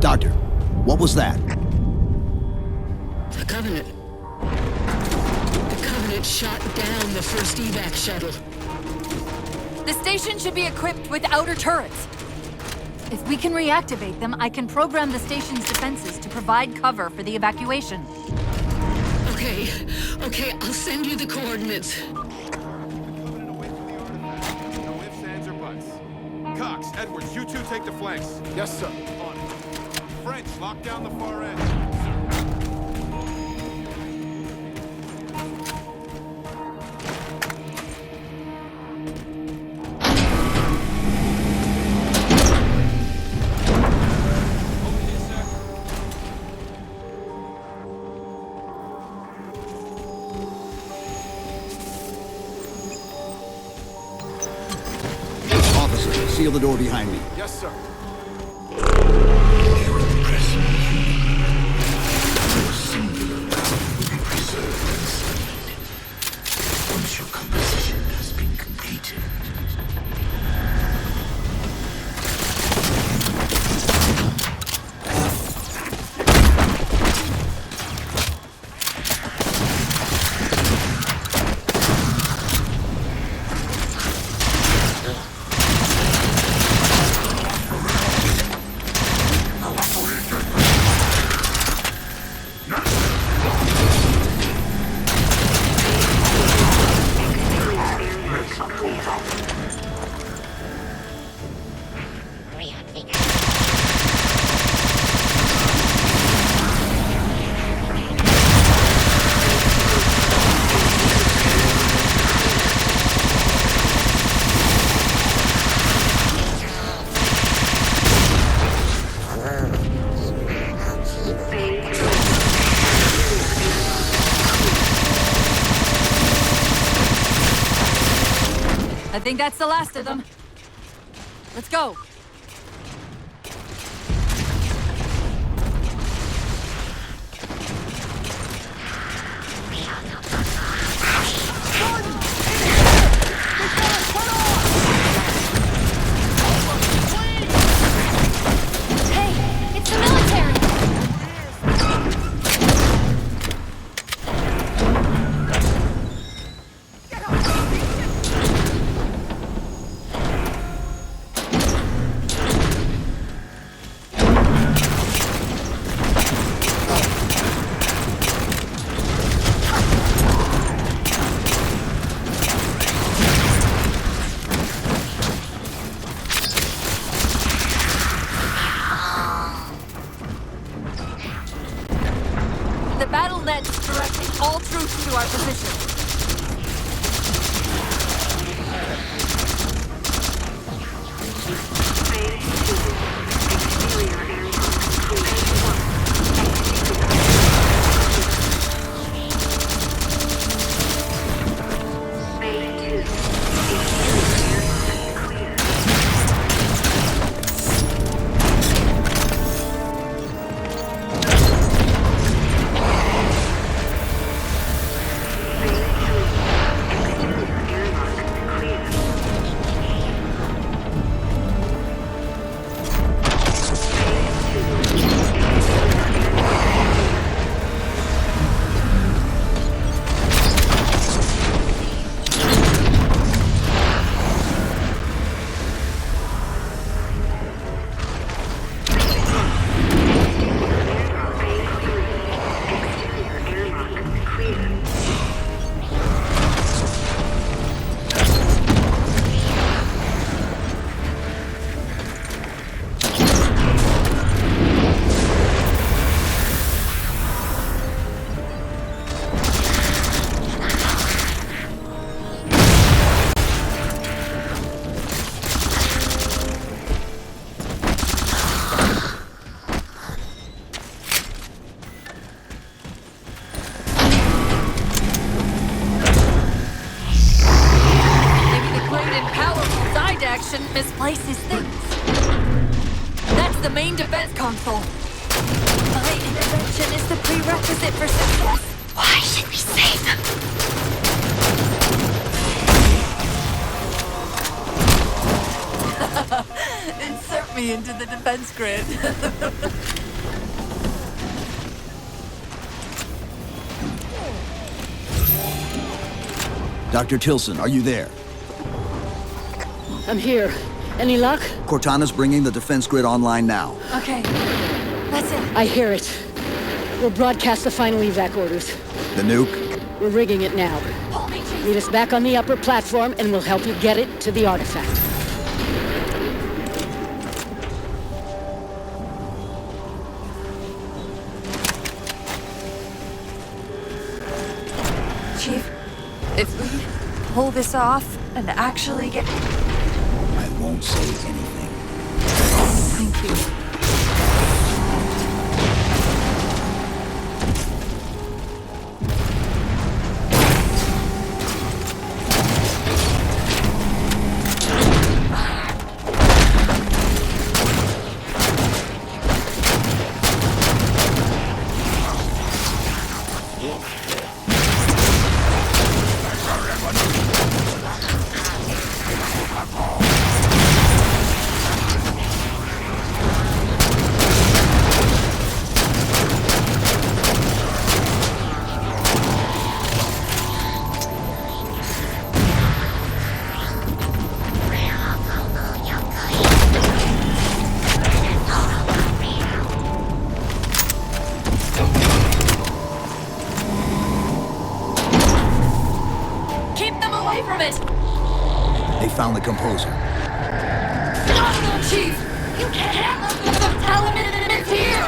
Doctor, what was that? The Covenant. The Covenant shot down the first evac shuttle. The station should be equipped with outer turrets. If we can reactivate them, I can program the station's defenses to provide cover for the evacuation. Okay, I'll send you the coordinates. No ifs, ands, or buts. Cox, Edwards, you two take the flanks. Yes, sir. On it. French, lock down the far end. Officer, seal the door behind me. Yes, sir. Once your composition has been completed. I think that's the last of them. Let's go. Hey, it's the military! The battle net's directing all troops to our position. console. My intervention is the prerequisite for success. Why should we save them? Insert me into the defense grid. Dr. Tilson, are you there? I'm here. Any luck? Cortana's bringing the defense grid online now. Okay, that's it. I hear it. We'll broadcast the final evac orders. The nuke? We're rigging it now. Meet us back on the upper platform and we'll help you get it to the artifact. Chief, if we pull this off and actually get... I won't say anything. Thank you. They found the composer. Chief! You can't let them tell him it's here!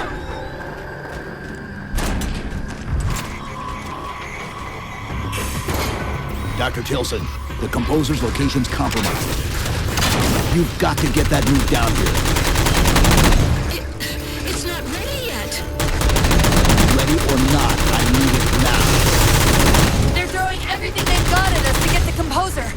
Dr. Tilson, the composer's location's compromised. You've got to get that nuke down here. It's not ready yet. Ready or not, I need it now. They're throwing everything they've got at us to get the composer.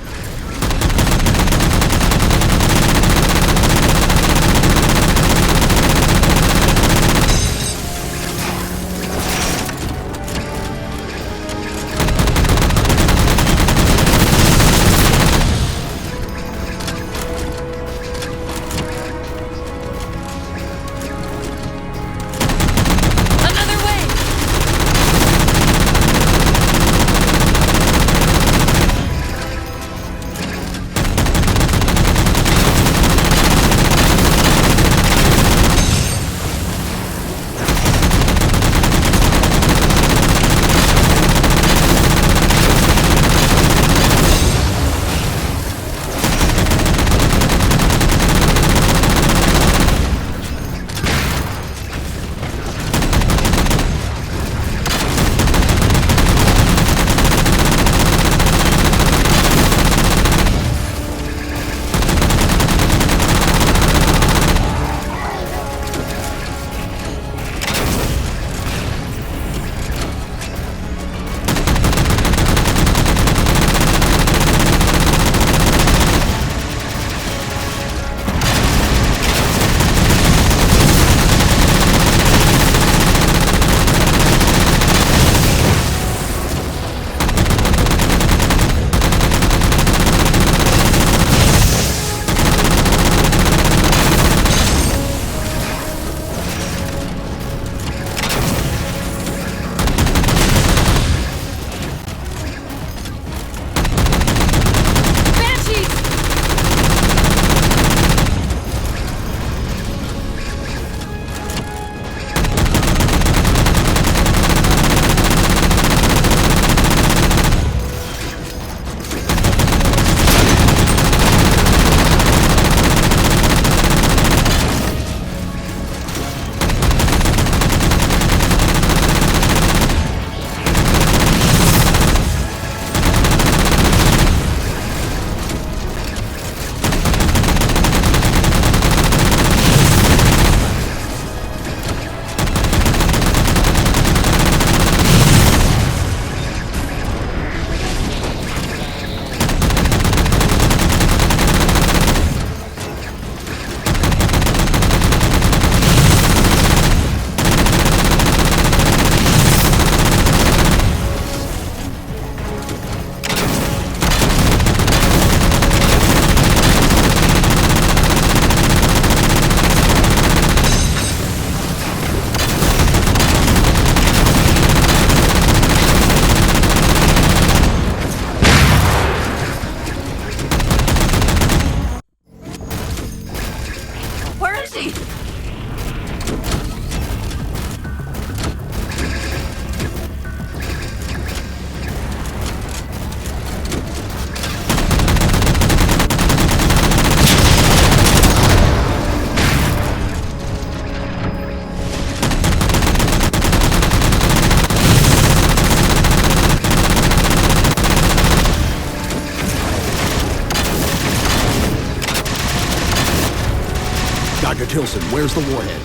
Dr. Tilson, where's the warhead?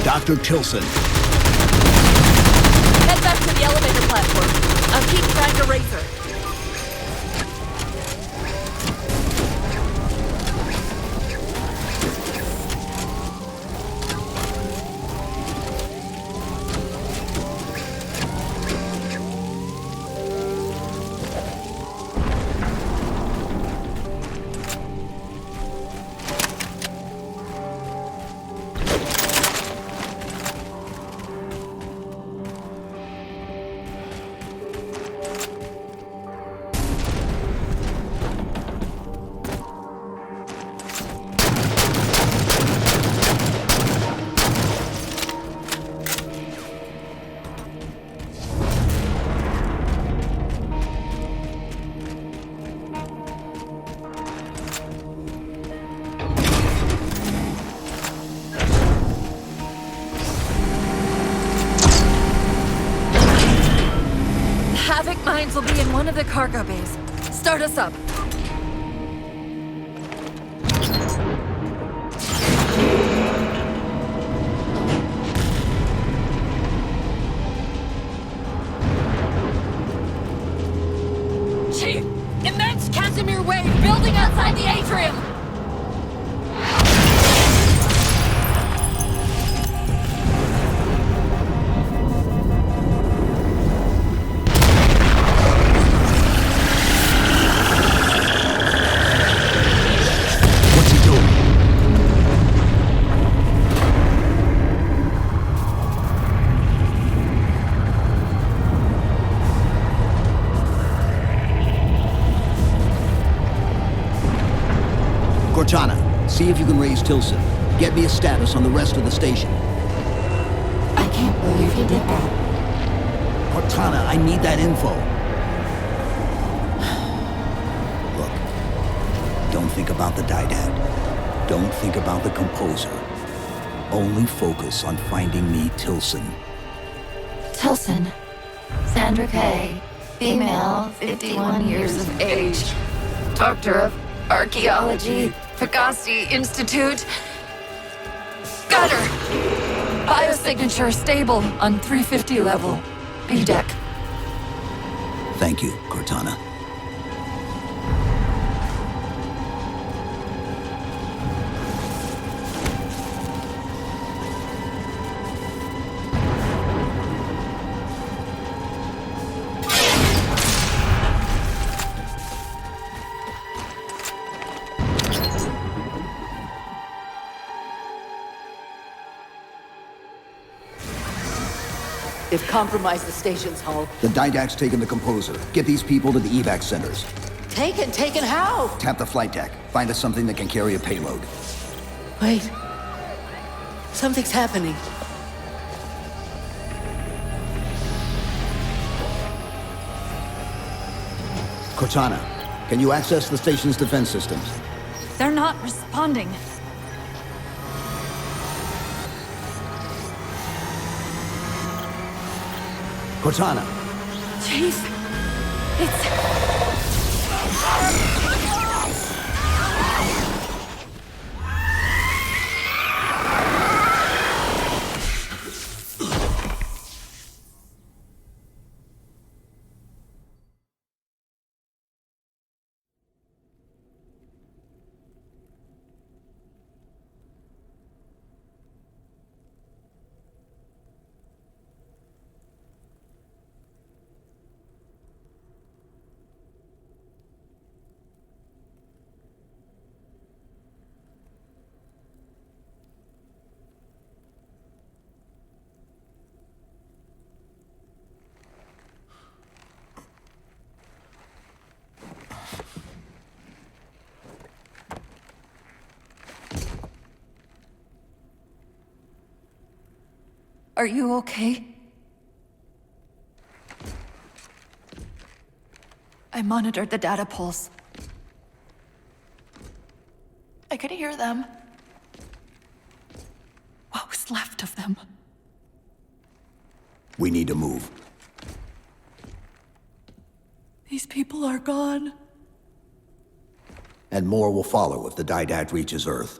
Dr. Tilson. Head back to the elevator platform. I'll keep trying to raise her. Havoc mines will be in one of the cargo bays. Start us up. Chief! Immense Casimir wave building outside the atrium! Cortana, see if you can raise Tilson. Get me a status on the rest of the station. I can't believe you did that. Cortana, I need that info. Look, don't think about the Didact. Don't think about the Composer. Only focus on finding me Tilson. Tilson. Sandra Kay. Female, 51 years of age. Doctor of Archaeology. Pegasi Institute. Got her! Biosignature stable on 350 level. B-deck. Thank you, Cortana. They've compromised the station's hull. The Didact's taken the Composer. Get these people to the evac centers. Taken how? Tap the flight deck. Find us something that can carry a payload. Wait. Something's happening. Cortana, can you access the station's defense systems? They're not responding. Cortana. Chief, it's... Are you okay? I monitored the data pulse. I could hear them. What was left of them? We need to move. These people are gone. And more will follow if the Didact reaches Earth.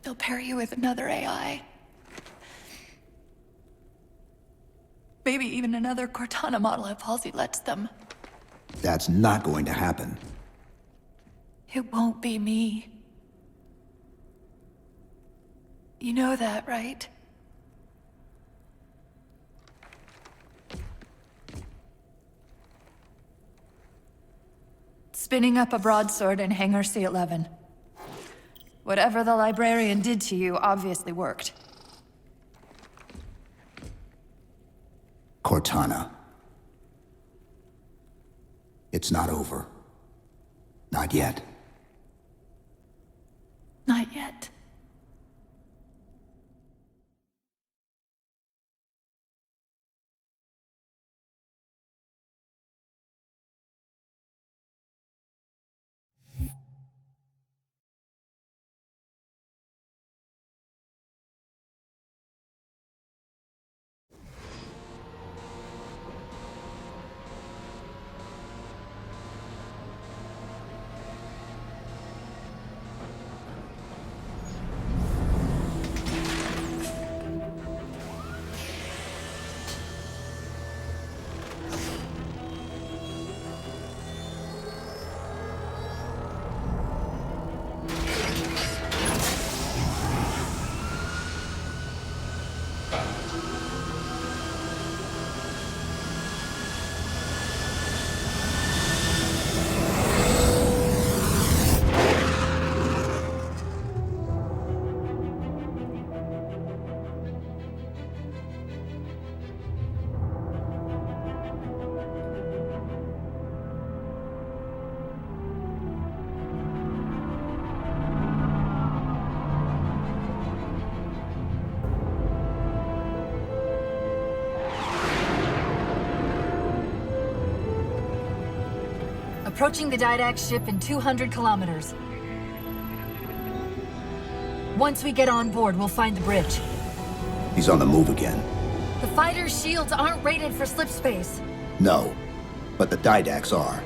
they'll pair you with another AI. Maybe even another Cortana model if Halsey lets them. That's not going to happen. It won't be me. You know that, right? Spinning up a broadsword in Hangar C-11. Whatever the librarian did to you obviously worked. Cortana. It's not over. Not yet. Not yet. Approaching the Didact ship in 200 kilometers. Once we get on board, we'll find the bridge. He's on the move again. The fighter's shields aren't rated for slip space. No, but the Didacts are.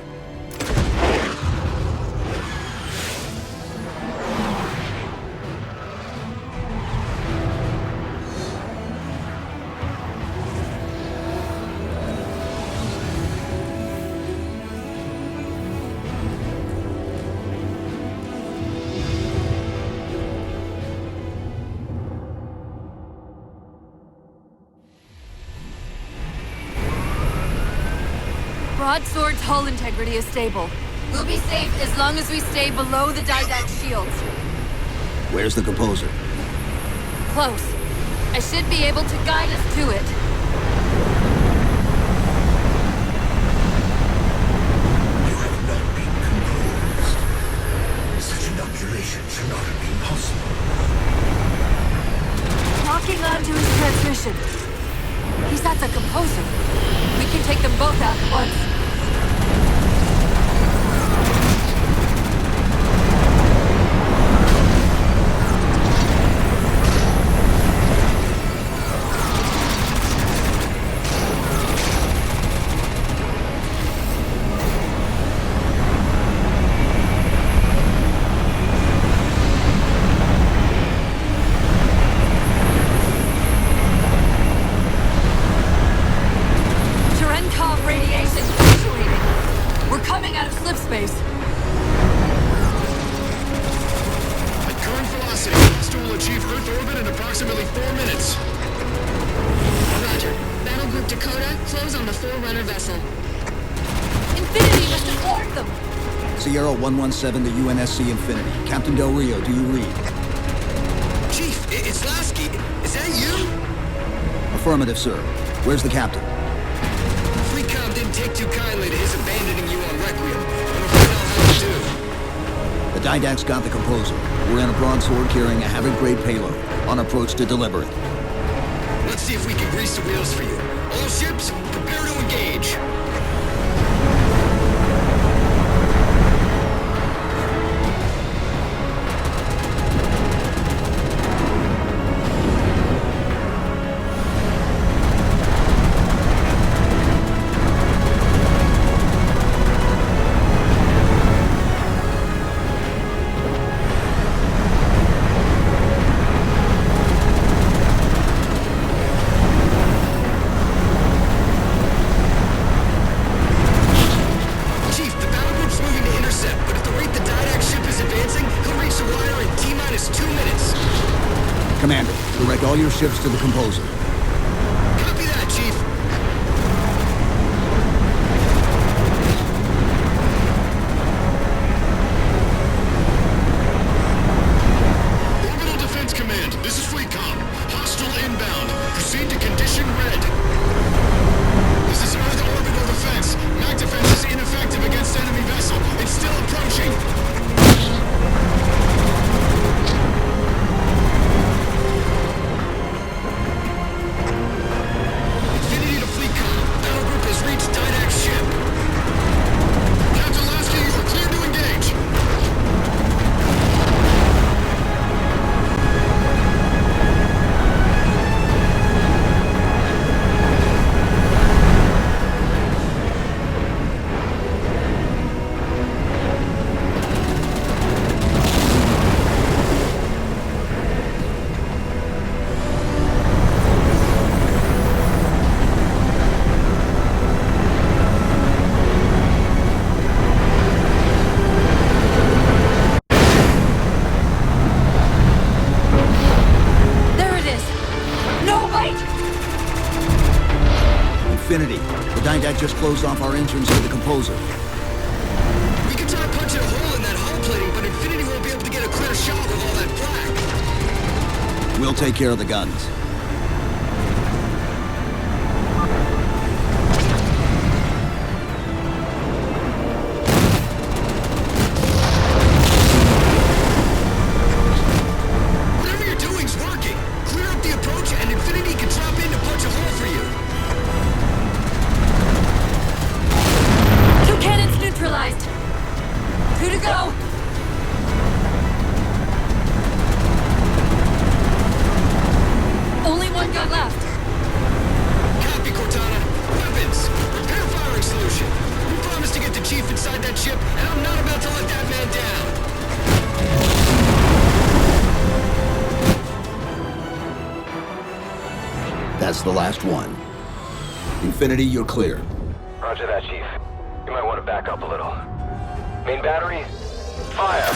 Broadsword's hull integrity is stable. We'll be safe as long as we stay below the Didact shields. Where's the composer? Close. I should be able to guide us to it. You have not been composed. Such inoculation should not have been possible. Locking onto his transmission. He's not the composer. We can take them both out at once. Forerunner vessel. Infinity must have warned them! Sierra 117 to UNSC Infinity. Captain Del Rio, do you read? Chief, it's Lasky. Is that you? Affirmative, sir. Where's the captain? Fleetcom didn't take too kindly to his abandoning you on Requiem. I'm afraid I'll have to do. The Didact's got the composer. We're in a broadsword carrying a Havoc-grade payload. On approach to deliver it. Let's see if we can grease the wheels for you. All ships, prepare to engage. Commander, direct all your ships to the Composer. Copy that, Chief. Orbital Defense Command, this is Recon. Hostile inbound. Proceed to condition red. This is Earth Orbital Defense. MAC defense is ineffective against enemy vessel. It's still approaching. Infinity to Fleet Com. Battle group has reached Didac's ship. Captain Lasky, you are clear to engage. There it is! No, wait! Infinity, the Didact just closed off our entrance to the Composer. We can try punching a hole in that hull plating, but Infinity won't be able to get a clear shot with all that flak. We'll take care of the guns. Whatever you're doing's working. Clear up the approach, and Infinity can drop in to punch a hole for you. 2 cannons neutralized! 2 to go! Only 1 gun left! Copy, Cortana. Weapons! Repair firing solution. We promised to get the Chief inside that ship, and I'm not about to let that man down. That's the last one. Infinity, you're clear. Roger that, Chief. You might want to back up a little. Main battery, fire!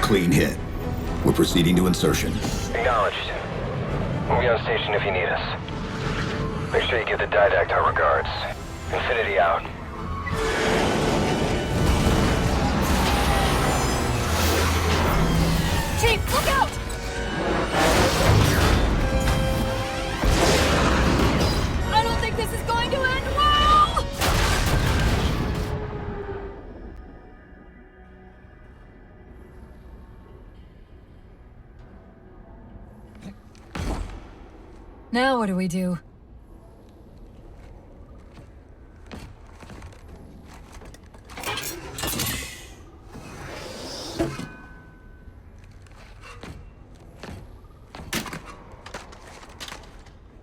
Clean hit. We're proceeding to insertion. Acknowledged. We'll be on station if you need us. Make sure you give the Didact our regards. Infinity out. Chief, look out! I don't think this is going to end well! Now what do we do?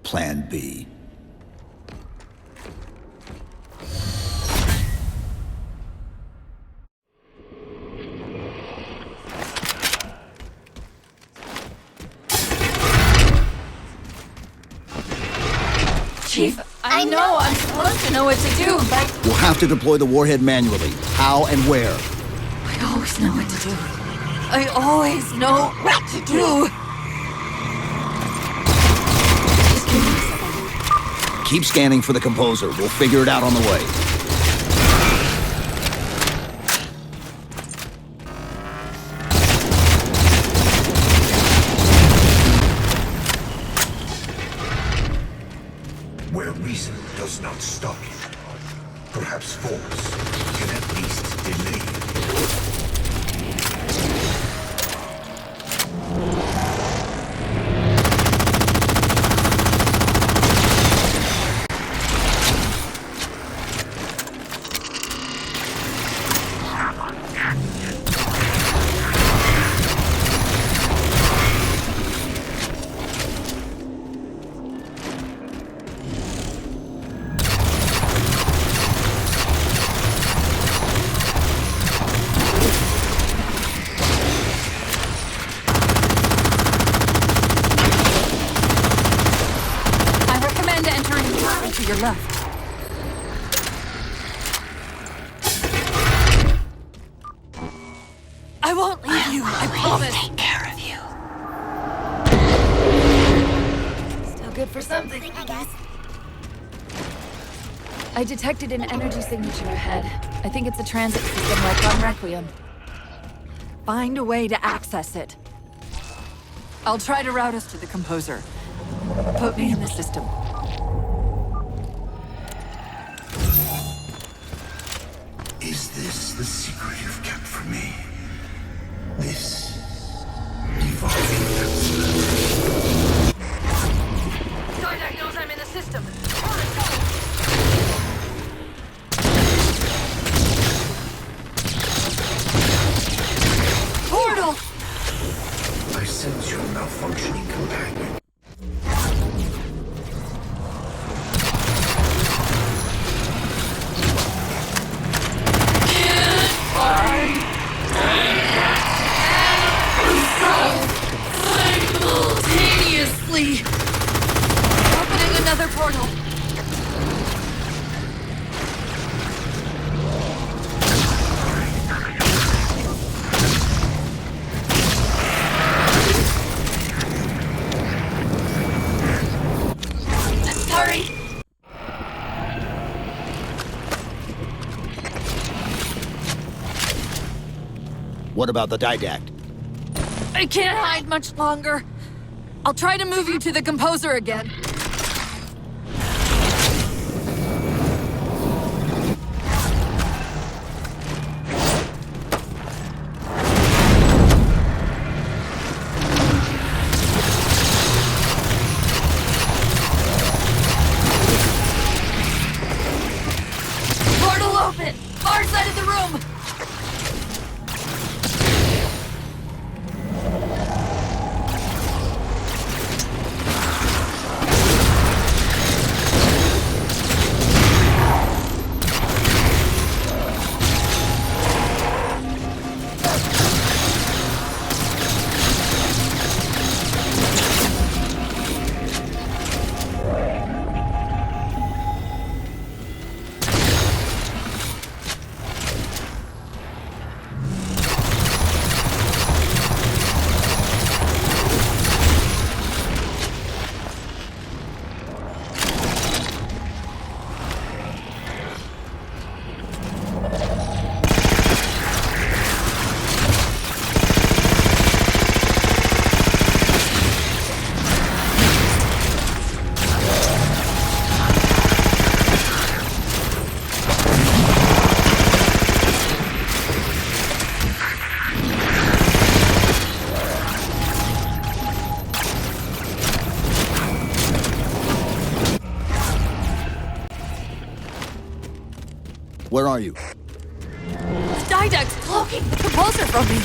Plan B. Chief, I know I'm supposed to know what to do, but We'll have to deploy the warhead manually. How and where? I always know what to do. I always know what to do. Just give me a second. Keep scanning for the Composer. We'll figure it out on the way. Where reason does not stop you, perhaps force can at least delay you. I won't leave you, I promise. Take care of you. Still good for something, I guess. I detected an energy signature ahead. I think it's a transit system like on Requiem. Find a way to access it. I'll try to route us to the Composer. Put me in the system. Is this the secret you've kept from me? This evolving absolute. Didact knows I'm in the system. Portal! I sense your malfunctioning companion. Simultaneously! Opening another portal. I'm sorry. What about the Didact? I can't hide much longer. I'll try to move you to the Composer again. Portal open! Far side of the room! Where are you? The Didact's cloaking the Composer from me!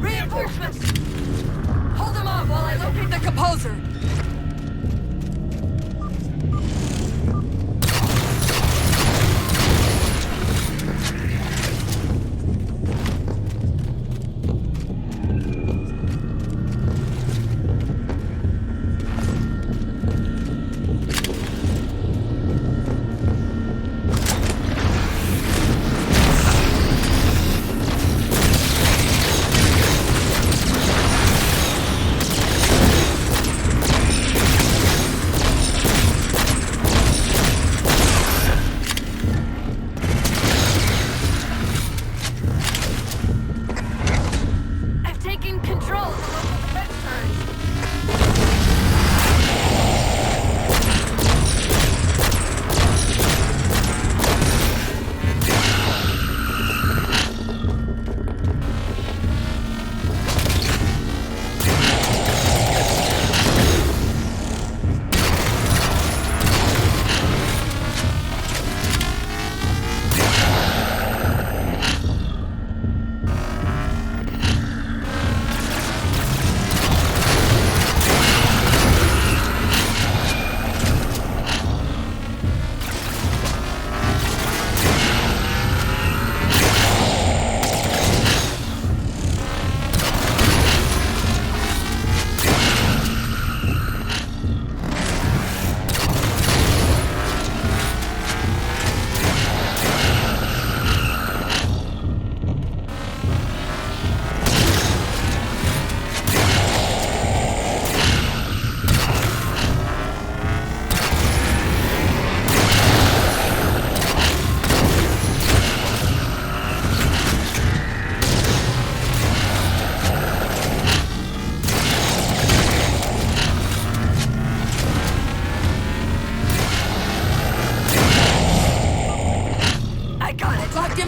Reinforcements! Hold them off while I locate the Composer!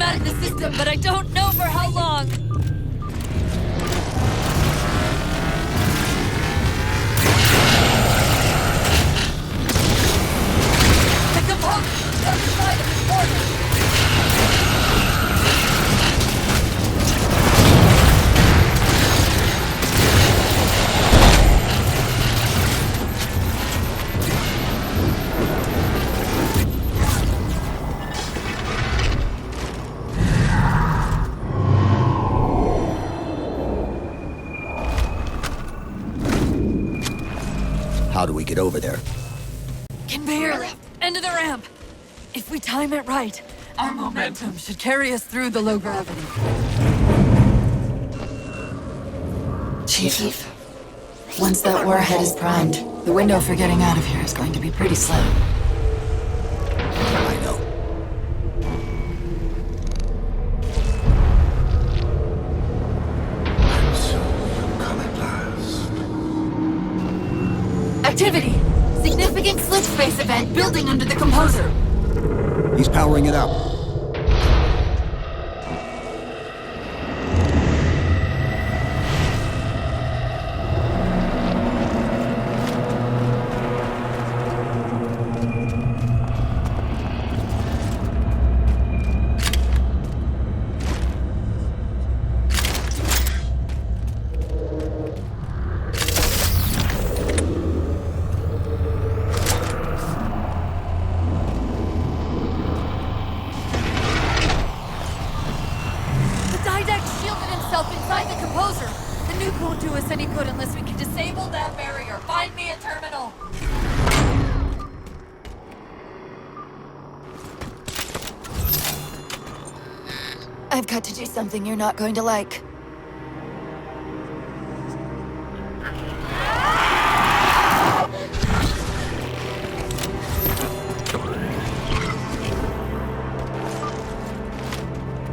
not in the system, but I don't know for how long. The composer is on the side of the border. How do we get over there? Can barely. End of the ramp. If we time it right, our momentum should carry us through the low gravity. Chief, once that warhead is primed, the window for getting out of here is going to be pretty slim. I know. Activity! Significant slip space event building under the composer. He's powering it up. Inside the composer! The nuke won't do us any good unless we can disable that barrier. Find me a terminal! I've got to do something you're not going to like.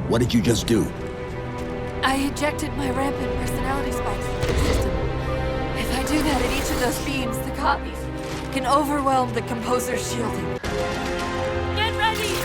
What did you just do? I ejected my rampant personality spikes from the system. If I do that at each of those beams, the copies can overwhelm the composer's shielding. Get ready!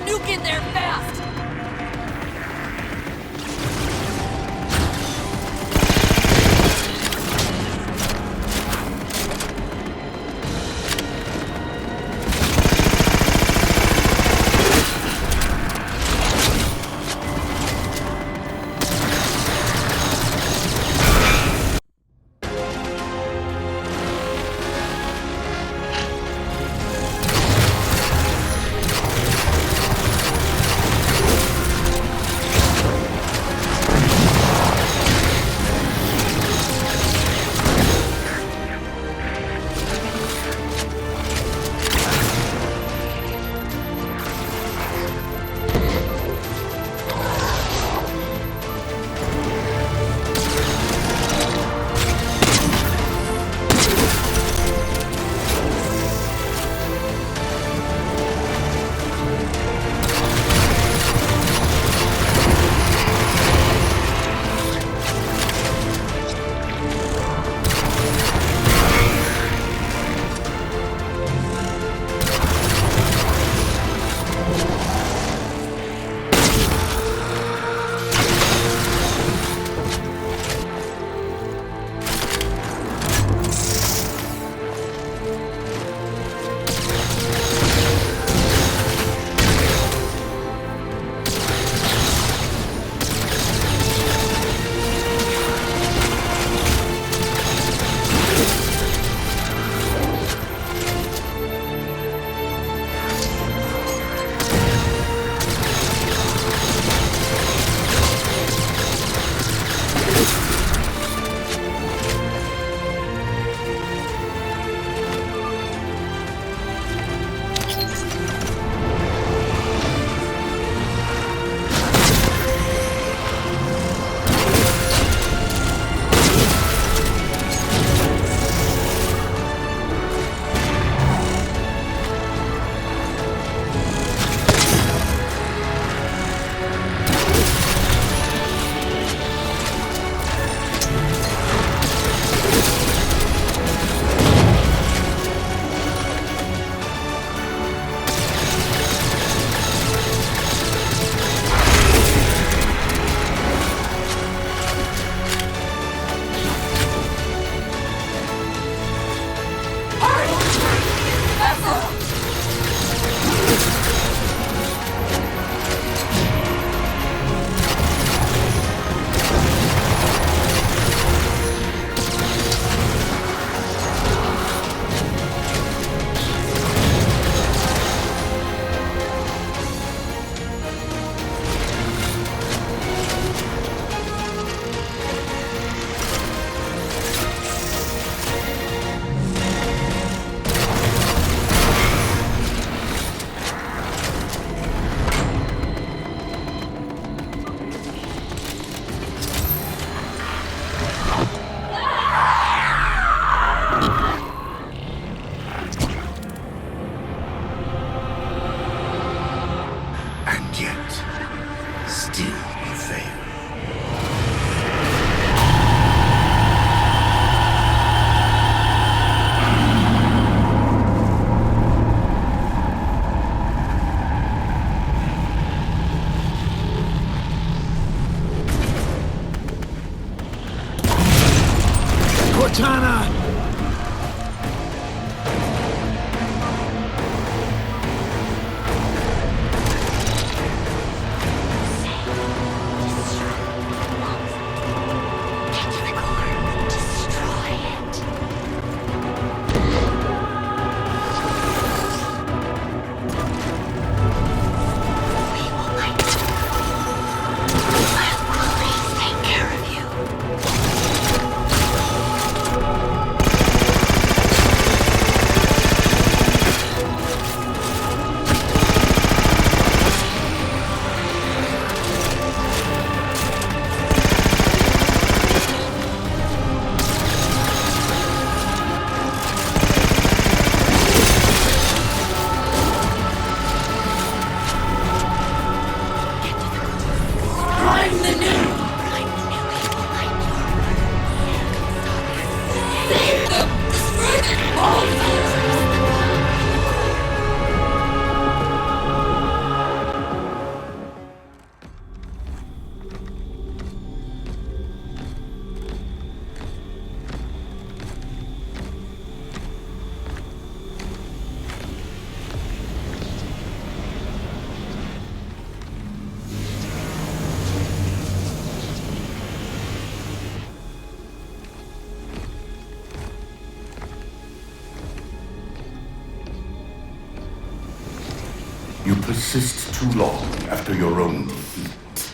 the nuke in there fast! You persist too long after your own defeat.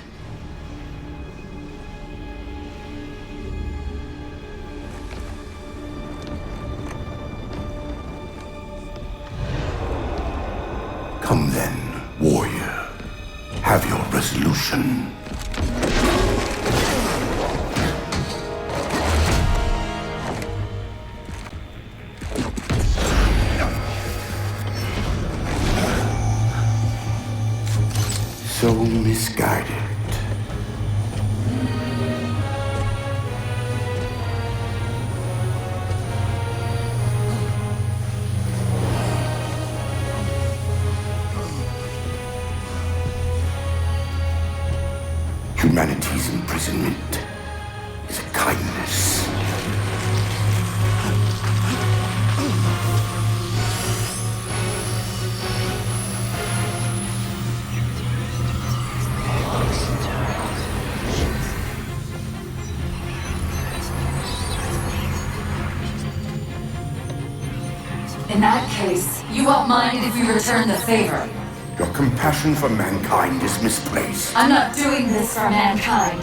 Come then, warrior. Have your resolution. So misguided. Humanity's imprisonment is a kindness. In that case, you won't mind if we return the favor. Your compassion for mankind is misplaced. I'm not doing this for mankind.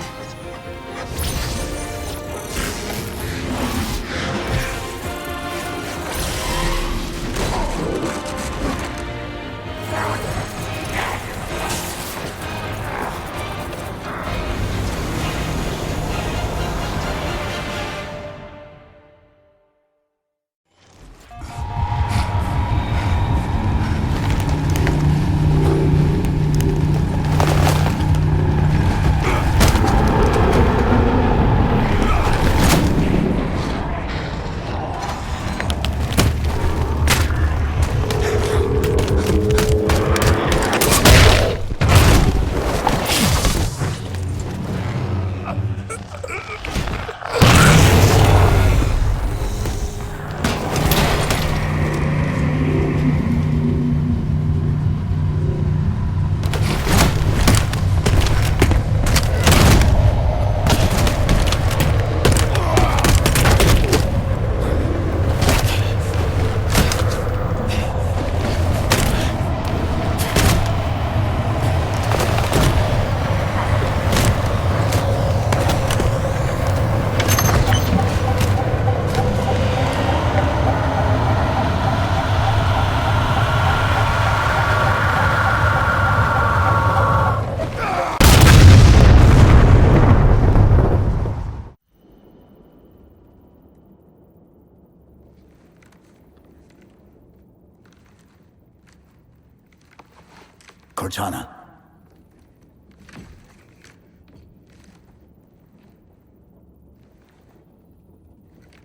Cortana.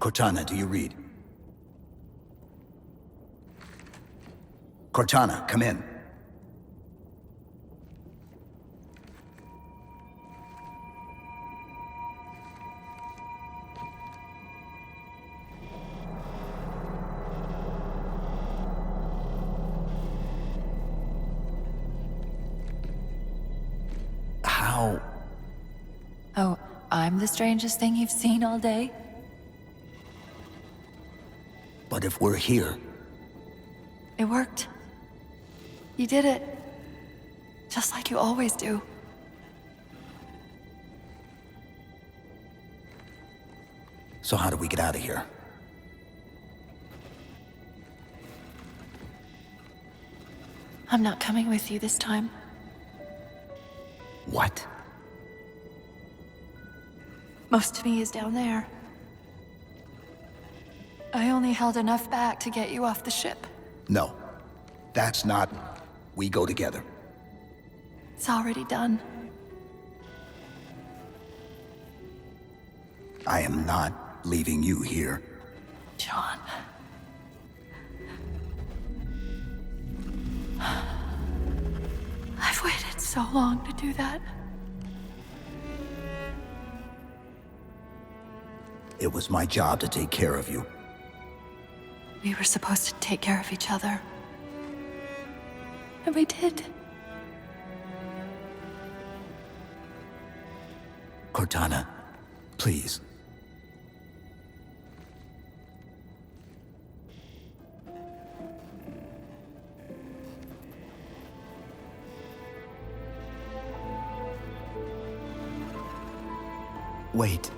Cortana, do you read? Cortana, come in. How? Oh, I'm the strangest thing you've seen all day? But if we're here... It worked. You did it. Just like you always do. So how do we get out of here? I'm not coming with you this time. What? Most of me is down there. I only held enough back to get you off the ship. No. That's not... We go together. It's already done. I am not leaving you here. John. I've waited so long to do that. It was my job to take care of you. We were supposed to take care of each other. And we did. Cortana, please. Wait.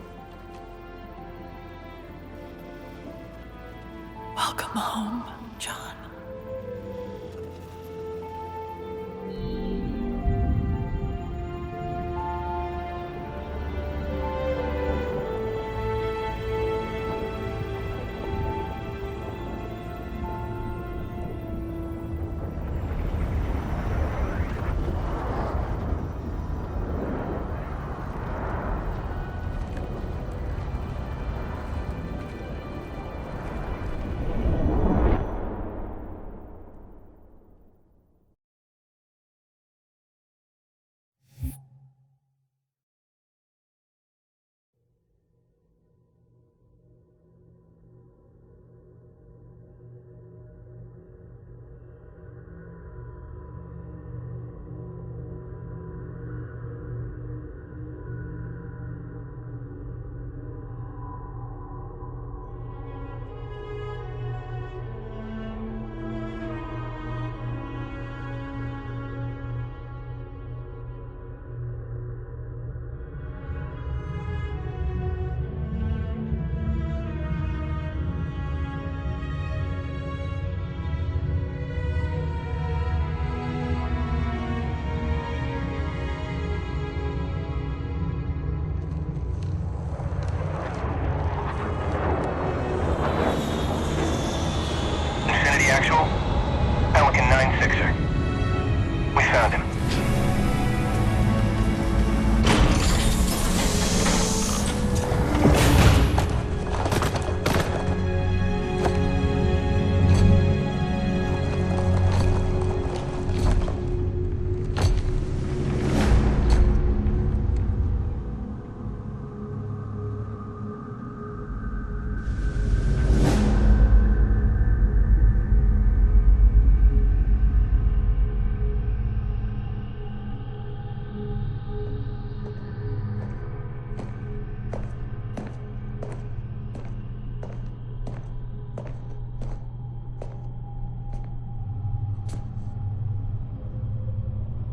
Welcome home, John. Actual? Pelican 9-6er. We found him.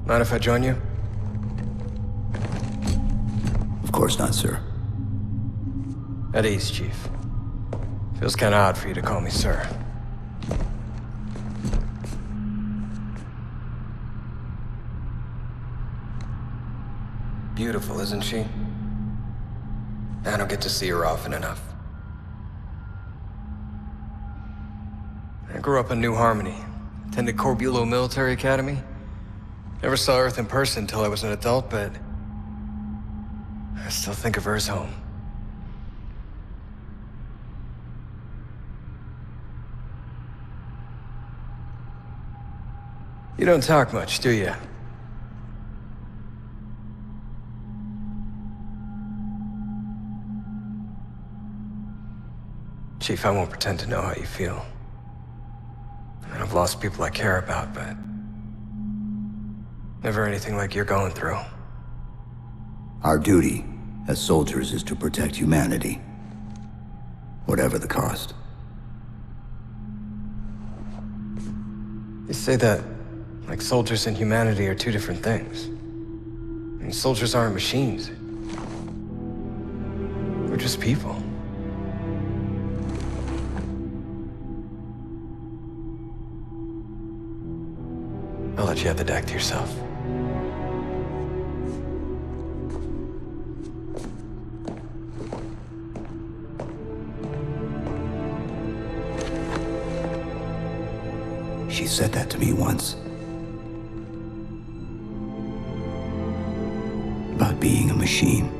Mind if I join you? Of course not, sir. At ease, Chief. Feels kinda odd for you to call me sir. Beautiful, isn't she? I don't get to see her often enough. I grew up in New Harmony. Attended Corbulo Military Academy. Never saw Earth in person until I was an adult, but I still think of her as home. You don't talk much, do you? Chief, I won't pretend to know how you feel. I mean, I've lost people I care about, but never anything like you're going through. Our duty as soldiers is to protect humanity, whatever the cost. You say that like soldiers and humanity are two different things. I mean, soldiers aren't machines. We're just people. I'll let you have the deck to yourself. She said that to me once. About being a machine.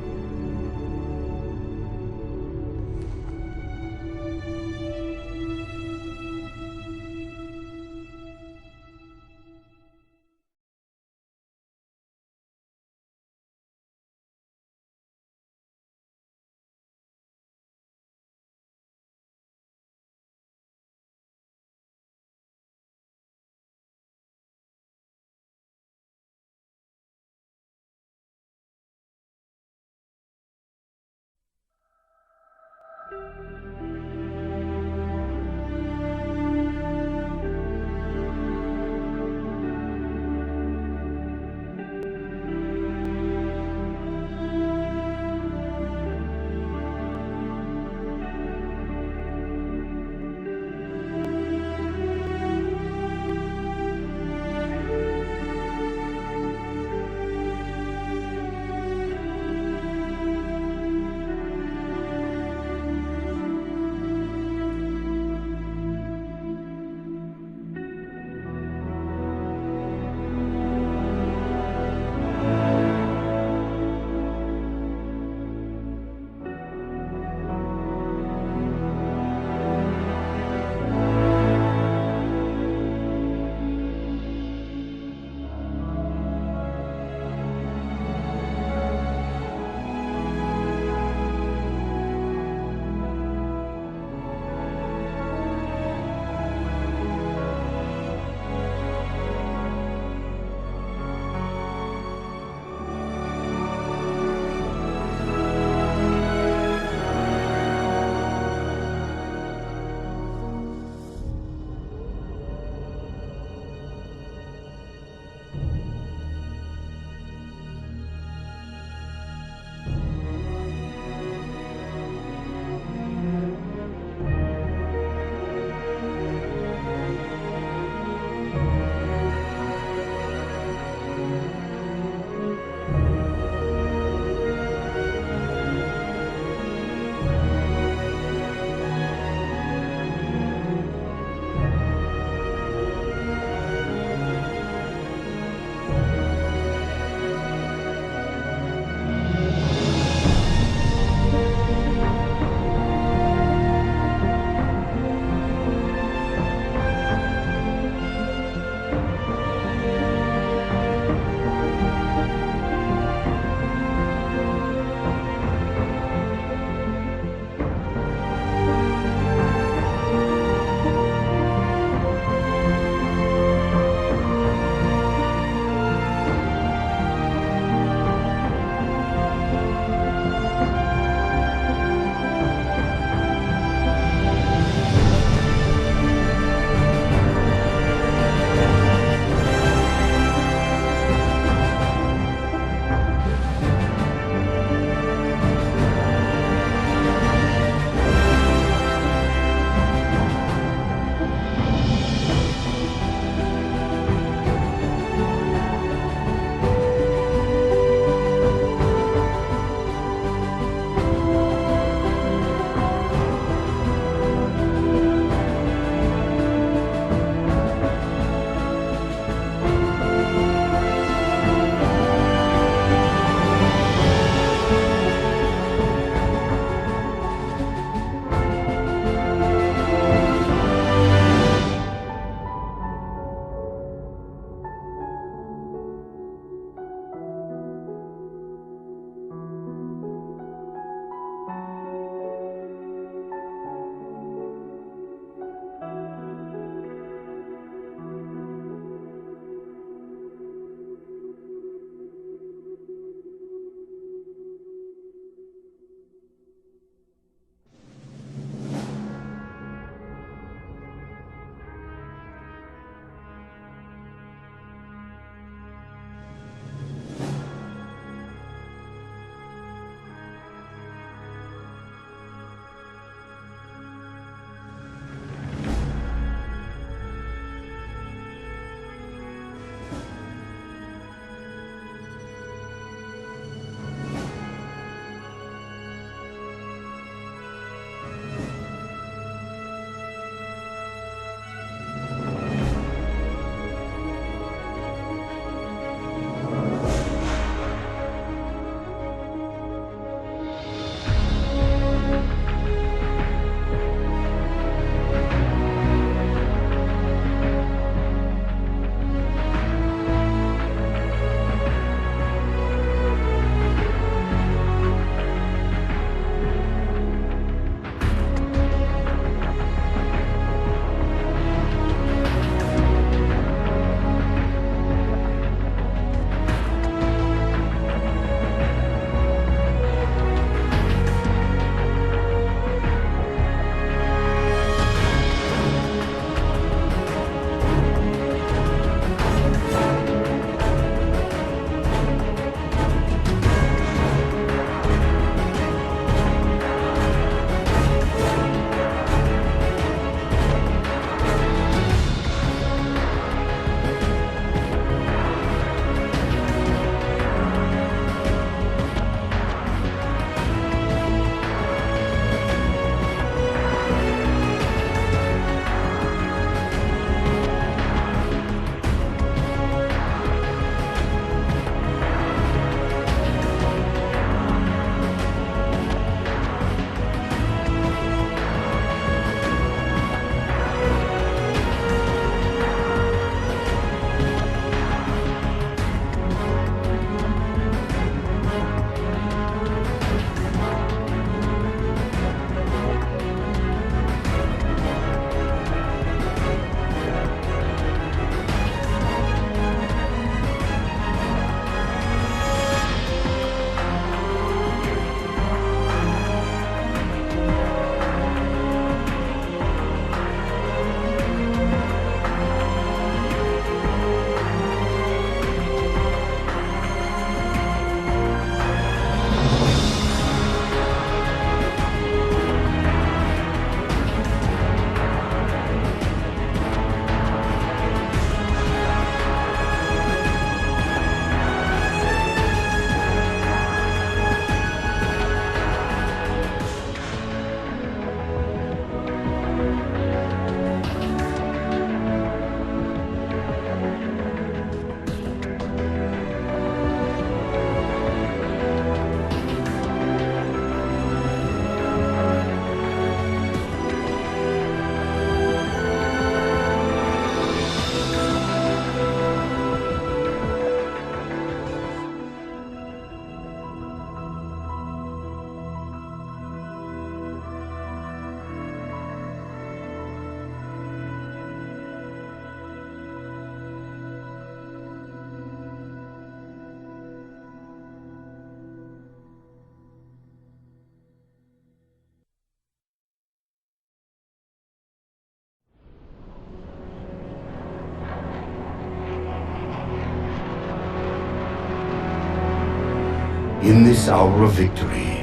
In this hour of victory,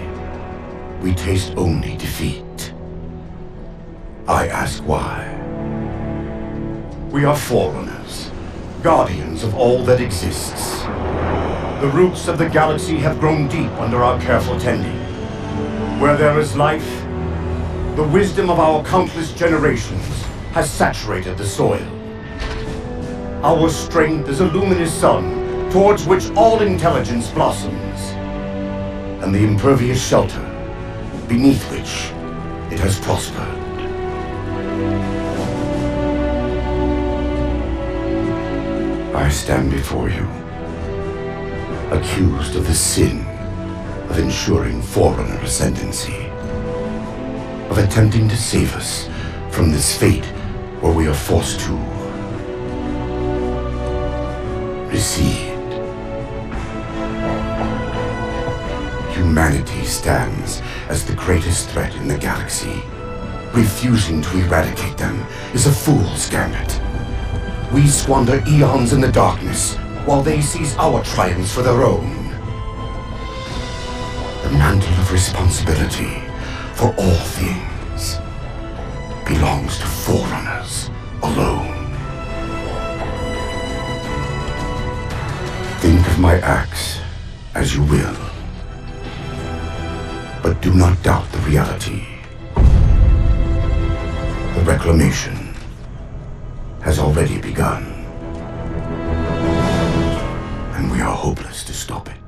we taste only defeat. I ask why. We are Forerunners, guardians of all that exists. The roots of the galaxy have grown deep under our careful tending. Where there is life, the wisdom of our countless generations has saturated the soil. Our strength is a luminous sun towards which all intelligence blossoms, and the impervious shelter beneath which it has prospered. I stand before you, accused of the sin of ensuring Forerunner ascendancy, of attempting to save us from this fate where we are forced to recede. Humanity stands as the greatest threat in the galaxy. Refusing to eradicate them is a fool's gambit. We squander eons in the darkness, while they seize our triumphs for their own. The mantle of responsibility for all things belongs to Forerunners alone. Think of my acts as you will, but do not doubt the reality. The reclamation has already begun, and we are hopeless to stop it.